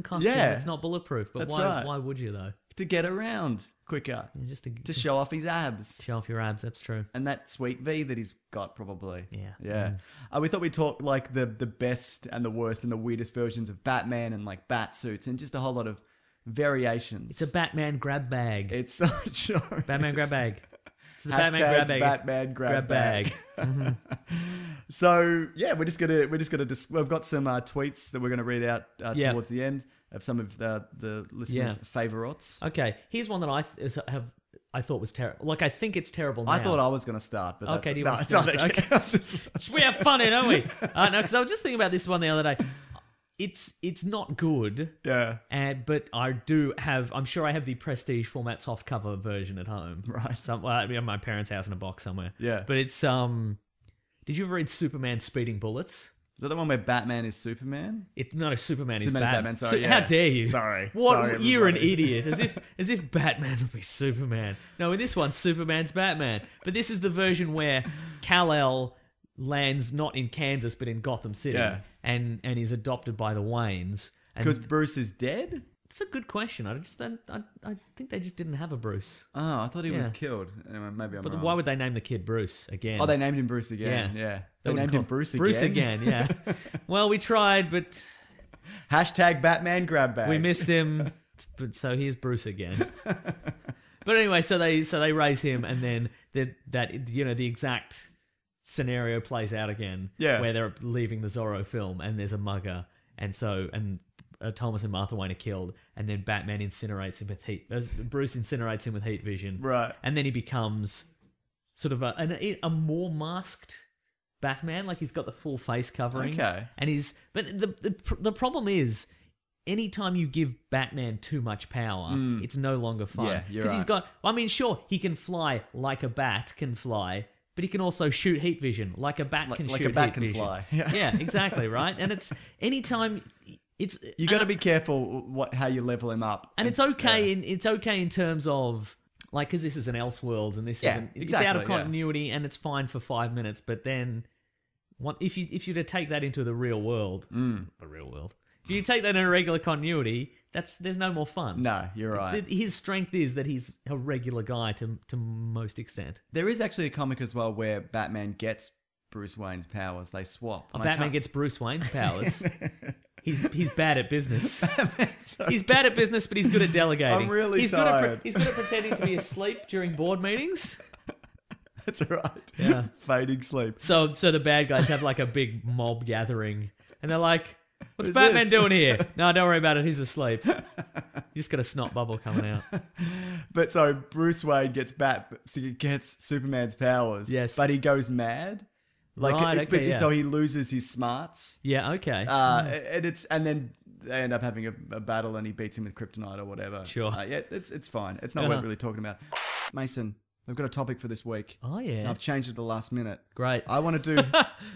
costume. Yeah. It's not bulletproof. But That's why right. why would you though? to get around quicker. Just To show off his abs. show off your abs. That's true. And that sweet V that he's got, probably. Yeah. Yeah. We thought we'd talk like the best and the worst and the weirdest versions of Batman and like bat suits and just a whole lot of variations. It's a Batman grab bag. It's so true. Batman grab bag. It's the Hashtag Batman grab bag. Batman grab bag. So yeah, we're just gonna we've got some tweets that we're gonna read out towards the end of some of the listeners' favorites. Okay, here's one that I thought was terrible. Like I think it's terrible now. I thought I was gonna start, but Okay, do you no, want to it's not start? okay. Okay. We have fun here, don't we? No, because I was just thinking about this one the other day. It's not good. Yeah. But I'm sure I have the prestige format softcover version at home. Right. At my parents' house in a box somewhere. Yeah. But it's did you ever read Superman Speeding Bullets? Is that the one where Batman is Superman? No, Superman is Superman's Batman. Sorry, How dare you? Sorry. You're an everybody. idiot. As if Batman would be Superman. No, in this one, Superman's Batman. But this is the version where Kal-El lands not in Kansas but in Gotham City, and is adopted by the Waynes. Because Bruce is dead? That's a good question. I think they just didn't have a Bruce. Oh, I thought he was Yeah. killed. Anyway, maybe I'm But wrong. why would they name the kid Bruce again? Oh, they named him Bruce again. Yeah. Yeah. They They wouldn't named him call- Bruce again. Bruce again, yeah. Well, we tried, but Hashtag Batman grab bag. we missed him. But so here's Bruce again. But anyway, so they raise him, and then the exact scenario plays out again. Yeah. Where they're leaving the Zorro film, and there's a mugger, and Thomas and Martha Wayne are killed, and then Batman incinerates him with heat. Bruce incinerates him with heat vision, Right. And then he becomes sort of a more masked Batman, like he's got the full face covering. Okay. And but the problem is, anytime you give Batman too much power, it's no longer fun. Yeah, you're he's right. got. Sure, he can fly like a bat can fly. But he can also shoot heat vision, like a bat can like shoot a bat heat can vision. fly. Yeah, exactly, right? And it's anytime You got to be careful how you level him up. and it's okay in terms of like, because this is an Elseworlds and this isn't, it's out of exactly, yeah. continuity and it's fine for 5 minutes, but then if you to take that into the real world, if you take that in a regular continuity, there's no more fun. No, you're right. His strength is that he's a regular guy to most extent. There is actually a comic as well where Batman gets Bruce Wayne's powers. They swap. And I Batman can't- gets Bruce Wayne's powers. He's bad at business. So- He's bad at business, but he's good at delegating. I'm really he's tired. He's good at pretending to be asleep during board meetings. That's right. Yeah. Fading sleep. So the bad guys have like a big mob gathering, and they're like, "What's Who's Batman this?" doing here?" No, don't worry about it. He's asleep. You just got a snot bubble coming out. But so Bruce Wayne gets Superman's powers. Yes. But he goes mad. Like, Right, okay, yeah. So he loses his smarts. Yeah. Okay. And then they end up having a battle, and he beats him with kryptonite or whatever. Sure. Yeah, it's fine. It's not Uh-huh. worth really talking about. Mason, we've got a topic for this week. Oh And yeah. I've changed it at the last minute. Great. I want to do,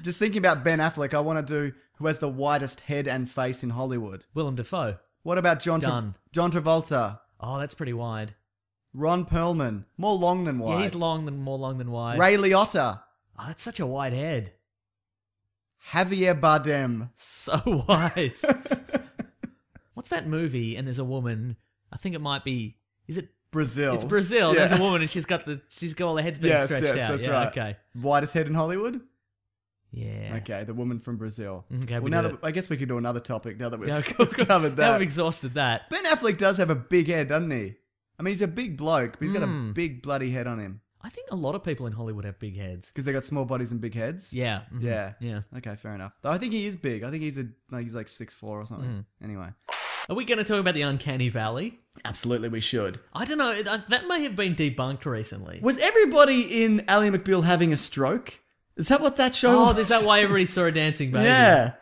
just thinking about Ben Affleck, I want to do who has the widest head and face in Hollywood. Willem Dafoe. What about John Done. Travolta? Oh, that's pretty wide. Ron Perlman. More long than wide. Yeah, he's more long than wide. Ray Liotta. Oh, that's such a wide head. Javier Bardem. So wide. What's that movie? And there's a woman. I think it might be. Is it? Brazil. It's Brazil. Yeah. There's a woman, and she's got all the heads being Yes, stretched yes, out. that's Yeah, right. Okay. Widest head in Hollywood? Yeah. Okay, the woman from Brazil. Okay, well, we now did that I guess we could do another topic now that we've Yeah, cool. covered Now that. we've exhausted that. Ben Affleck does have a big head, doesn't he? I mean, he's a big bloke, but he's got a big bloody head on him. I think a lot of people in Hollywood have big heads. Because they got small bodies and big heads? Yeah. Mhm. Yeah. Yeah. Okay, fair enough. Though I think he is big. I think he's like 6'4" or something. Anyway. Are we going to talk about the Uncanny Valley? Absolutely, we should. I don't know. That may have been debunked recently. Was everybody in Ally McBeal having a stroke? Is that what that show was? Oh, is that why everybody saw a dancing baby? Yeah.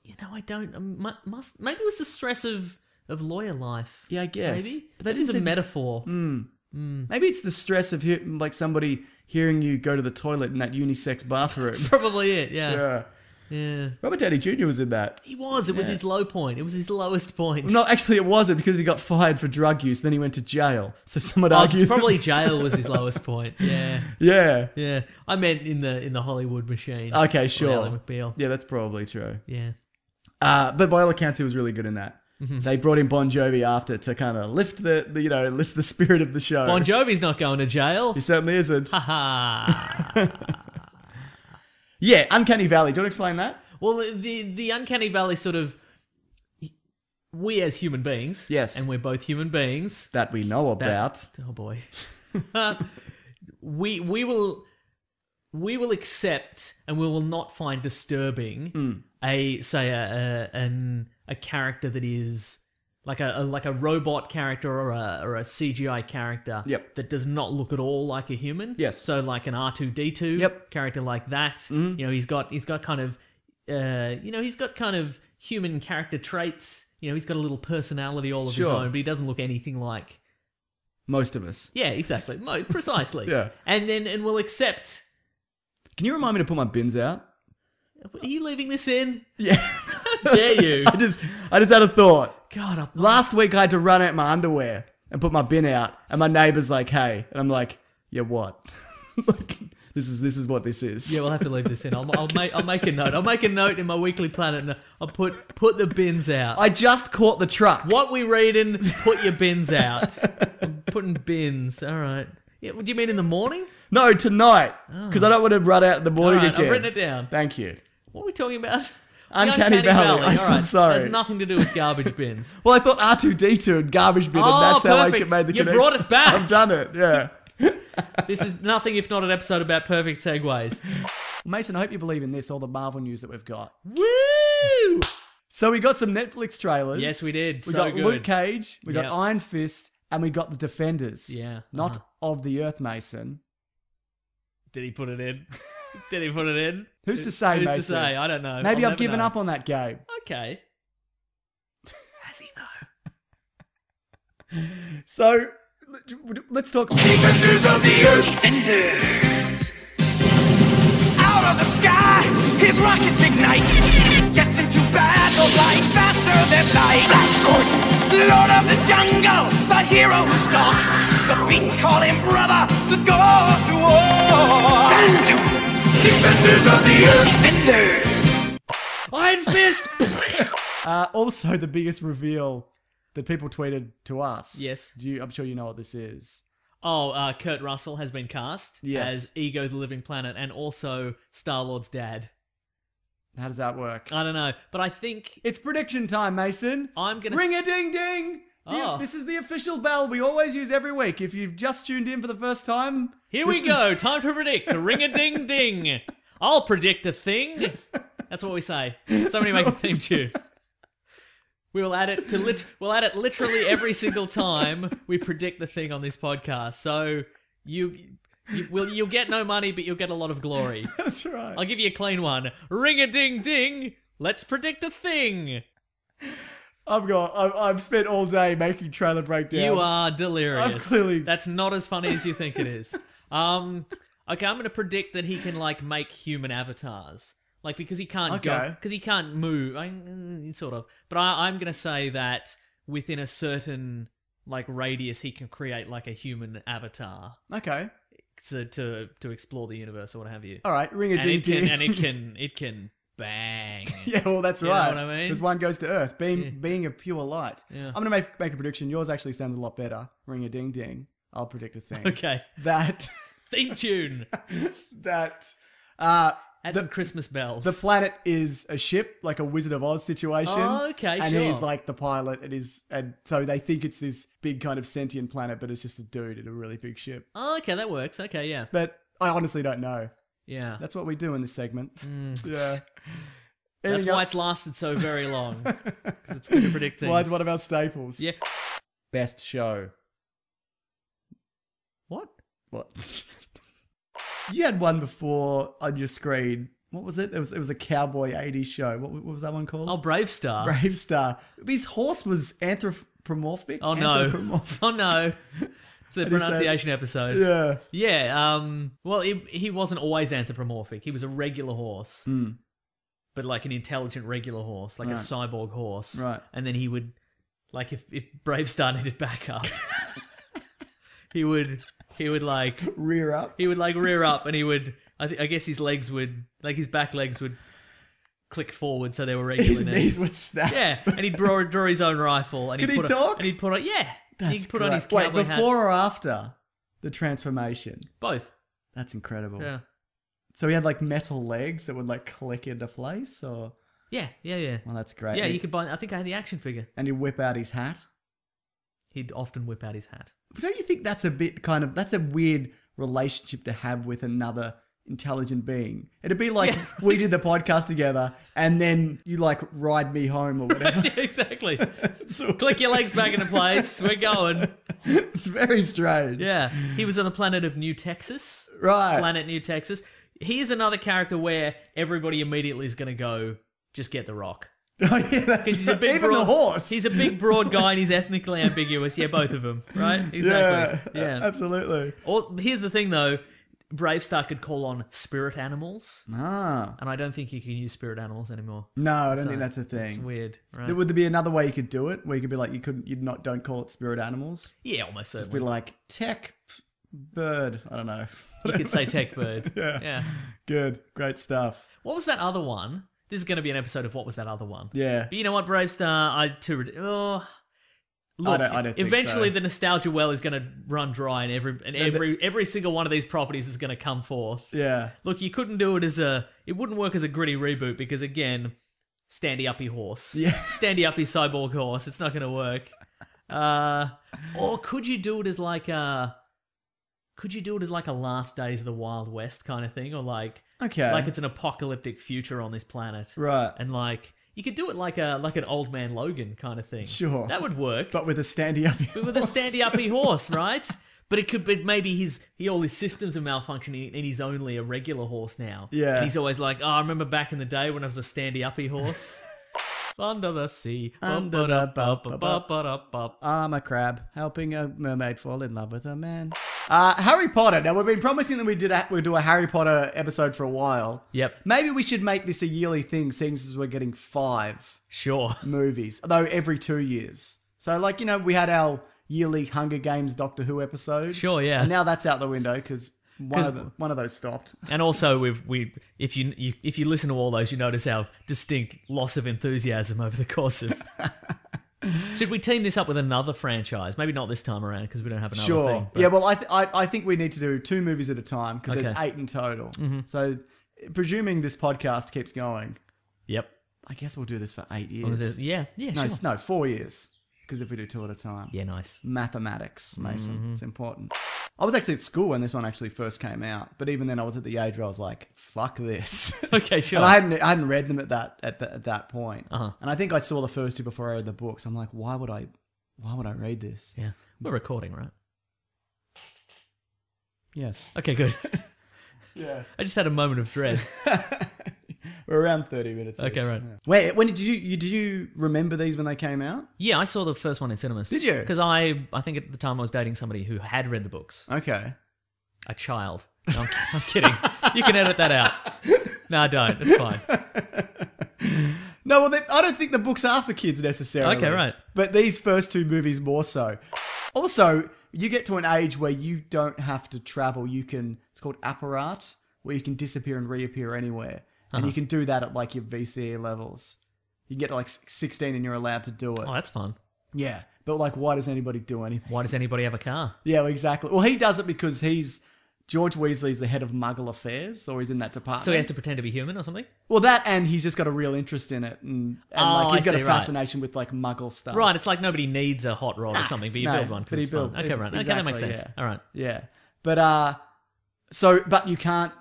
You know, I don't. Maybe it was the stress of lawyer life. Yeah, I guess. Maybe. But That is a metaphor. Maybe it's the stress of like somebody hearing you go to the toilet in that unisex bathroom. That's probably it. Yeah. Yeah. Yeah. Robert Downey Jr. was in that. He was. It was his low point. It was his lowest point. No, actually, it wasn't because he got fired for drug use. Then he went to jail. So some would Oh, argue. probably jail was his lowest point. Yeah. Yeah. Yeah. I meant in the Hollywood machine. Okay, sure. Ally McBeal. Yeah, that's probably true. Yeah. But by all accounts, he was really good in that. They brought in Bon Jovi after to kind of lift lift the spirit of the show. Bon Jovi's not going to jail. He certainly isn't. Ha. Yeah, Uncanny Valley. Do you want to explain that? Well, the Uncanny Valley sort of... We as human beings... Yes. And we're both human beings... That we know about. Oh, boy. we will accept and we will not find disturbing a character that is like a robot character or a CGI character Yep. that does not look at all like a human. Yes. So like an R2-D2 character like that. You know, he's got kind of he's got kind of human character traits. You know, he's got a little personality all of his Sure. own, but he doesn't look anything like... Most of us. Yeah, exactly. Precisely. Yeah. And we'll accept... Can you remind me to put my bins out? Are you leaving this in? Yeah. How dare you? I just had a thought. God, Last week I had to run out my underwear and put my bin out, and my neighbour's like, "Hey," and I'm like, "Yeah, what?" Like, this is what this is. yeah, we'll have to leave this in. I'll make a note. I'll make a note in my Weekly Planet and I'll put the bins out. I just caught the truck. What we reading? Put your bins out. I'm putting bins. All right. Yeah, what do you mean in the morning? No, tonight, because I don't want to run out in the morning All right, again. I've written it down. Thank you. What are we talking about? The Uncanny Valley. All right. I'm sorry. It has nothing to do with garbage bins. Well, I thought R2-D2 and garbage bin, Oh, and that's how I perfect. made the You connection. brought it back. I've done it. Yeah. This is nothing if not an episode about perfect segues. Mason, I hope you believe in this, all the Marvel news that we've got. Woo! So we got some Netflix trailers. Yes, we did. We So got good. Luke Cage, we got Yep. Iron Fist, and we got the Defenders. Yeah, Not of the Earth, Mason. Did he put it in? Did he put it in? Who's to say, Who's Mason? to say? I don't know. Maybe I'll I've never given know. up on that game. Okay. Has he though? So let's talk. Defenders of the Earth. Defenders. Out of the sky, his rockets ignite. Jets into battle, flying faster than light. Flash Gordon. Lord of the jungle, the hero who stalks. The beasts call him brother, the goes to war. Defenders of the Earth. Defenders. Iron Fist! Also, the biggest reveal that people tweeted to us. Yes. I'm sure you know what this is. Oh, Kurt Russell has been cast Yes. as Ego the Living Planet and also Star-Lord's dad. How does that work? I don't know, but I think It's prediction time, Mason. I'm going to... Ring a ding ding. Oh. This is the official bell we always use every week. If you've just tuned in for the first time, Here this we is- go. Time to predict. Ring-a-ding-ding. I'll predict a thing. That's what we say. Somebody make a theme tune. We will add it to we'll add it literally every single time we predict the thing on this podcast. So you'll get no money, but you'll get a lot of glory. That's right. I'll give you a clean one. Ring-a-ding-ding. Let's predict a thing. I've spent all day making trailer breakdowns. You are delirious. I've clearly- That's not as funny as you think it is. Okay, I'm going to predict that he can make human avatars. Because he can't because he can't move, sort of. But I'm going to say that within a certain radius, he can create a human avatar. Okay. To explore the universe or what have you. All right. Ring a ding ding. And it can bang. Yeah, well, that's You know right. what I mean? Because one goes to Earth, being a pure light. Yeah. I'm going to make a prediction. Yours actually sounds a lot better. Ring a ding ding. I'll predict a thing. Okay. That Theme tune. Add some Christmas bells. the planet is a ship, like a Wizard of Oz situation. Oh, okay, and sure. he's the pilot, and so they think it's this big kind of sentient planet, but it's just a dude in a really big ship. Oh, okay, that works. Okay, yeah. But I honestly don't know. Yeah. That's what we do in this segment. Yeah. That's Anything why else? it's lasted so very long. Because it's good at predicting. Well, it's one of our staples. Yeah. Best show. What? What? You had one before on your screen. What was it? It was a cowboy 80s show. What was that one called? Oh, Brave Star. Brave Star. His horse was anthropomorphic. Oh, no. Anthropomorphic. Oh, no. It's the pronunciation episode. Yeah. Yeah. Well, he wasn't always anthropomorphic. He was a regular horse. But like an intelligent regular horse, like a cyborg horse. Right. And then he would, like if Brave Star needed backup, he would like... Rear up. He would like rear up and he would... I guess his legs would... Like his back legs would click forward so they were regular His knees would snap. Yeah. And he'd draw his own rifle. And Could he talk? And he'd put on... Yeah. That's he'd put on his great. cowboy Wait, hat. before or after the transformation? Both. That's incredible. Yeah. So he had like metal legs that would like click into place, or Yeah. well, that's great. Yeah, And you could buy... I think I had the action figure. and he'd whip out his hat. He'd often whip out his hat. But don't you think that's a bit that's a weird relationship to have with another intelligent being? It'd be like we did the podcast together and then you like ride me home or whatever. Yeah, exactly. Click your legs back into place. We're going. It's very strange. Yeah. He was on the planet of New Texas. Right. Planet New Texas. He's another character where everybody immediately is going to go, just get the Rock. Oh yeah, that's He's a big even broad, the horse. He's a big broad guy and he's ethnically ambiguous. Yeah, both of them, right? Exactly. Yeah. Absolutely. Or, here's the thing though, Brave Star could call on spirit animals, Ah. and I don't think you can use spirit animals anymore. No, I don't think that's a thing. It's weird, right? Would there be another way you could do it where you could be like don't call it spirit animals? Yeah, almost Just certainly. be like tech bird. I don't know. You could say tech bird. Yeah. Good. Great stuff. What was that other one? This is going to be an episode of what was that other one? Yeah. But you know what, Brave Star? Look, I don't think eventually so. the nostalgia well is going to run dry, and every single one of these properties is going to come forth. Yeah. Look, you couldn't do it it wouldn't work as a gritty reboot because again, Standy Uppy horse. Yeah. Standy Uppy cyborg horse. It's not going to work. Or could you do it as like a Last Days of the Wild West kind of thing, or like it's an apocalyptic future on this planet, Right. And like you could do it like an Old Man Logan kind of thing. Sure. That would work. But with a standy uppy horse. With a standy uppy horse, right? But it could be maybe all his systems are malfunctioning and he's only a regular horse now. Yeah. And he's always like, I remember back in the day when I was a standy uppy horse. Under the sea. Under the I'm a crab helping a mermaid fall in love with a man. Harry Potter. Now, we've been promising that we'd do a Harry Potter episode for a while. Yep. Maybe we should make this a yearly thing, seeing as we're getting 5 Sure. movies, though every 2 years. So, like, we had our yearly Hunger Games Doctor Who episode. Sure, yeah. And now that's out the window because one of those stopped. And also, if you listen to all those, you notice our distinct loss of enthusiasm over the course of. Should we team this up with another franchise? Maybe not this time around because we don't have another thing. But... Yeah, well, I think we need to do 2 movies at a time because there's Okay. 8 in total. So, presuming this podcast keeps going, Yep. I guess we'll do this for 8 As long as years. there's- Yeah, sure. No, 4 years. Because if we do 2 at a time. Yeah, nice. Mathematics, Mason. It's important. I was actually at school when this one actually first came out, but even then I was at the age where I was like, fuck this. Okay, sure. And I hadn't read them at that point. Uh-huh. And I think I saw the first 2 before I read the books. I'm like, why would I read this? Yeah. We're recording, right? Yes. Okay, good. Yeah. I just had a moment of dread. We're around 30 minutes. Okay, right. Yeah. When did you remember these when they came out? Yeah, I saw the first one in cinemas. Did you? Because I think at the time I was dating somebody who had read the books. Okay. A child. No, I'm kidding. You can edit that out. No, don't. It's fine. No, well, I don't think the books are for kids necessarily. Okay, right. But these first 2 movies more so. Also, you get to an age where you don't have to travel. It's called apparat, where you can disappear and reappear anywhere. And you can do that at like your VCE levels. You can get to like 16 and you're allowed to do it. Oh, that's fun. Yeah. But like, why does anybody do anything? Why does anybody have a car? Yeah, well, exactly. Well, he does it because George Weasley's the head of Muggle Affairs, or he's in that department. So he has to pretend to be human or something? Well, that and he's just got a real interest in it. And like he's I got see, a fascination with like Muggle stuff. Right, it's like nobody needs a hot rod or something, but you no, build one but because he it's fun. built- Okay, right. Okay, that exactly, makes sense. yeah. All right. Yeah. But but you can't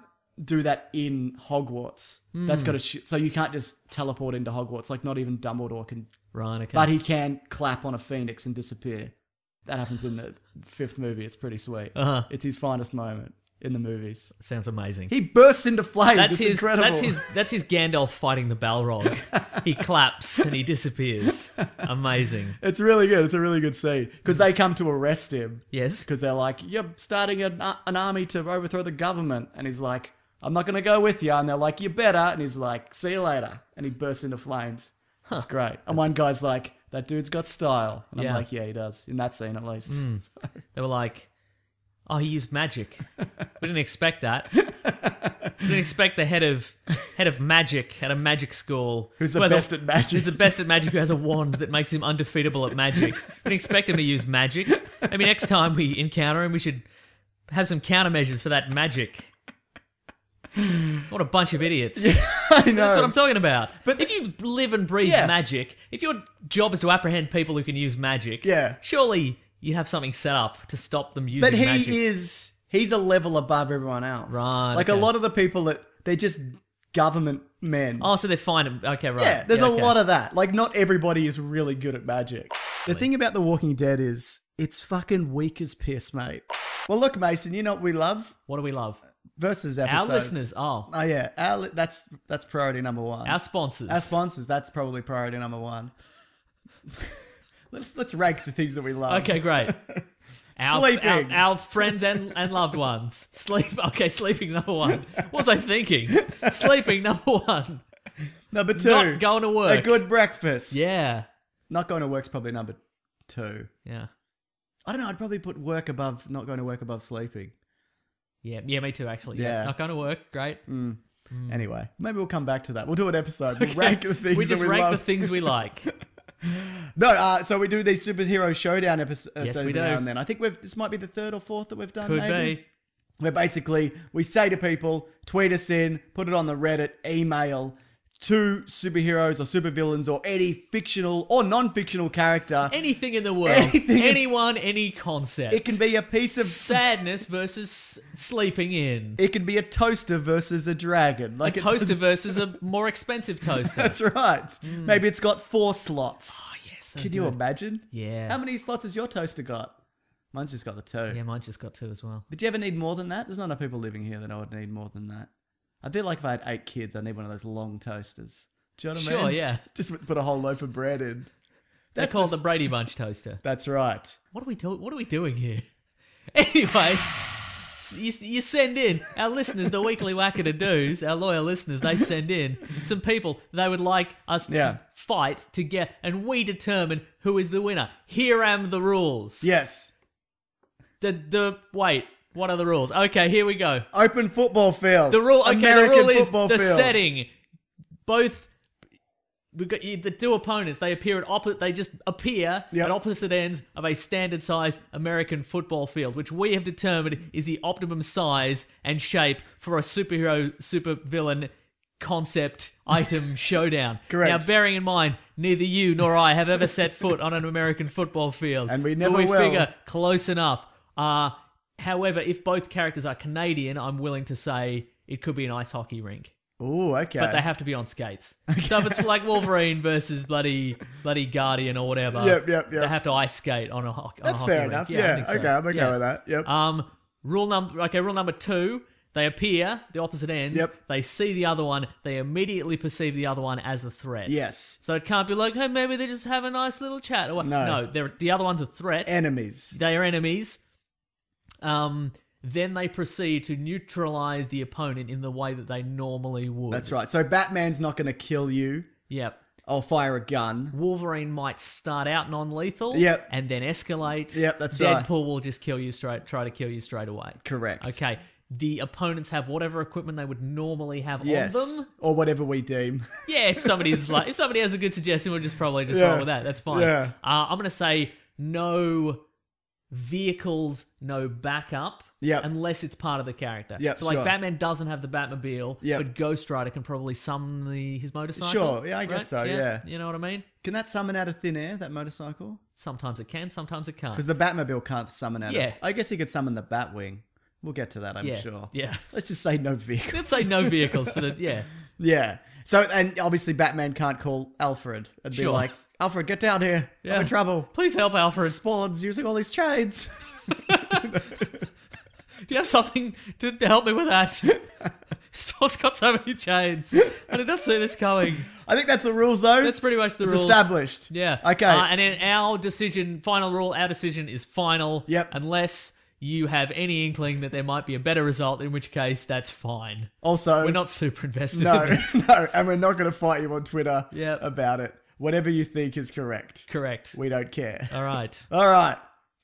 do that in Hogwarts. That's got to so you can't just teleport into Hogwarts. Like not even Dumbledore can. Right, okay. But he can clap on a phoenix and disappear. That happens in the 5th movie. It's pretty sweet. Uh-huh. It's his finest moment. in the movies. Sounds amazing. He bursts into flames. That's it's his. incredible. That's his Gandalf fighting the Balrog. He claps and he disappears. Amazing. It's really good. It's a really good scene because they come to arrest him. Yes. Because they're like, "You're starting an army to overthrow the government," and he's like, "I'm not going to go with you." And they're like, "You better." And he's like, "See you later." And he bursts into flames. It's great. And one guy's like, "That dude's got style." And I'm like, "Yeah, he does." In that scene, at least. They were like, "Oh, he used magic." We didn't expect that. We didn't expect the head of magic at a magic school. Who's the best at magic? Who's the best at magic, who has a wand that makes him undefeatable at magic. We didn't expect him to use magic. Maybe next time we encounter him, we should have some countermeasures for that magic. What a bunch of idiots. Yeah, I know. That's what I'm talking about. But if you live and breathe magic, if your job is to apprehend people who can use magic, surely you have something set up to stop them using magic. But he's a level above everyone else. Right. Like a lot of the people they're just government men. Oh, so they're fine. Okay, right. Yeah, there's a lot of that. Like not everybody is really good at magic. The thing about The Walking Dead is it's fucking weak as piss, mate. Well, look, Mason, you know what we love? What do we love? Versus episodes. Our listeners. Oh yeah. That's priority number one. Our sponsors. That's probably priority number one. Let's rank the things that we love. Okay, great. Sleeping. Our friends and loved ones. Sleeping number one. What was I thinking? Sleeping number one. Number two. Not going to work. A good breakfast. Yeah. Not going to work's probably number two. Yeah. I don't know. I'd probably put not going to work above sleeping. Yeah, me too, actually. Yeah. Not going to work. Great. Anyway, maybe we'll come back to that. We'll do an episode. We'll rank the things we just that we rank love. the things we like. No, so we do these superhero showdown episodes Yes, we every do. now and then. I think this might be the third or fourth that we've done. Could maybe. be. Where basically we say to people, tweet us in, put it on the Reddit, email two superheroes or supervillains or any fictional or non-fictional character. Anything in the world. Anyone, any concept. It can be a piece of sadness versus sleeping in. It can be a toaster versus a dragon. Like a toaster versus a more expensive toaster. That's right. Maybe it's got 4 slots. Oh, yes. So Can you imagine? Yeah. How many slots has your toaster got? Mine's just got the 2. Yeah, mine's just got 2 as well. But do you ever need more than that? There's not enough people living here that I would need more than that. I feel like if I had 8 kids, I'd need one of those long toasters. Do you know what I mean? Sure, yeah. Just put a whole loaf of bread in. They call it the Brady Bunch toaster. That's right. What are we doing here? Anyway, you send in, our listeners, the weekly whack-a-doos, our loyal listeners, they send in some people they would like us to fight to get, and we determine who is the winner. Here am the rules. Yes. Wait. What are the rules? Okay, here we go. Open football field. The rule is the field. setting. Both we've got the 2 opponents. They just appear at opposite ends of a standard size American football field, which we have determined is the optimum size and shape for a supervillain concept item showdown. Correct. Now, bearing in mind, neither you nor I have ever set foot on an American football field, and we never but we will. figure close enough. However, if both characters are Canadian, I'm willing to say it could be an ice hockey rink. Ooh, okay. But they have to be on skates. Okay. So if it's like Wolverine versus bloody Guardian or whatever, yep. they have to ice skate on a hockey rink. That's fair enough. Yeah, I think so. Okay, I'm okay with that. Yep. Rule number 2, they appear the opposite ends. Yep. They see the other one. They immediately perceive the other one as a threat. Yes. So it can't be like, hey, maybe they just have a nice little chat or what. No, the other one's a threat. Enemies. They are enemies. Then they proceed to neutralize the opponent in the way that they normally would. That's right. So Batman's not going to kill you. Yep. I'll fire a gun. Wolverine might start out non-lethal. Yep. And then escalate. Yep, that's right. Deadpool will just try to kill you straight away. Correct. Okay. The opponents have whatever equipment they would normally have on them. Or whatever we deem. Yeah, if somebody has a good suggestion, we'll probably roll with that. That's fine. Yeah. I'm going to say no vehicles, no backup. Yep. Unless it's part of the character. Yep, so like sure. Batman doesn't have the Batmobile, but Ghost Rider can probably summon his motorcycle. Sure, yeah, I guess so, yeah. You know what I mean? Can that summon out of thin air, that motorcycle? Sometimes it can, sometimes it can't. Because the Batmobile can't summon out Yeah. I guess he could summon the Batwing. We'll get to that, I'm sure. Yeah. Let's just say no vehicles. Let's say no vehicles for the, yeah. Yeah. So, and obviously Batman can't call Alfred and be Sure. like, Alfred, get down here. Yeah. I'm in trouble. Please help Alfred. Spawn's using all these chains. Do you have something to help me with that? Sport's got so many chains. I did not see this coming. I think that's the rules, though. That's pretty much the It's rules. established. Yeah. Okay. And then our final rule, our decision is final. Yep. Unless you have any inkling that there might be a better result, in which case that's fine. Also, We're not super invested no, in this. no, and we're not going to fight you on Twitter Yep. about it. Whatever you think is correct. Correct. We don't care. All right. All right.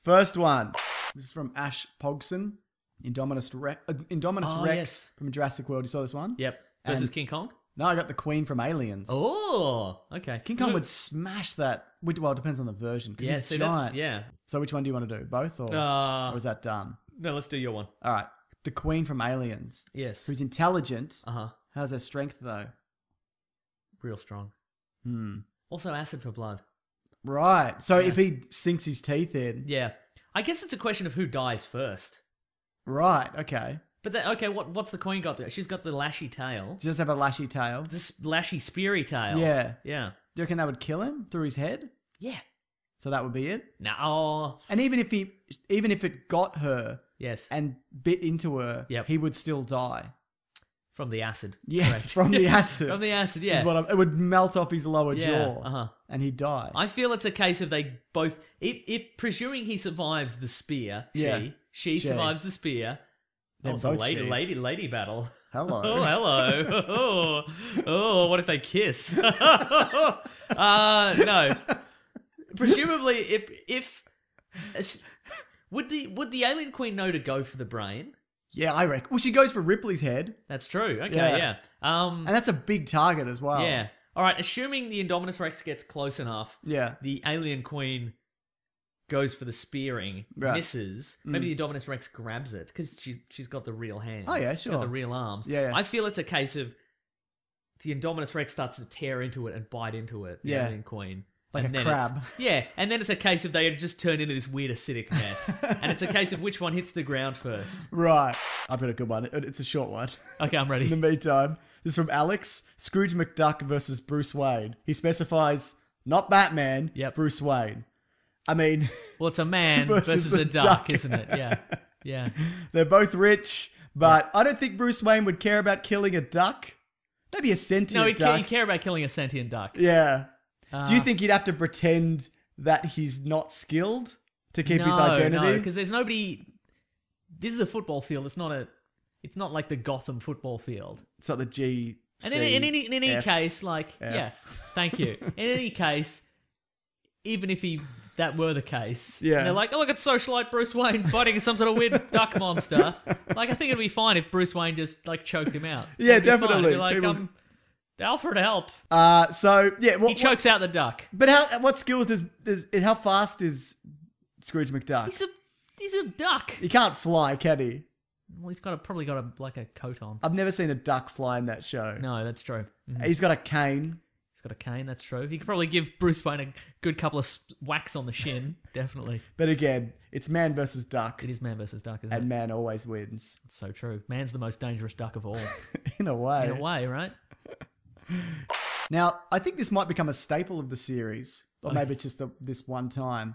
First one. This is from Ash Pogson. Indominus Rex yes. from Jurassic World. You saw this one? Yep. Versus And- King Kong? No, I got the Queen from Aliens. Oh, okay. King Kong would smash that. Well, it depends on the version. Yeah, it's see, giant. that's, yeah. So which one do you want to do? Both or is that done? No, let's do your one. All right. The Queen from Aliens. Yes. Who's intelligent. Uh-huh. How's her strength, though? Real strong. Also acid for blood. Right. So if he sinks his teeth in. Yeah. I guess it's a question of who dies first. Right. Okay. But what's the Queen got there? She's got the lashy tail. She does have a lashy tail. This lashy speary tail. Yeah. Yeah. Do you reckon that would kill him through his head? Yeah. So that would be it? No. And even if it got her Yes. and bit into her, Yep. he would still die. From the acid. Yes, Correct. from the acid. From the acid, yeah. It would melt off his lower jaw, uh-huh. and he'd die. I feel it's a case of they both, if presuming he survives the spear, Yeah. she survives the spear. They're It's a both lady battle. Hello. Oh, hello. Oh, what if they kiss? No. Presumably, if would the alien queen know to go for the brain? Yeah, I reckon. Well, she goes for Ripley's head, That's true. Okay, Yeah. yeah. and that's a big target as well. Yeah. All right. Assuming the Indominus Rex gets close enough, Yeah. the alien queen goes for the spearing, Right. misses. Maybe the Indominus Rex grabs it because she's got the real hands. Oh, yeah, She's got sure. the real arms. Yeah, yeah. I feel it's a case of the Indominus Rex starts to tear into it and bite into it. The Yeah. alien queen. Like And a then crab. Yeah, and then it's a case of they just turn into this weird acidic mess. And it's a case of which one hits the ground first. Right. I've got a good one. It's a short one. Okay, I'm In ready. the meantime, this is from Alex. Scrooge McDuck versus Bruce Wayne. He specifies not Batman, Yep. Bruce Wayne. I mean, Well, it's a man Versus versus the a duck, duck. isn't it? Yeah. Yeah. they're both rich, but I don't think Bruce Wayne would care about killing a duck. Maybe a sentient No, he'd duck. care about killing a sentient duck. Yeah. Do you think he'd have to pretend that he's not skilled to keep his No, identity? because there's nobody. This is a football field. It's not like the Gotham football field. It's not the G. And in any case, like, yeah, thank you. In any case, even if that were the case, Yeah. and they're like, oh, look, it's socialite Bruce Wayne fighting some sort of weird duck monster. Like, I think it'd be fine if Bruce Wayne just like choked him out. Yeah, It'd be fine. definitely. Be like, People- Alfred, help! So yeah, He chokes out the duck. But what skills how fast is Scrooge McDuck? He's a duck. He can't fly, can he? Well, he's probably got a coat on. I've never seen a duck fly in that show. No, that's true. Mhm. He's got a cane. He's got a cane, that's true. He could probably give Bruce Wayne a good couple of whacks on the shin, definitely. But again, it's man versus duck, It is man versus duck, isn't and it? man always wins. It's so true. Man's the most dangerous duck of all, In a way. in a way, right? Now, I think this might become a staple of the series, or maybe it's just this one time,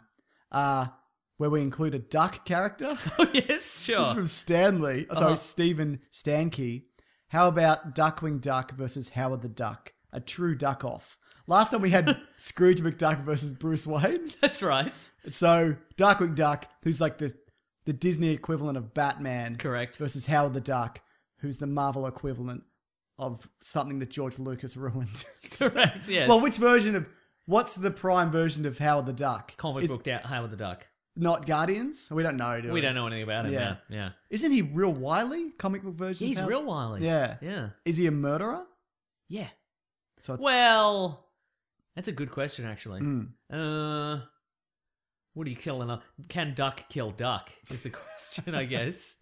where we include a duck character. Oh, yes, sure. It's from Stanley. Sorry, Uh-huh. Stephen Stankey. How about Duckwing Duck versus Howard the Duck? A true duck off. Last time we had Scrooge McDuck versus Bruce Wayne. That's right. So Darkwing Duck, who's like the Disney equivalent of Batman. Correct. Versus Howard the Duck, who's the Marvel equivalent of something that George Lucas ruined. Correct, yes. Well, what's the prime version of Howard the Duck? Comic Is booked out Howard the Duck. Not Guardians? We don't know, do we? We don't know anything about him, Yeah. yeah. Isn't he real wily? Comic book version? He's of Howard? real wily. Yeah. Yeah. Is he a murderer? Yeah. So it's, Well, that's a good question, actually. Hmm. What do you kill? Can duck kill duck? Is the question, I guess.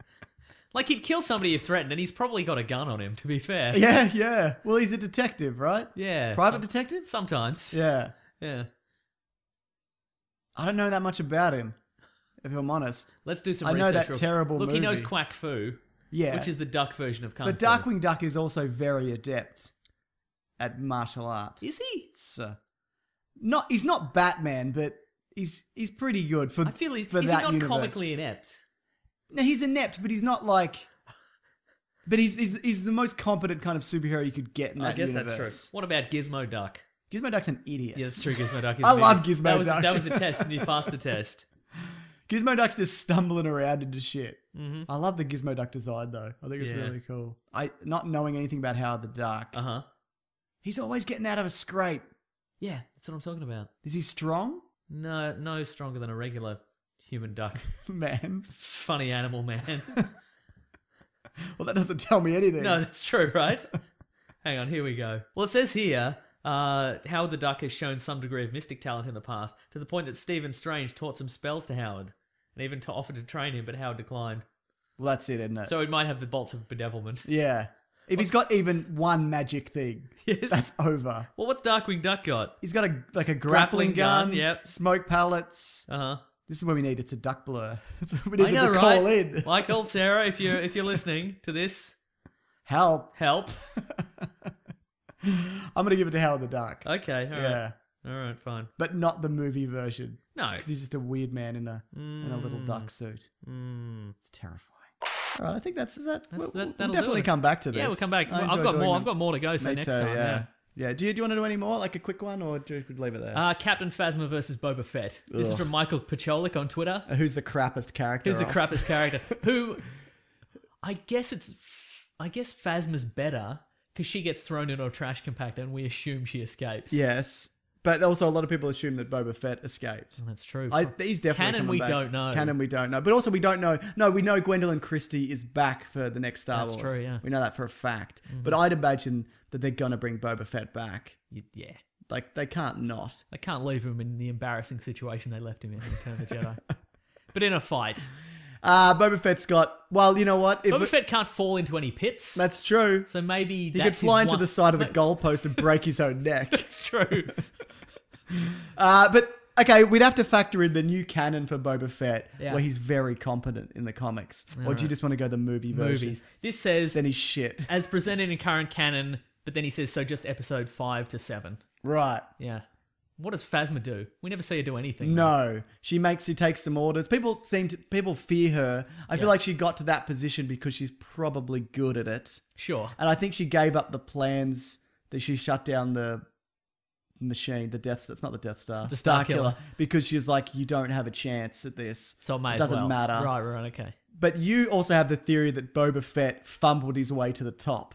Like, he'd kill somebody if threatened, and he's probably got a gun on him, to be fair. yeah. Well, he's a detective, right? Yeah. Private detective? Sometimes. Yeah. Yeah. I don't know that much about him, if I'm honest. Let's do some I know research. that terrible Look, he knows movie. Quack Fu, Yeah. which is the duck version of Kung But Fu. Darkwing Duck is also very adept at martial arts. Is he? It's, he's not Batman, but he's pretty good for I feel he's for is he that not universe. comically inept? No, he's inept, but he's not like... But he's the most competent kind of superhero you could get in that universe. That's true. What about Gizmo Duck? Gizmo Duck's an idiot. Yeah, that's true. Gizmo Duck is I an love idiot. Gizmo Duck. That was a test, and you passed the test. Gizmo Duck's just stumbling around into shit. Mm-hmm. I love the Gizmo Duck design, though. I think it's really cool. Not knowing anything about Howard the Duck. He's always getting out of a scrape. Yeah, that's what I'm talking about. Is he strong? No stronger than a regular human duck. Man. Funny animal, man. Well, that doesn't tell me anything. No, that's true, right? Hang on, here we go. Well, it says here, Howard the Duck has shown some degree of mystic talent in the past, to the point that Stephen Strange taught some spells to Howard, and even offered to train him, but Howard declined. Well, that's it, isn't it? So he might have the bolts of bedevilment. Yeah. If he's got even one magic thing, that's over. Well, what's Darkwing Duck got? He's got a grappling gun, yep. Smoke pellets. This is what we need. It's a duck blur. That's what we need I know, to right? call in. Well, I called Sarah. If you're listening to this, help. I'm gonna give it to Howard the Duck. Okay, all right, fine. But not the movie version. No, because he's just a weird man in a little duck suit. It's terrifying. All right, I think we'll definitely come back to this. Yeah, we'll come back. I've got more to go. So next time, yeah. Do you want to do any more, like a quick one, or do we leave it there? Captain Phasma versus Boba Fett. This is from Michael Pacholik on Twitter. Who's the crappest character? Who? I guess Phasma's better because she gets thrown into a trash compactor, and we assume she escapes. Yes. But also, a lot of people assume that Boba Fett escaped. That's true. He's definitely Canon, we don't know. Canon, we don't know. But also, we don't know. No, we know Gwendolyn Christie is back for the next Star Wars. That's true, yeah. We know that for a fact. Mm-hmm. But I'd imagine that they're going to bring Boba Fett back. Yeah. Like, they can't not. They can't leave him in the embarrassing situation they left him in Return of the Jedi. But in a fight. Boba Fett's got... Well, you know what? Boba Fett can't fall into any pits. That's true. So maybe he could fly into the side of the goalpost and break his own neck. That's true. But okay, we'd have to factor in the new canon for Boba Fett, Yeah. where he's very competent in the comics. Or do you just want to go the movie version? Movies. This says Then he's shit. as presented in current canon, but then he says so just episode 5 to 7. Right. Yeah. What does Phasma do? We never see her do anything. No, she takes some orders. People fear her. I feel like she got to that position because she's probably good at it. Sure. And I think she gave up the plans that she shut down the machine, that's not the Death Star, the Star Killer, because she's like, you don't have a chance at this. So it doesn't matter. Right, okay. But you also have the theory that Boba Fett fumbled his way to the top.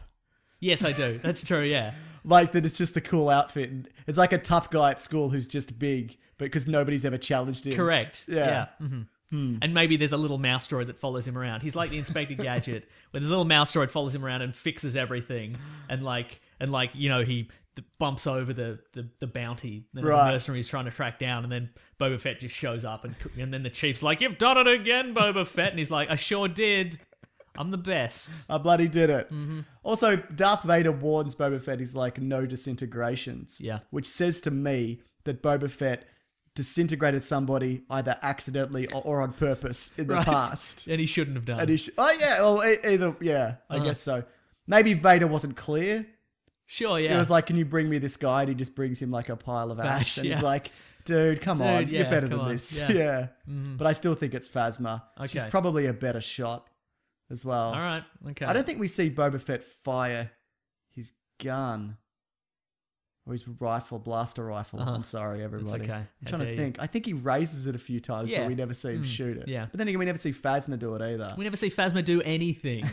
Yes, I do. That's true, yeah. Like that it's just the cool outfit. It's like a tough guy at school who's just big, but because nobody's ever challenged him. Correct. Yeah. Mm-hmm. And maybe there's a little mouse droid that follows him around. He's like the Inspector Gadget, where there's a little mouse droid follows him around and fixes everything, and he bumps over the bounty that the mercenary's trying to track down, and then Boba Fett just shows up, and then the chief's like, "You've done it again, Boba Fett," and he's like, "I sure did. I'm the best. I bloody did it." Mm-hmm. Also, Darth Vader warns Boba Fett he's like, no disintegrations. Yeah. Which says to me that Boba Fett disintegrated somebody either accidentally or on purpose in the past. And he shouldn't have done. And I guess so. Maybe Vader wasn't clear. Sure, yeah. It was like, can you bring me this guy? And he just brings him like a pile of ash. And he's like, dude, come on. You're better than this. Yeah. Mm-hmm. But I still think it's Phasma. Okay. She's probably a better shot as well. All right. Okay. I don't think we see Boba Fett fire his gun. Or his blaster rifle. I'm sorry, everybody. It's okay. I'm trying to think. I think he raises it a few times, but we never see him shoot it. Yeah. But then again, we never see Phasma do it either. We never see Phasma do anything.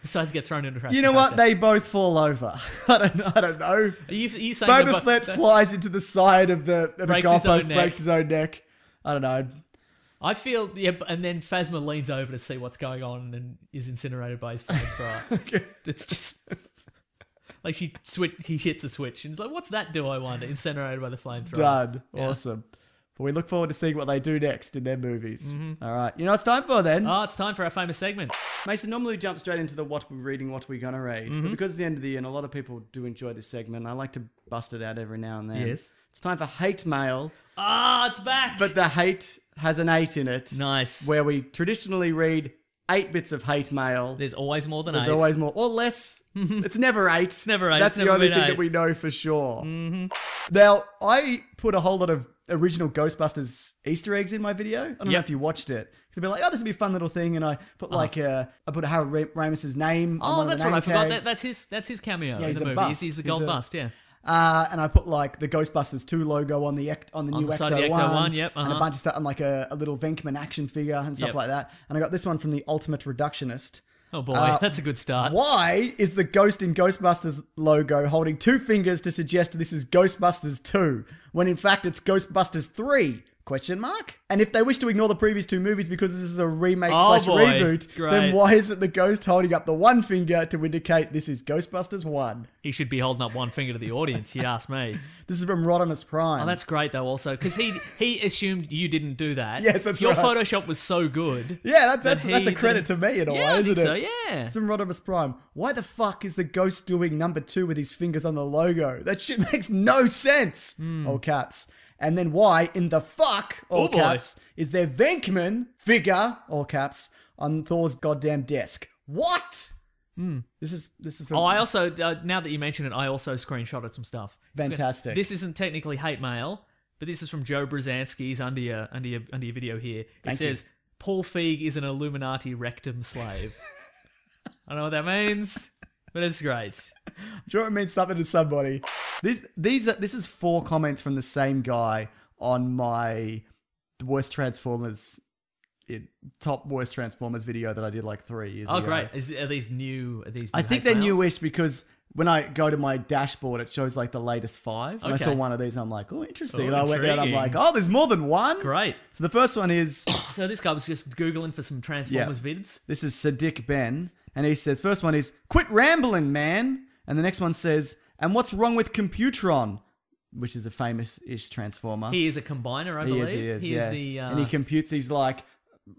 Besides get thrown into a trash. You know what? They both fall over. I don't know. Are you saying Boba Fett flies into the side of the goalpost, breaks his own neck. I don't know. I feel, and then Phasma leans over to see what's going on and is incinerated by his flamethrower. Okay. It's just like he hits a switch and he's like, "What's that do? I wonder." Incinerated by the flamethrower. Done. Yeah. Awesome. But we look forward to seeing what they do next in their movies. Mm-hmm. All right. You know what it's time for then? Oh, it's time for our famous segment. Mason, normally we jump straight into the what we're reading, what we're going to read. Mm-hmm. But because it's the end of the year and a lot of people do enjoy this segment, I like to bust it out every now and then. Yes. It's time for hate mail. Ah, it's back. But the hate has an 8 in it. Nice. Where we traditionally read 8 bits of hate mail. There's always more than 8. There's always more. Or less. It's never 8. It's never 8. That's the only thing that we know for sure. Mm-hmm. Now, I put a whole lot of original Ghostbusters Easter eggs in my video. I don't know if you watched it. Because I'd be like, oh, this would be a fun little thing. And I put I put Harold Ramis's name on one that's of the right. name I forgot. tags. That's his cameo Yeah, in the movie. bust. He's the gold bust, yeah. And I put like the Ghostbusters 2 logo on the new the side of the Ecto-1, yep, and a bunch of stuff, and like a little Venkman action figure and stuff like that. And I got this one from the Ultimate Reductionist. Oh boy, that's a good start. Why is the ghost in Ghostbusters logo holding 2 fingers to suggest this is Ghostbusters 2, when in fact it's Ghostbusters 3? Question mark? And if they wish to ignore the previous 2 movies because this is a remake / reboot, then why is it the ghost holding up the 1 finger to indicate this is Ghostbusters 1? He should be holding up 1 finger to the audience, you ask me. This is from Rodimus Prime. Oh, that's great though also, because he assumed you didn't do that. Yes, that's Your right. Photoshop was so good. Yeah, that's a credit to me in a way, isn't it? So, yeah. It's from Rodimus Prime. Why the fuck is the ghost doing number 2 with his fingers on the logo? That shit makes no sense. All caps. And then why in the fuck, all caps, is there Venkman figure, all caps, on Thor's goddamn desk? What? This is from... Oh, I also, now that you mention it, I also screenshotted some stuff. Fantastic. This isn't technically hate mail, but this is from Joe Brzezinski's under your video here. It says, Paul Feig is an Illuminati rectum slave. I don't know what that means, but it's great. I'm sure it means something to somebody. This is 4 comments from the same guy on my top worst Transformers video that I did like 3 years ago. Oh, great. Are these new? I think they're newish because when I go to my dashboard, it shows like the latest 5. And I saw one of these and I'm like, oh, interesting. And I went there and I'm like, oh, there's more than one? Great. So the first one is... So this guy was just Googling for some Transformers vids. This is Sadiq Ben. And he says, first one is, quit rambling, man. And the next one says, and what's wrong with Computron? Which is a famous-ish Transformer. He is a combiner, I believe. He is, He is the... And he computes, he's like,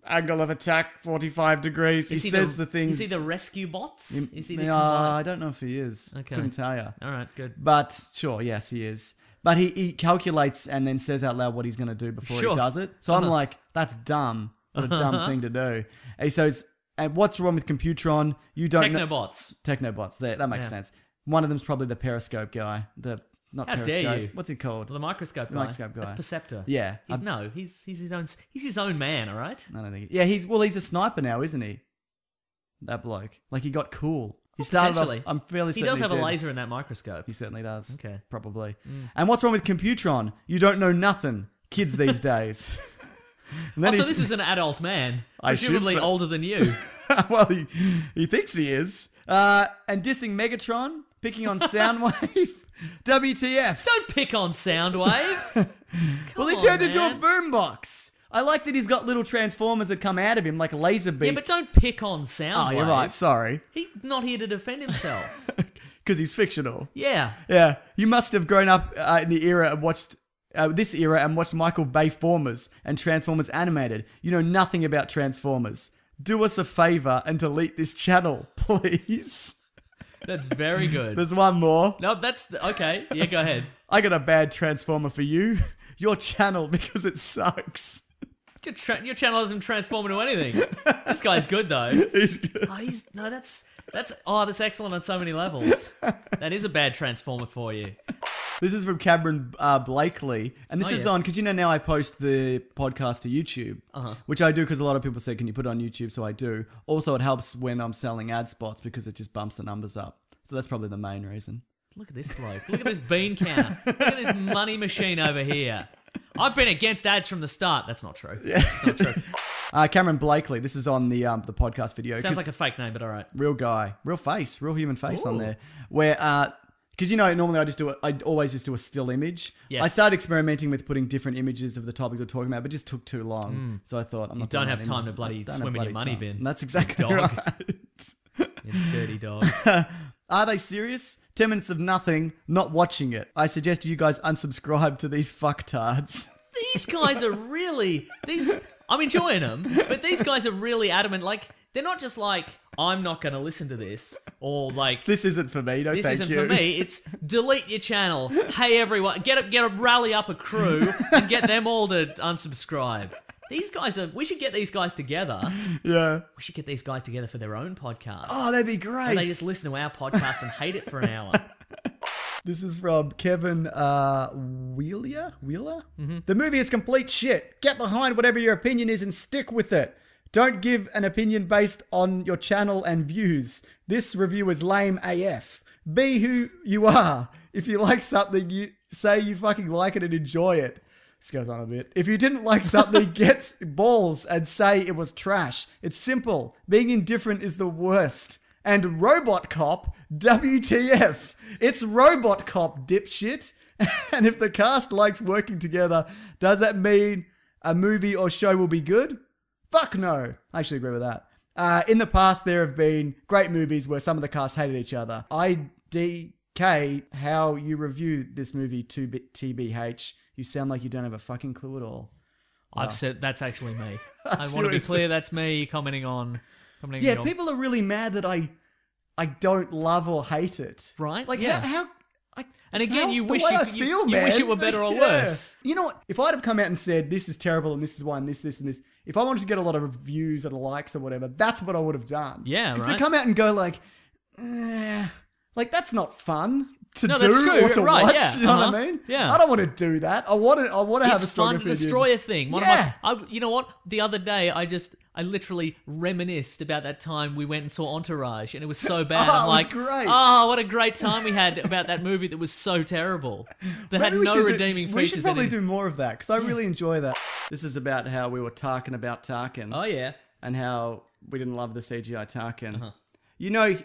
angle of attack, 45 degrees. He says the things... Is he the rescue bots? Is he the I don't know if he is. Okay. Couldn't tell you. All right, good. But sure, yes, he is. But he calculates and then says out loud what he's going to do before he does it. So I'm like, that's dumb. What a dumb thing to do. And he says... And what's wrong with Computron? You don't know. Technobots. That makes sense. One of them's probably the Periscope guy. Not How Periscope. dare you? What's he called? The microscope guy. That's Perceptor. Yeah. He's his own man, all right? I don't think. Yeah, he's a sniper now, isn't he? That bloke. Like he got cool. He started off, I'm fairly certain he does have a laser in that microscope. He certainly does. Okay. Probably. And what's wrong with Computron? You don't know nothing. Kids these days. So this is an adult man, presumably older than you. Well, he thinks he is. And dissing Megatron, picking on Soundwave. WTF. Don't pick on Soundwave. Well, he turned into a boombox. I like that he's got little transformers that come out of him like a laser beam. Yeah, but don't pick on Soundwave. Oh, you're right. Sorry. He's not here to defend himself. Because he's fictional. Yeah. Yeah. You must have grown up in the era and watched... this era and watched Michael Bay Formers and Transformers Animated. You know nothing about Transformers. Do us a favor and delete this channel, please. That's very good. There's one more. No, okay. Yeah, go ahead. I got a bad Transformer for you. Your channel, because it sucks. Your channel doesn't transform into anything. This guy's good though. He's good. That's excellent on so many levels. That is a bad Transformer for you. This is from Cameron Blakely. And this is on, because now I post the podcast to YouTube, which I do because a lot of people say, can you put it on YouTube? So I do. Also, it helps when I'm selling ad spots because it just bumps the numbers up. So that's probably the main reason. Look at this bloke. Look at this bean counter. Look at this money machine over here. I've been against ads from the start. That's not true. Yeah. It's not true. Cameron Blakely. This is on the podcast video. Sounds like a fake name, but all right. Real guy. Real face. Real human face on there. Where... because normally I always just do a still image. Yes. I started experimenting with putting different images of the topics we're talking about, but it just took too long. So I thought, you don't have time to bloody swim in your money bin. That's exactly dog. Right. You dirty dog. Are they serious? 10 minutes of nothing, not watching it. I suggest you guys unsubscribe to these fucktards. These guys are really... I'm enjoying them, but these guys are really adamant. Like, they're not just like, I'm not going to listen to this, or like... This isn't for me, no thank you. This isn't for me. It's delete your channel. Hey, everyone, get a rally up a crew and get them all to unsubscribe. These guys are... We should get these guys together. Yeah. We should get these guys together for their own podcast. Oh, that'd be great. And they just listen to our podcast and hate it for an hour. This is from Kevin Wheeler? Mm-hmm. The movie is complete shit. Get behind whatever your opinion is and stick with it. Don't give an opinion based on your channel and views. This review is lame AF. Be who you are. If you like something, you say you fucking like it and enjoy it. This goes on a bit. If you didn't like something, get balls and say it was trash. It's simple. Being indifferent is the worst. And Robot Cop, WTF. It's Robot Cop, dipshit. And if the cast likes working together, does that mean a movie or show will be good? Fuck no. I actually agree with that. In the past, there have been great movies where some of the cast hated each other. IDK, how you review this movie, TBH, you sound like you don't have a fucking clue at all. Wow. I've said that's actually me. I want to be clear, that's me commenting on... Yeah, people are really mad that I don't love or hate it. Right? Like, yeah. how and again, you wish you wish it were better or worse. You know what? If I'd have come out and said, this is terrible and this is why and this and this, if I wanted to get a lot of reviews and likes or whatever, that's what I would have done. Yeah, right. Because to come out and go like that's not fun to do true. or to right, watch. Yeah. You know what I mean? Yeah. I don't want to do that. I want to have a strong opinion. It's fun to destroy a thing. Yeah. You know what? The other day, I literally reminisced about that time we went and saw Entourage, and it was so bad. Oh, I'm like, it was great. Oh, what a great time we had about that movie that was so terrible. That had no redeeming features. We should probably do more of that, because I really enjoy that. This is about how we were talking about Tarkin. Oh, yeah. And how we didn't love the CGI Tarkin. You know,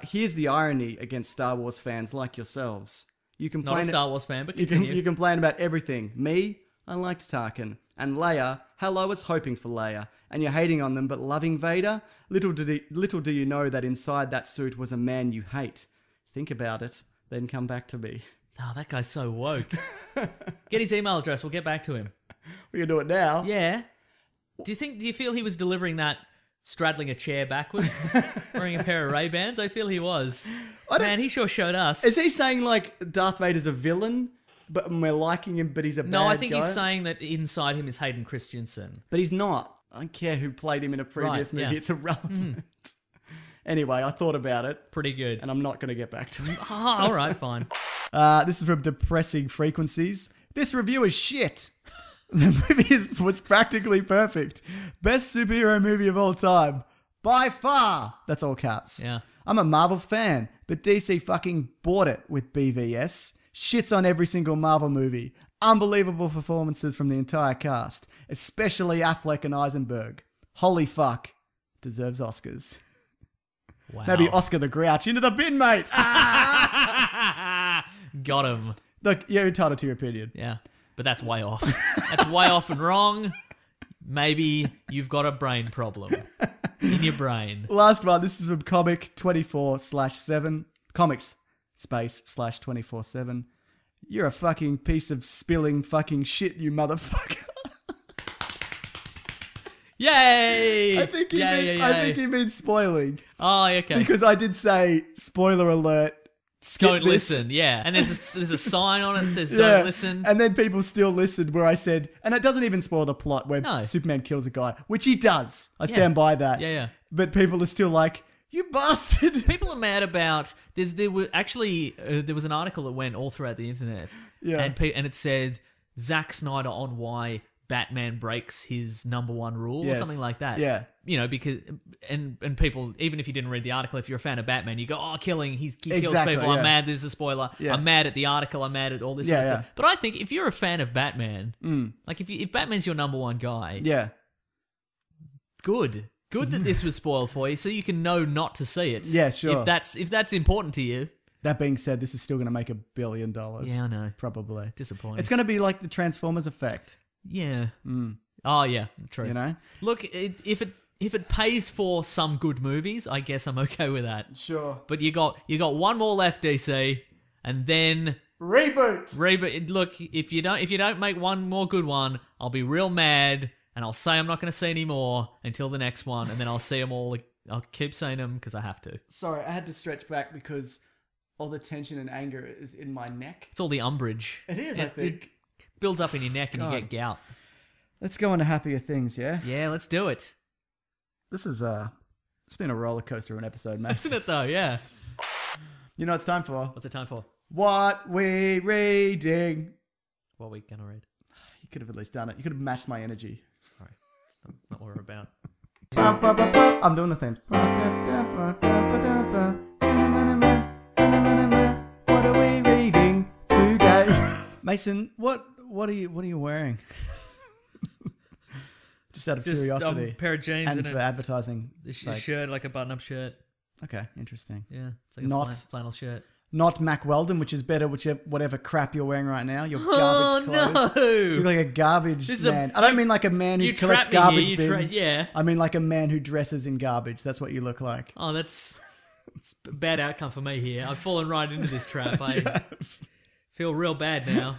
here's the irony against Star Wars fans like yourselves. You complain Not a Star Wars fan, but continue. You complain about everything. Me, I liked Tarkin. And Leia, hell, I was hoping for Leia. And you're hating on them, but loving Vader? Little do you know that inside that suit was a man you hate. Think about it, then come back to me. Oh, that guy's so woke. Get his email address, we'll get back to him. We can do it now. Yeah. Do you feel he was delivering that straddling a chair backwards, wearing a pair of Ray-Bans? I feel he was. Man, he sure showed us. Is he saying like Darth Vader's a villain, but we're liking him, but he's a bad guy? No, I think he's saying that inside him is Hayden Christensen. But he's not. I don't care who played him in a previous movie. Yeah. It's irrelevant. Anyway, I thought about it. Pretty good. And I'm not going to get back to it. Oh, all right, fine. This is from Depressing Frequencies. This review is shit. The movie was practically perfect. Best superhero movie of all time. By far. That's all caps. Yeah. I'm a Marvel fan, but DC fucking bought it with BvS. Shits on every single Marvel movie. Unbelievable performances from the entire cast, especially Affleck and Eisenberg. Holy fuck. Deserves Oscars. Wow. Maybe Oscar the Grouch into the bin, mate. Got him. Look, you're entitled to your opinion. Yeah. But that's way off. That's way off and wrong. Maybe you've got a brain problem in your brain. Last one. This is from Comic24/7. Comics /24/7. You're a fucking piece of spilling fucking shit, you motherfucker. Yay! I think he means spoiling. Oh, okay. Because I did say, spoiler alert, don't listen, yeah. And there's a sign on it that says don't listen. And then people still listened where I said, and it doesn't even spoil the plot where Superman kills a guy, which he does. I stand by that. Yeah. But people are still like, you bastard. People are mad about, there was an article that went all throughout the internet. Yeah. And it said, Zack Snyder on why Batman breaks his number one rule or something like that. Yeah. You know, because, and people, even if you didn't read the article, if you're a fan of Batman, you go, oh, killing, he kills people, yeah. I'm mad, this is a spoiler, I'm mad at the article, I'm mad at all this sort of stuff. But I think if you're a fan of Batman, like if Batman's your number one guy, good that this was spoiled for you so you can know not to see it. Yeah, sure. If that's important to you. That being said, this is still going to make $1 billion. Yeah, I know. Probably. Disappointing. It's going to be like the Transformers effect. Yeah. Oh, yeah. True. You know? Look, if it pays for some good movies, I guess I'm okay with that. Sure. But you got one more left, DC, and then reboot. Look, if you don't make one more good one, I'll be real mad, and I'll say I'm not going to see any more until the next one, and then I'll see them all. I'll keep saying them because I have to. Sorry, I had to stretch back because all the tension and anger is in my neck. It's all the umbrage. It is, I think. It builds up in your neck and you get gout. Let's go on to happier things, yeah? Yeah, let's do it. This is, it's been a roller coaster of an episode, mate. Isn't it though? Yeah. You know what it's time for? What's it time for? What we reading? What are we going to read? You could have at least done it. You could have matched my energy. Sorry, it's not what we're about. I'm doing the thing. What are we reading today? Mason, what are you wearing? Just out of curiosity. A pair of jeans and and for advertising. a shirt, like a button-up shirt. Okay, interesting. Yeah, it's like Not- a flannel shirt. Not Mac Weldon, which is better, whatever crap you're wearing right now. Your garbage clothes. No! You look like a garbage man. I don't mean like a man who you collects trapped me garbage here, bins. yeah. I mean like a man who dresses in garbage. That's what you look like. Oh, it's a bad outcome for me here. I've fallen right into this trap. I feel real bad now.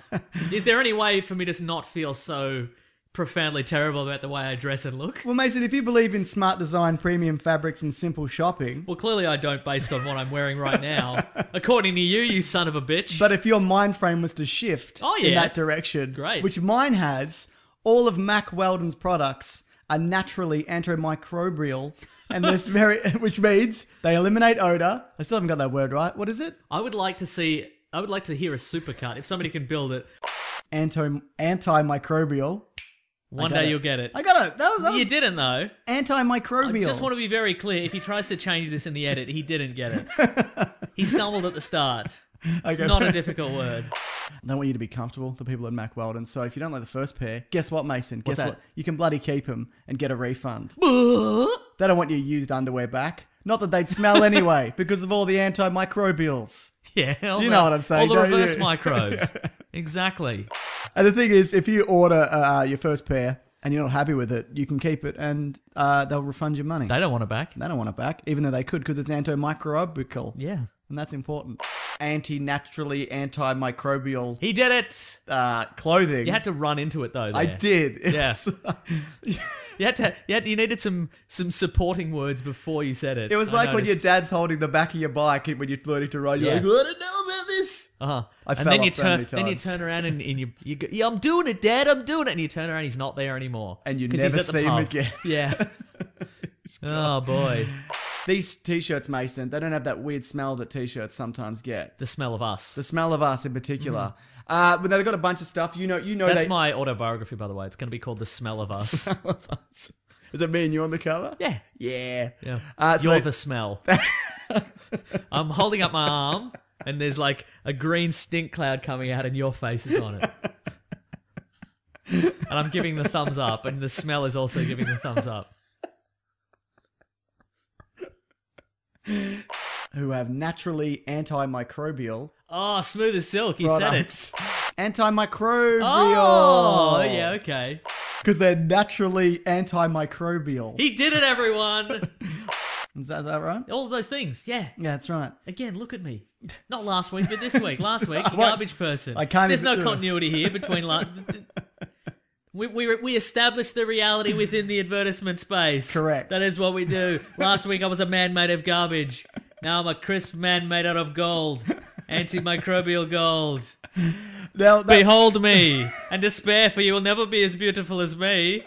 Is there any way for me to not feel so profoundly terrible about the way I dress and look? Well, Mason, if you believe in smart design, premium fabrics, and simple shopping... Well, clearly I don't based on what I'm wearing right now. According to you son of a bitch. But if your mind frame was to shift in that direction, Great. which mine has, all of Mac Weldon's products are naturally antimicrobial, and there's which means they eliminate odor. I still haven't got that word right. What is it? I would like to hear a supercut. If somebody can build it, Antimicrobial. one day you'll get it. I got it. That was You didn't though. antimicrobial. I just want to be very clear. If he tries to change this in the edit, he didn't get it. He stumbled at the start. It's Okay. not a difficult word. I don't want you to be comfortable, the people at Mac Weldon. So if you don't like the first pair, guess what, Mason? Guess What's that? what? You can bloody keep them and get a refund. They don't want your used underwear back. Not that they'd smell anyway, because of all the antimicrobials. Yeah, You know what I'm saying, All the don't you? reverse microbes. Exactly. And the thing is, if you order your first pair and you're not happy with it, you can keep it and they'll refund your money. They don't want it back. They don't want it back, even though they could, because it's antimicrobial. Yeah. And that's important. Anti-naturally antimicrobial He did it. clothing. You had to run into it though. I There. did. Yes. You needed some supporting words before you said it. It was I like when your noticed. dad's holding the back of your bike when you're learning to ride. You're Yeah. like, I don't know about this. Uh-huh. I And fell then off you so turn many then you times. turn around and you go, yeah, I'm doing it, Dad, I'm doing it. And you turn around, he's not there anymore. And you 'Cause never he's at the see him pub. again. Yeah. Oh boy. These t-shirts, Mason, they don't have that weird smell that t-shirts sometimes get. The smell of us. The smell of us in particular. But they've got a bunch of stuff. You know. That's they, my autobiography, by the way. It's going to be called The Smell of Us. smell of us. Is it me and you on the cover? Yeah. Yeah. Yeah. So You're they- the smell. I'm holding up my arm, and there's like a green stink cloud coming out, and your face is on it. And I'm giving the thumbs up, and the smell is also giving the thumbs up. Who have naturally antimicrobial Oh, smooth as silk. He said it. products. Antimicrobial. Oh, yeah, okay. Because they're naturally antimicrobial. He did it, everyone. Is that right? All of those things, yeah. Yeah, that's right. Again, look at me. Not last week, but this week. Last week, What? garbage person. I can't There's even- no continuity here between... We established the reality within the advertisement space. Correct. That is what we do. Last week I was a man made of garbage. Now I'm a crisp man made out of gold. Antimicrobial gold. Now, Behold me, and despair, for you will never be as beautiful as me.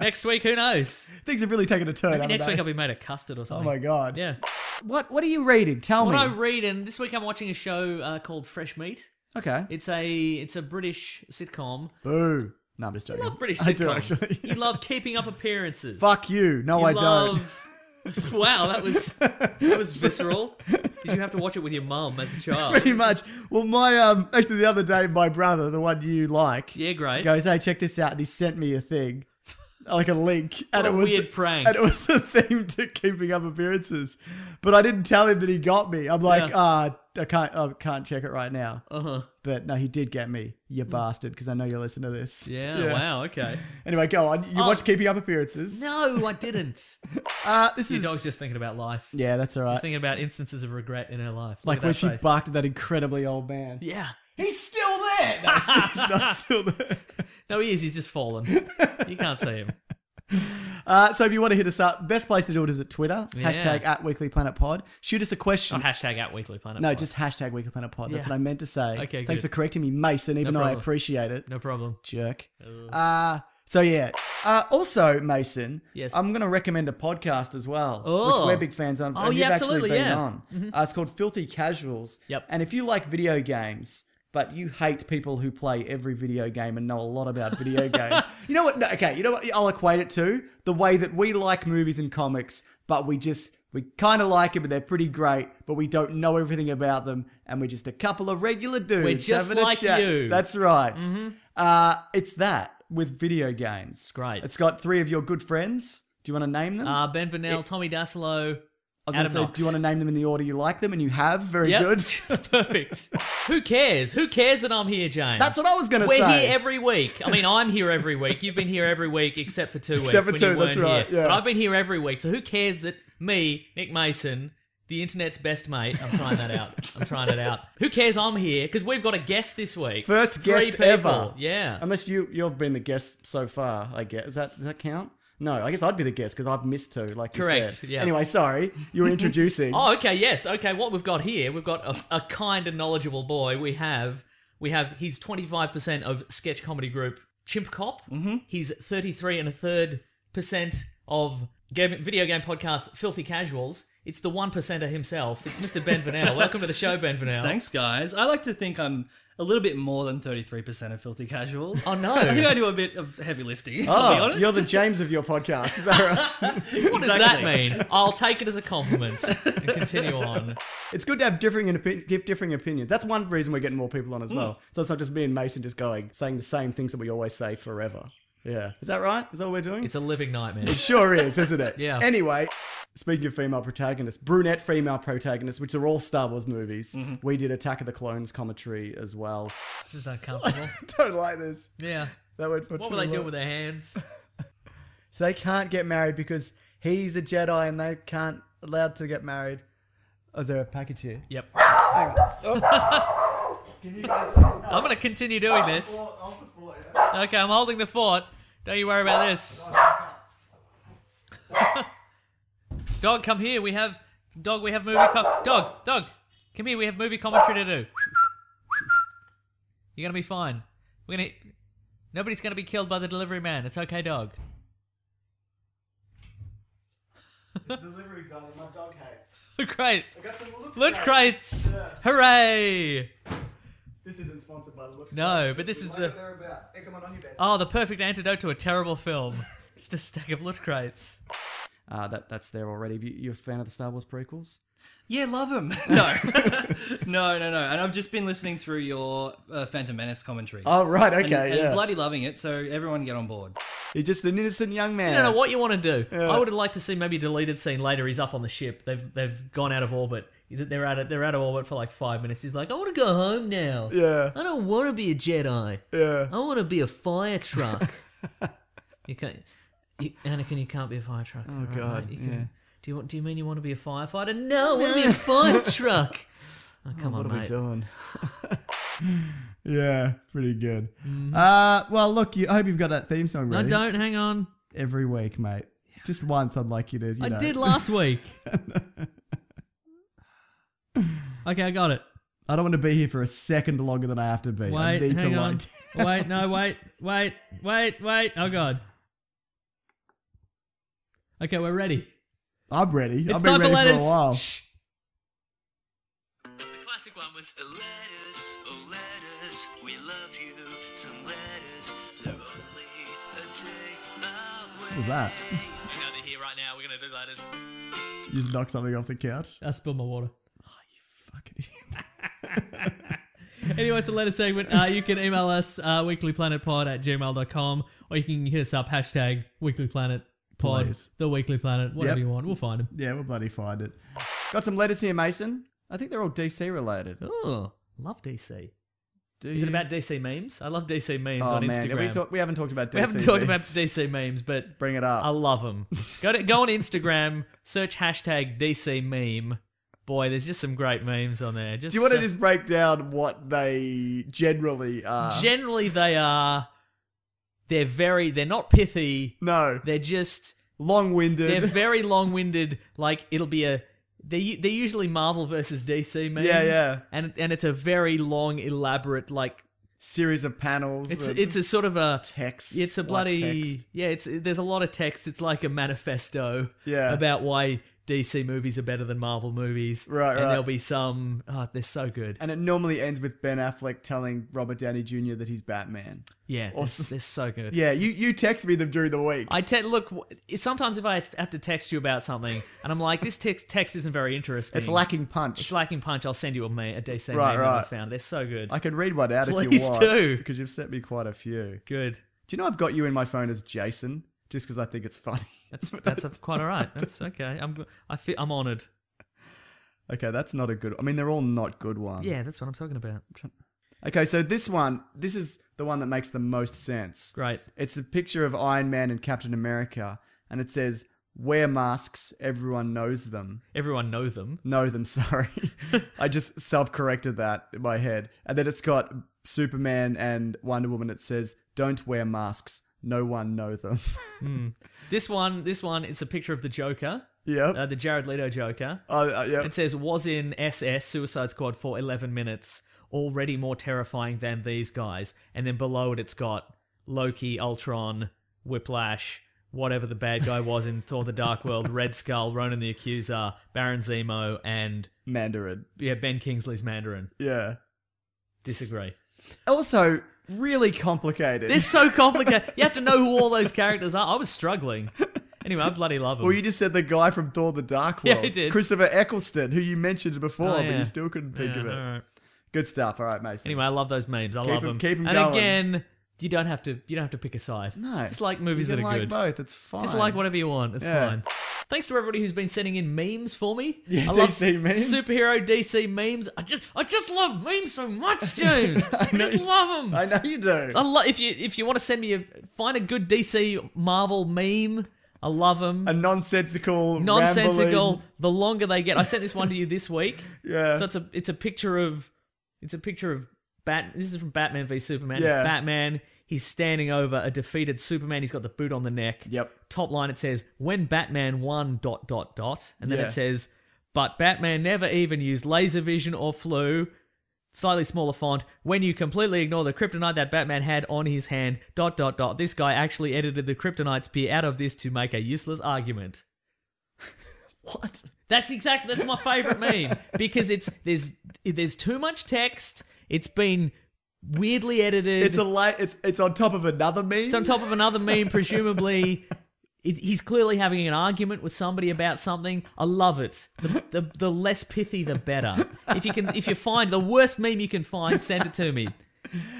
Next week, who knows? things have really taken a turn. Maybe haven't next they? week I'll be made of custard or Oh something. my god. Yeah. What are you reading? Tell What me. I read, and this week I'm watching a show called Fresh Meat. Okay. It's a British sitcom. Boo. No, I'm just joking. You love British I sitcoms. do actually. You love keeping up appearances. Fuck you. No, You I don't. love... Wow, that was visceral. Did you have to watch it with your mum as a child? Pretty much. Well, my actually the other day, my brother, the one you like, Yeah, great. goes, "Hey, check this out," and he sent me a thing, like a link, and What it a was weird the, prank. and it was the theme to Keeping Up Appearances, but I didn't tell him that he got me. I'm like, Yeah. I can't check it right now. Uh-huh. But no, he did get me, you bastard, because I know you listen to this. Yeah, wow, okay. Anyway, go on. You watched Keeping Up Appearances. No, I didn't. This Your is. dog's just thinking about life. Yeah, that's all Just right. thinking about instances of regret in her life. Look Like at when that she face. barked at that incredibly old man. Yeah. He's still there. No, he's not still there. No, he is. He's just fallen. You can't see him. So if you want to hit us up, best place to do it is at Twitter. Yeah. Hashtag @WeeklyPlanetPod. Shoot us a question. Not hashtag @WeeklyPlanet. No, just hashtag WeeklyPlanetPod. That's Yeah. what I meant to say. Okay, Thanks good. for correcting me, Mason, even No though I problem. appreciate it. No problem. Jerk. So yeah. Also, Mason, Yes. I'm going to recommend a podcast as well, Oh. which we're big fans of. Oh, and yeah, you've actually absolutely, been yeah. on. It's called Filthy Casuals. Yep. And if you like video games, but you hate people who play every video game and know a lot about video games, you know what? No, okay, you know what? I'll equate it to the way that we like movies and comics, but we kind of like it, but they're pretty great, but we don't know everything about them, and we're just a couple of regular dudes We're just having like a chat. you. That's right. It's that with video games. Great. It's got 3 of your good friends. Do you want to name them? Ben Vanel, Tommy Dasilo, I was Adam going to say, Knox. do you want to name them in the order you like them? And you have. Very Yep. good. Perfect. Who cares? Who cares that I'm here, James? That's what I was going to We're say. here every week. I mean, I'm here every week. You've been here every week except for 2 weeks. Except for when 2, you that's weren't right, Here. yeah. But I've been here every week. So who cares that me, Nick Mason, the internet's best mate, I'm trying that out. I'm trying it out. Who cares I'm here? Because we've got a guest this week. First 3 guest people. ever. Yeah. Unless you've been the guest so far, I guess. Does that count? No, I guess I'd be the guest because I've missed 2, like you Correct, said. yeah. Anyway, sorry. You were introducing. Oh, okay, yes. Okay, what we've got here, we've got a kind and knowledgeable boy. We have he's 25% of sketch comedy group Chimp Cop. Mm-hmm. He's 33.3% of video game podcast Filthy Casuals. It's the 1%er himself. It's Mr. Ben Vanel. Welcome to the show, Ben Vanel. Thanks, guys. I like to think I'm a little bit more than 33% of Filthy Casuals. Oh, no. I think I do a bit of heavy lifting, to be Oh, honest. you're the James of your podcast. Is that right? What does that mean? I'll take it as a compliment and continue on. It's good to have differing opinions. That's one reason we're getting more people on as well. So it's not just me and Mason just saying the same things that we always say forever. Yeah. Is that right? Is that what we're doing? It's a living nightmare. It sure is, isn't it? Yeah. Anyway, speaking of female protagonists, brunette female protagonists, which are all Star Wars movies, we did Attack of the Clones commentary as well. This is uncomfortable. Don't like this. Yeah. That went for What too will they do long. with their hands? So they can't get married because he's a Jedi and they can't allowed to get married. Oh, is there a package here? Yep. Hang on. Oh. Can you guys... I'm going to continue doing this. Okay, I'm holding the fort. Don't you worry about this. Dog, come here. We have movie dog, come here. We have movie commentary to do. You're gonna be fine. Nobody's gonna be killed by the delivery man. It's okay, dog. It's delivery guy that my dog hates. Great. I got some Lüt Crates. Yeah. Hooray. This isn't sponsored by the Lüt No, Crate. but this is Like the what they're about. Hey, come on your bed. the perfect antidote to a terrible film. Just a stack of Lüt Crates. That's there already. You a fan of the Star Wars prequels? Yeah, love them. No. No. And I've just been listening through your Phantom Menace commentary. Oh, right, And okay, yeah. bloody loving it, so everyone get on board. You're just an innocent young man. I don't know what you want to do. I would have liked to see maybe a deleted scene later. He's up on the ship. They've gone out of orbit. They're out of orbit for like 5 minutes. He's like, I want to go home now. Yeah. I don't want to be a Jedi. Yeah. I want to be a fire truck. You can't, Anakin. You can't be a fire truck. Oh, God, yeah. Do you mean you want to be a firefighter? No, I want to be a fire truck. Oh, come on, What are we mate. doing? Yeah, pretty good. Well, look, I hope you've got that theme song No, ready. don't. Hang on. Every week, mate. Just once, I'd like you to, I did last week. Okay, I got it. I don't want to be here for a second longer than I have to be. I Wait, need to hang on. light. Wait. Oh, God. Okay, we're ready. I'm ready. It's I've time been for ready letters. for a while. Shh. The classic one was letters, oh letters, we love you. Some letters, they're only a day away. What was that? Hang on, they're here right now. We're gonna do letters. You just knocked something off the couch? I spilled my water. Fucking idiot. Anyway, it's a letter segment. You can email us weeklyplanetpod@gmail.com, or you can hit us up #weeklyplanetpod, Please. the Weekly Planet, whatever Yep. you want. We'll find them. Yeah, we'll bloody find it. Got some letters here, Mason. I think they're all DC related. Oh, love DC. Do Is it you? about DC memes? I love DC memes Oh, on man. Instagram. We haven't talked about DC. We haven't talked about memes. DC memes, but Bring it up. I love them. Go on Instagram, search #DC meme. Boy, there's just some great memes on there. Just Do you want to just break down what they generally are? generally they're not pithy. No. They're just Long-winded. they're very long-winded. Like they're usually Marvel versus DC memes. Yeah. And it's a very long, elaborate, like series of panels. It's a sort of a text. It's a bloody text. yeah. There's a lot of text. It's like a manifesto. Yeah. About why DC movies are better than Marvel movies. Right. And there'll be some. Oh, they're so good. And it normally ends with Ben Affleck telling Robert Downey Jr. that he's Batman. Yeah, they're so good. Yeah, you text me them during the week. Look. Sometimes if I have to text you about something, and I'm like, this text isn't very interesting. It's lacking punch. It's lacking punch. I'll send you a DC meme Right. that I found. They're so good. I can read one out if you Please want. do. Because you've sent me quite a few. Good. Do you know I've got you in my phone as Jason? Just because I think it's funny. That's quite all right. That's okay. I'm honoured. Okay, that's not a good... I mean, they're all not good ones. Yeah, that's what I'm talking about. Okay, so this is the one that makes the most sense. Great. It's a picture of Iron Man and Captain America, and it says, wear masks, everyone knows them. Everyone know them. Know them, sorry. I just self-corrected that in my head. And then it's got Superman and Wonder Woman. It says, don't wear masks. No one know them. This one, it's a picture of the Joker. Yep. The Jared Leto Joker. Yep. It says, was in SS, Suicide Squad, for 11 minutes. Already more terrifying than these guys. And then below it, it's got Loki, Ultron, Whiplash, whatever the bad guy was in Thor the Dark World, Red Skull, Ronan the Accuser, Baron Zemo, and... Mandarin. Yeah, Ben Kingsley's Mandarin. Yeah. Disagree. Also, really complicated. They're so complicated. You have to know who all those characters are. I was struggling. Anyway, I bloody love them. Well, you just said the guy from Thor the Dark World. Yeah, I did. Christopher Eccleston, who you mentioned before, Oh, but yeah. you still couldn't think of it. All right. Good stuff. All right, Mason. Anyway, I love those memes. I love them. Keep 'em and going. again, you don't have to pick a side. No. Just like movies you that can are like good. both. It's fine. Just like whatever you want. It's Yeah. fine. Thanks to everybody who's been sending in memes for me. Yeah, I love DC memes. superhero DC memes. I just love memes so much, James. I just love them. I know you do. If you want to send me find a good DC Marvel meme, I love them. A nonsensical. Nonsensical. The longer they get, I sent this one to you this week. Yeah. So it's a picture of This is from Batman v Superman. Yeah. It's Batman. He's standing over a defeated Superman. He's got the boot on the neck. Yep. Top line, it says, when Batman won ... And then Yeah. it says, but Batman never even used laser vision or flew. Slightly smaller font. When you completely ignore the kryptonite that Batman had on his hand ... This guy actually edited the kryptonite spear out of this to make a useless argument. What? That's my favorite meme because there's too much text. It's been weirdly edited. It's on top of another meme. It's on top of another meme, presumably. He's clearly having an argument with somebody about something. I love it. The less pithy, the better. If you find the worst meme you can find, send it to me.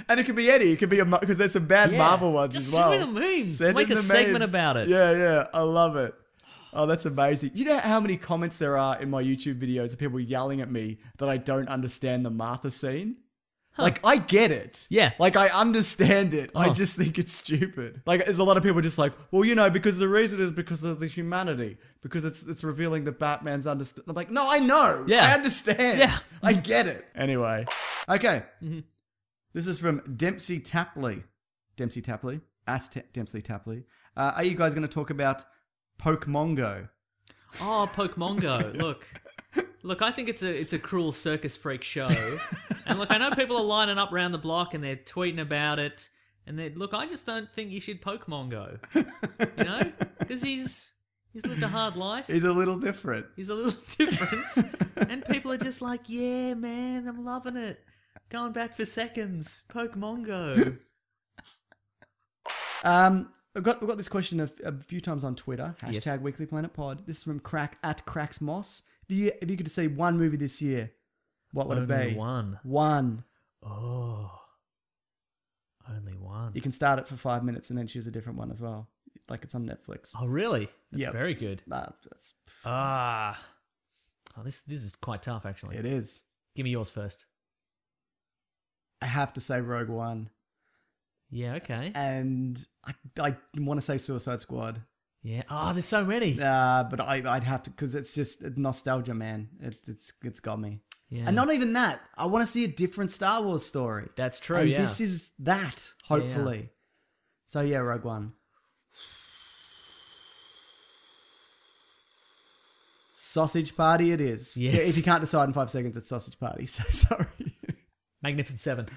And it could be any. It could be because there's some bad Yeah. Marvel ones Just as well. send me the memes. Send Make in a the segment memes. about it. Yeah. I love it. Oh, that's amazing. You know how many comments there are in my YouTube videos of people yelling at me that I don't understand the Martha scene? Like, I get it. Yeah. Like, I understand it. I just think it's stupid. Like, there's a lot of people just like, well, because the reason is because of the humanity. Because it's revealing that Batman's understood. I'm like, no, I know. Yeah. I understand. Yeah. I get it. Anyway. Okay. This is from Dempsey Tapley. Dempsey Tapley. Dempsey Tapley. Are you guys going to talk about Pokemongo? Oh, Pokemongo. Look, I think it's a cruel circus freak show. And look, I know people are lining up around the block and they're tweeting about it. And I just don't think you should Pokemongo. You know? Because he's lived a hard life. He's a little different. He's a little different. And people are just like, yeah, man, I'm loving it. Going back for seconds. Pokemongo. We've got this question a few times on Twitter. Yes. #WeeklyPlanetPod. This is from @CracksMoss. If you could say one movie this year, what would it Only be? one. One. Oh. Only one. You can start it for 5 minutes and then choose a different one as well. Like it's on Netflix. Oh, really? That's Yep. very good. That's, Oh, this is quite tough, actually. it is. Give me yours first. I have to say Rogue One. Yeah, okay. And I want to say Suicide Squad. Yeah. Oh, there's so many. But I'd have to, because it's just nostalgia, man. It's got me. Yeah. And not even that. I want to see a different Star Wars story. That's true, And yeah. this is that, hopefully. So yeah, Rogue One. Sausage Party it is. Yes. Yeah, if you can't decide in 5 seconds, it's Sausage Party. So sorry. Magnificent Seven.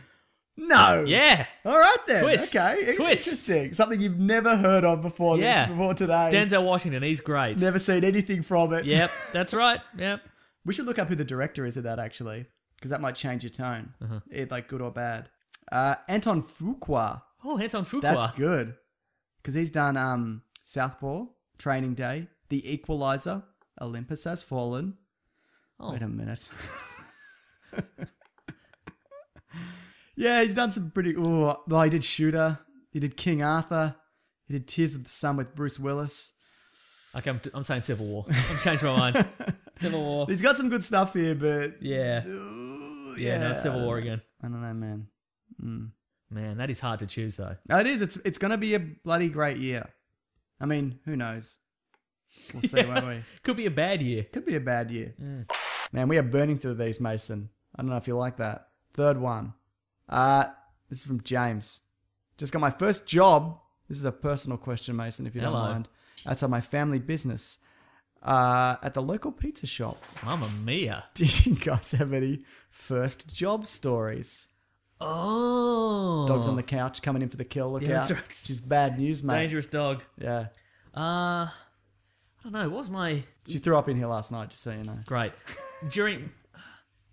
No. Yeah. All right then. Twist. Okay. Twist. Interesting. Something you've never heard of before. Yeah. Before today. Denzel Washington, he's great. Never seen anything from it. Yep, that's right. Yep. We should look up who the director is of that actually, because that might change your tone, like good or bad. Anton Fuqua. Oh, Anton Fuqua. That's good, because he's done Southpaw, Training Day, The Equalizer, Olympus Has Fallen. Oh. Wait a minute. Yeah, he's done some pretty... Oh, well, he did Shooter. He did King Arthur. He did Tears of the Sun with Bruce Willis. Okay, I'm saying Civil War. I'm changing my mind. Civil War. He's got some good stuff here, but... Yeah. Yeah, no, it's Civil War again. I don't know, man. Man, that is hard to choose, though. No, it is. It's going to be a bloody great year. I mean, who knows? We'll see, won't we? Could be a bad year. Could be a bad year. Man, we are burning through these, Mason. I don't know if you like that. Third one. This is from James. Just got my first job. This is a personal question, Mason, if you don't mind. That's at my family business. At the local pizza shop. Mamma mia. Do you guys have any first job stories? Oh. Dogs on the couch coming in for the kill. Look out. That's right. Which is bad news, mate. Dangerous dog. Yeah. I don't know. What was my... She threw up in here last night, just so you know. Great.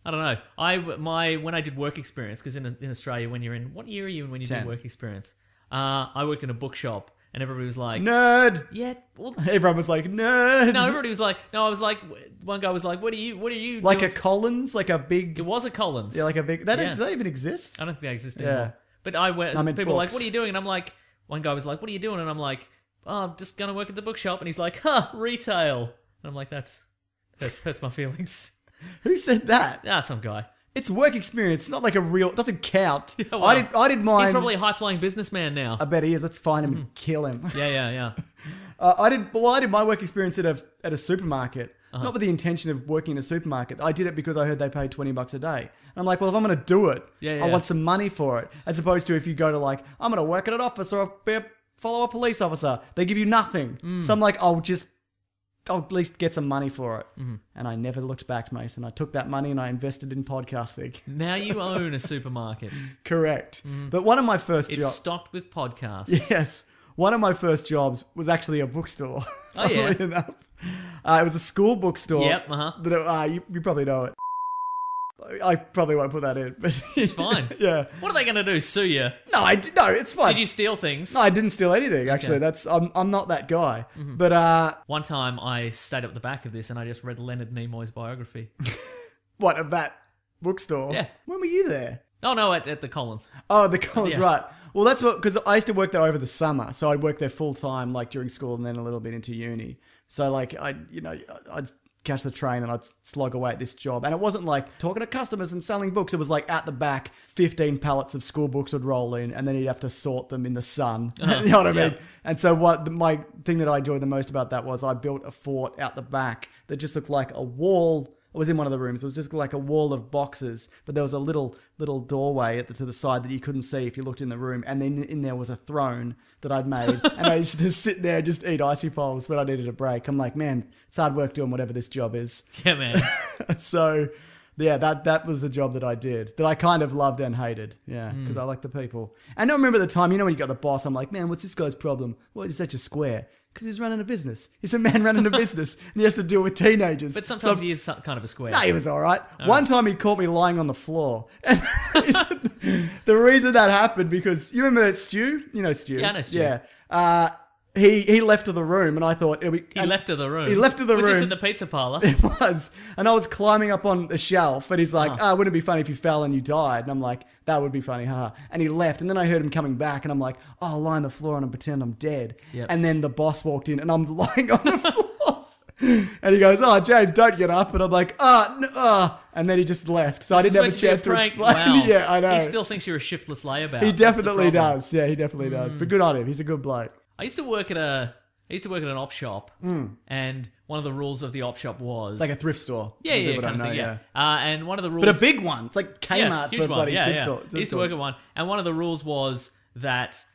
I don't know. When I did work experience, because in Australia, when you're in... What year are you in when you 10. do work experience? I worked in a bookshop, and everybody was like... Nerd! Yeah, well... Everyone was like, nerd! No, everybody was like... No, I was like... One guy was like, what are you Like doing? a Collins? Like a big... It was a Collins. Yeah, like a big... Do they even exist? I don't think they exist Yeah. anymore. But people were like, books. what are you doing? And I'm like... One guy was like, what are you doing? And I'm like, oh, I'm just going to work at the bookshop. And he's like, retail. And I'm like, that's my feelings. Who said that? Some guy. It's work experience. It's not like a real... It doesn't count. Yeah, well, I did mine... He's probably a high-flying businessman now. I bet he is. Let's find him and kill him. Yeah. I did my work experience at a supermarket. Not with the intention of working in a supermarket. I did it because I heard they paid $20 a day. And I'm like, well, if I'm going to do it, I want some money for it. As opposed to if you go to like, I'm going to work at an office or be a follow-up police officer. They give you nothing. So I'm like, I'll at least get some money for it. And I never looked back, Mason. I took that money and I invested in podcasting. Now you own a supermarket. Correct. But one of my first It's jobs... stocked with podcasts. Yes. One of my first jobs was actually a bookstore. Oh, yeah. Funnily enough. It was a school bookstore. Yep, You probably know it. I probably won't put that in, but It's fine. Yeah. What are they going to do? Sue you? No, it's fine. Did you steal things? No, I didn't steal anything. Actually, I'm not that guy. But One time I stayed up the back of this and I just read Leonard Nimoy's biography. what of that bookstore? Yeah. When were you there? Oh, no, at the Collins. Oh, the college, Yeah. right. Well, that's what, because I used to work there over the summer. So I'd work there full time, like during school and then a little bit into uni. So like, I'd catch the train and I'd slog away at this job. And it wasn't like talking to customers and selling books. It was like at the back, 15 pallets of school books would roll in and then he'd have to sort them in the sun. You know what I mean? And so my thing that I enjoyed the most about that was I built a fort out the back that just looked like a wall. It was in one of the rooms. It was just like a wall of boxes, but there was a little doorway to the side that you couldn't see if you looked in the room. And then in there was a throne that I'd made. And I used to just sit there and just eat icy poles when I needed a break. I'm like, man, it's hard work doing whatever this job is. Yeah, man. So, yeah, that was the job that I did, that I kind of loved and hated. Yeah, because I like the people. And I remember the time, when you got the boss, I'm like, man, what's this guy's problem? Why is he such a square? Because he's running a business. He's a man running a business and he has to deal with teenagers. But sometimes he is kind of a square. No, he was all right. One time he caught me lying on the floor. And the reason that happened, because you remember Stu? You know Stu? Yeah, I know Stu. Yeah. He left to the room and I thought... He left to the room. He left to the room. Was this in the pizza parlor? It was. And I was climbing up on the shelf and he's like, wouldn't it be funny if you fell and you died? And I'm like, that would be funny, haha. And he left. And then I heard him coming back and I'm like, I'll lie on the floor and pretend I'm dead. Yep. And then the boss walked in and I'm lying on the floor. And he goes, James, don't get up. And I'm like, and then he just left. So I didn't have a chance to explain. Wow. Yeah, I know. He still thinks you're a shiftless layabout. He definitely does. Yeah, he definitely does. But good on him. He's a good bloke. I used to work at an op shop, and one of the rules of the op shop was It's like a thrift store. yeah, People kind don't of thing, know, and one of the rules, But a big one. It's like Kmart huge for one, bloody yeah, thrift yeah. store. I used to work at one, and one of the rules was that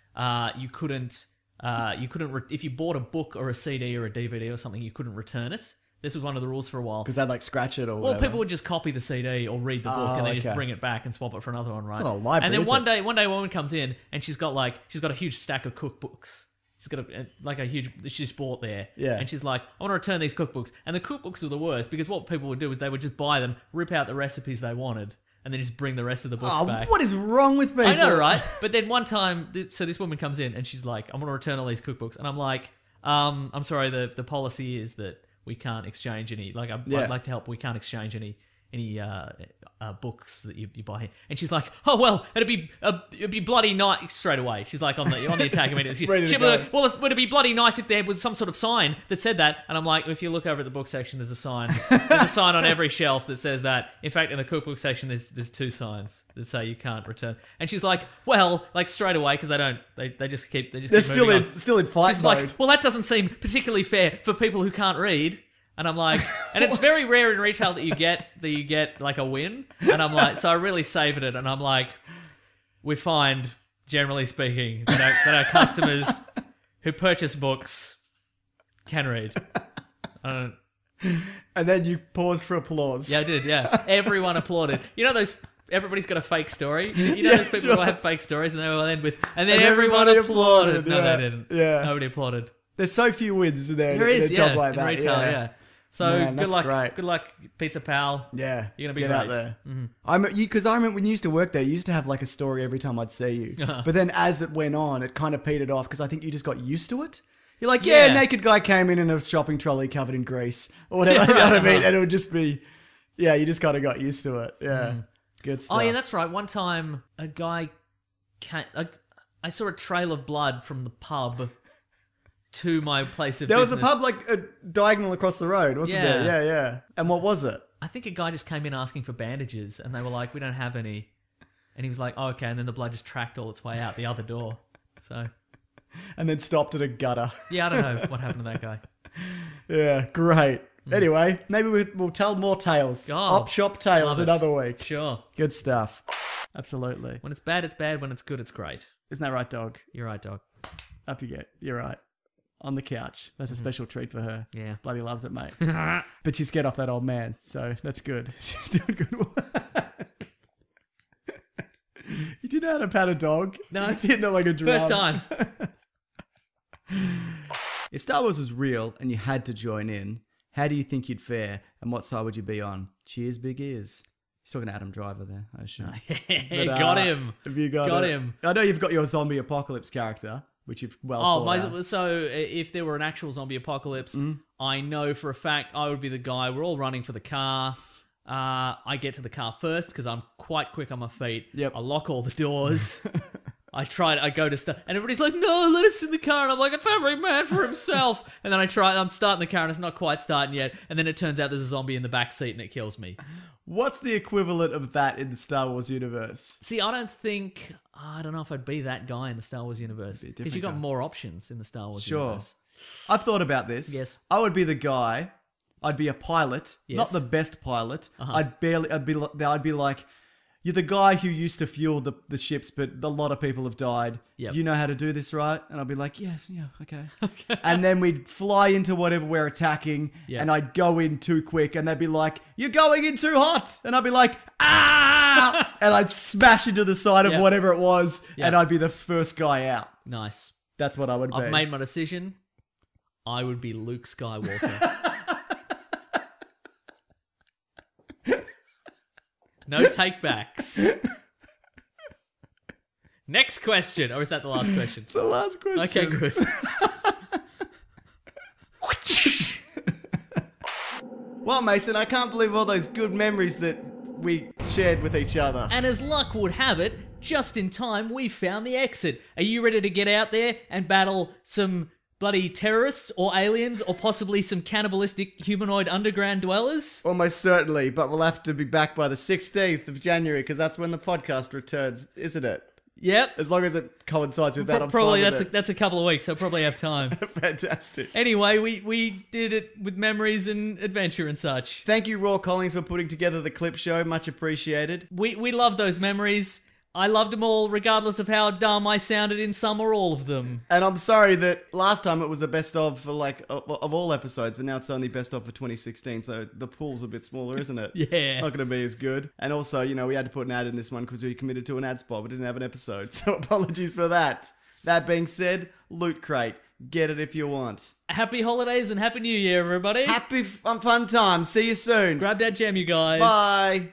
you couldn't if you bought a book or a CD or a DVD or something, you couldn't return it. This was one of the rules for a while. Because they'd like scratch it or Well, whatever. people would just copy the CD or read the book and then just okay. bring it back and swap it for another one, right? It's not a library, and then is one it? day, a woman comes in and she's got a huge stack of cookbooks. She's got a huge, she's bought there. Yeah. And she's like, I want to return these cookbooks. And the cookbooks are the worst because what people would do is they would just buy them, rip out the recipes they wanted, and then just bring the rest of the books back. What is wrong with people? I know, right? But then one time, so this woman comes in and she's like, I want to return all these cookbooks. And I'm like, I'm sorry, the policy is that we can't exchange any, like, I'd like to help, we can't exchange any books that you buy here. And she's like, oh, well, it'd be bloody nice straight away. She's like on the attack immediately. Ready to go. Well, would it be bloody nice if there was some sort of sign that said that? And I'm like, if you look over at the book section, there's a sign. There's a sign on every shelf that says that. In fact, in the cookbook section, there's 2 signs that say you can't return. And she's like, well, like straight away, because they just keep They're still moving on. in fight She's mode. like, well, that doesn't seem particularly fair for people who can't read. And I'm like, and it's very rare in retail that you get like a win. And I'm like, so I really savored it. And I'm like, we find, generally speaking, that our customers who purchase books can read. And then you pause for applause. Yeah, I did. Yeah, everyone applauded. You know those. Everybody's got a fake story. You know those people who have fake stories, and they will end with, and then everyone applauded. No, yeah. they didn't. Yeah. Nobody applauded. There's so few wins in there. There is, in a job like in that. retail, yeah. So Man, good that's luck, great. good luck, Pizza Pal. Yeah, You're gonna be get great. out there. Because I remember when you used to work there, you used to have like a story every time I'd see you. But then as it went on, it kind of petered off because I think you just got used to it. You're like, yeah, naked guy came in a shopping trolley covered in grease or whatever. You know what I mean? And it would just be, yeah, you just kind of got used to it. Yeah, good stuff. Oh yeah, that's right. One time, a guy I saw a trail of blood from the pub to my place of There business. was a pub like diagonal across the road, wasn't Yeah. there? Yeah. And what was it? I think a guy just came in asking for bandages, and they were like, "We don't have any." And he was like, "Oh, okay." And then the blood just tracked all its way out the other door. So, And then stopped at a gutter. yeah, I don't know what happened to that guy. Yeah, great. Anyway, maybe we'll tell more tales. Oh, Op shop tales love it. another week. Sure. Good stuff. Absolutely. When it's bad, it's bad. When it's good, it's great. Isn't that right, dog? You're right, dog. Up you get. You're right. On the couch. That's a special treat for her. Yeah. Bloody loves it, mate. But she's scared off that old man, so that's good. She's doing good work. You do know how to pat a dog? No. He's hitting it like a drum. First time. If Star Wars was real and you had to join in, how do you think you'd fare and what side would you be on? Cheers, big ears. He's talking to Adam Driver there, I assume. Got him. Have you got him. I know you've got your zombie apocalypse character, which you've thought out. So if there were an actual zombie apocalypse, I know for a fact I would be the guy. We're all running for the car. I get to the car first because I'm quite quick on my feet. Yep. I lock all the doors. I go to start, and everybody's like, "No, let us in the car." And I'm like, "It's every man for himself." And then I'm starting the car, and it's not quite starting yet. And then it turns out there's a zombie in the back seat, and it kills me. What's the equivalent of that in the Star Wars universe? See, I don't know if I'd be that guy in the Star Wars universe because you got more options in the Star Wars universe. I've thought about this. Yes. I would be the guy. I'd be a pilot, not the best pilot. I'd be like, you're the guy who used to fuel the ships, but a lot of people have died. Yep. Do you know how to do this right? And I'd be like, yeah, okay. And then we'd fly into whatever we're attacking, and I'd go in too quick, and they'd be like, you're going in too hot. And I'd be like, ah! And I'd smash into the side of whatever it was, and I'd be the first guy out. Nice. That's what I would be. I've made my decision. I would be Luke Skywalker. No takebacks. Next question. Or is that the last question? It's the last question. Okay, good. Well, Mason, I can't believe all those good memories that we shared with each other. And as luck would have it, just in time, we found the exit. Are you ready to get out there and battle some bloody terrorists or aliens or possibly some cannibalistic humanoid underground dwellers? Almost certainly, but we'll have to be back by the 16th of January because that's when the podcast returns, isn't it? Yep. As long as it coincides with that, I'm Probably fine with that's a couple of weeks, so probably have time. Fantastic. Anyway, we did it with memories and adventure and such. Thank you, Raw Collings, for putting together the clip show. Much appreciated. We love those memories. I loved them all, regardless of how dumb I sounded in some or all of them. And I'm sorry that last time it was a best of for of all episodes, but now it's only best of for 2016, so the pool's a bit smaller, isn't it? Yeah. It's not going to be as good. And also, we had to put an ad in this one because we committed to an ad spot, but didn't have an episode, so apologies for that. That being said, Lüt Crate. Get it if you want. Happy holidays and Happy New Year, everybody. Happy fun time. See you soon. Grab that gem, you guys. Bye.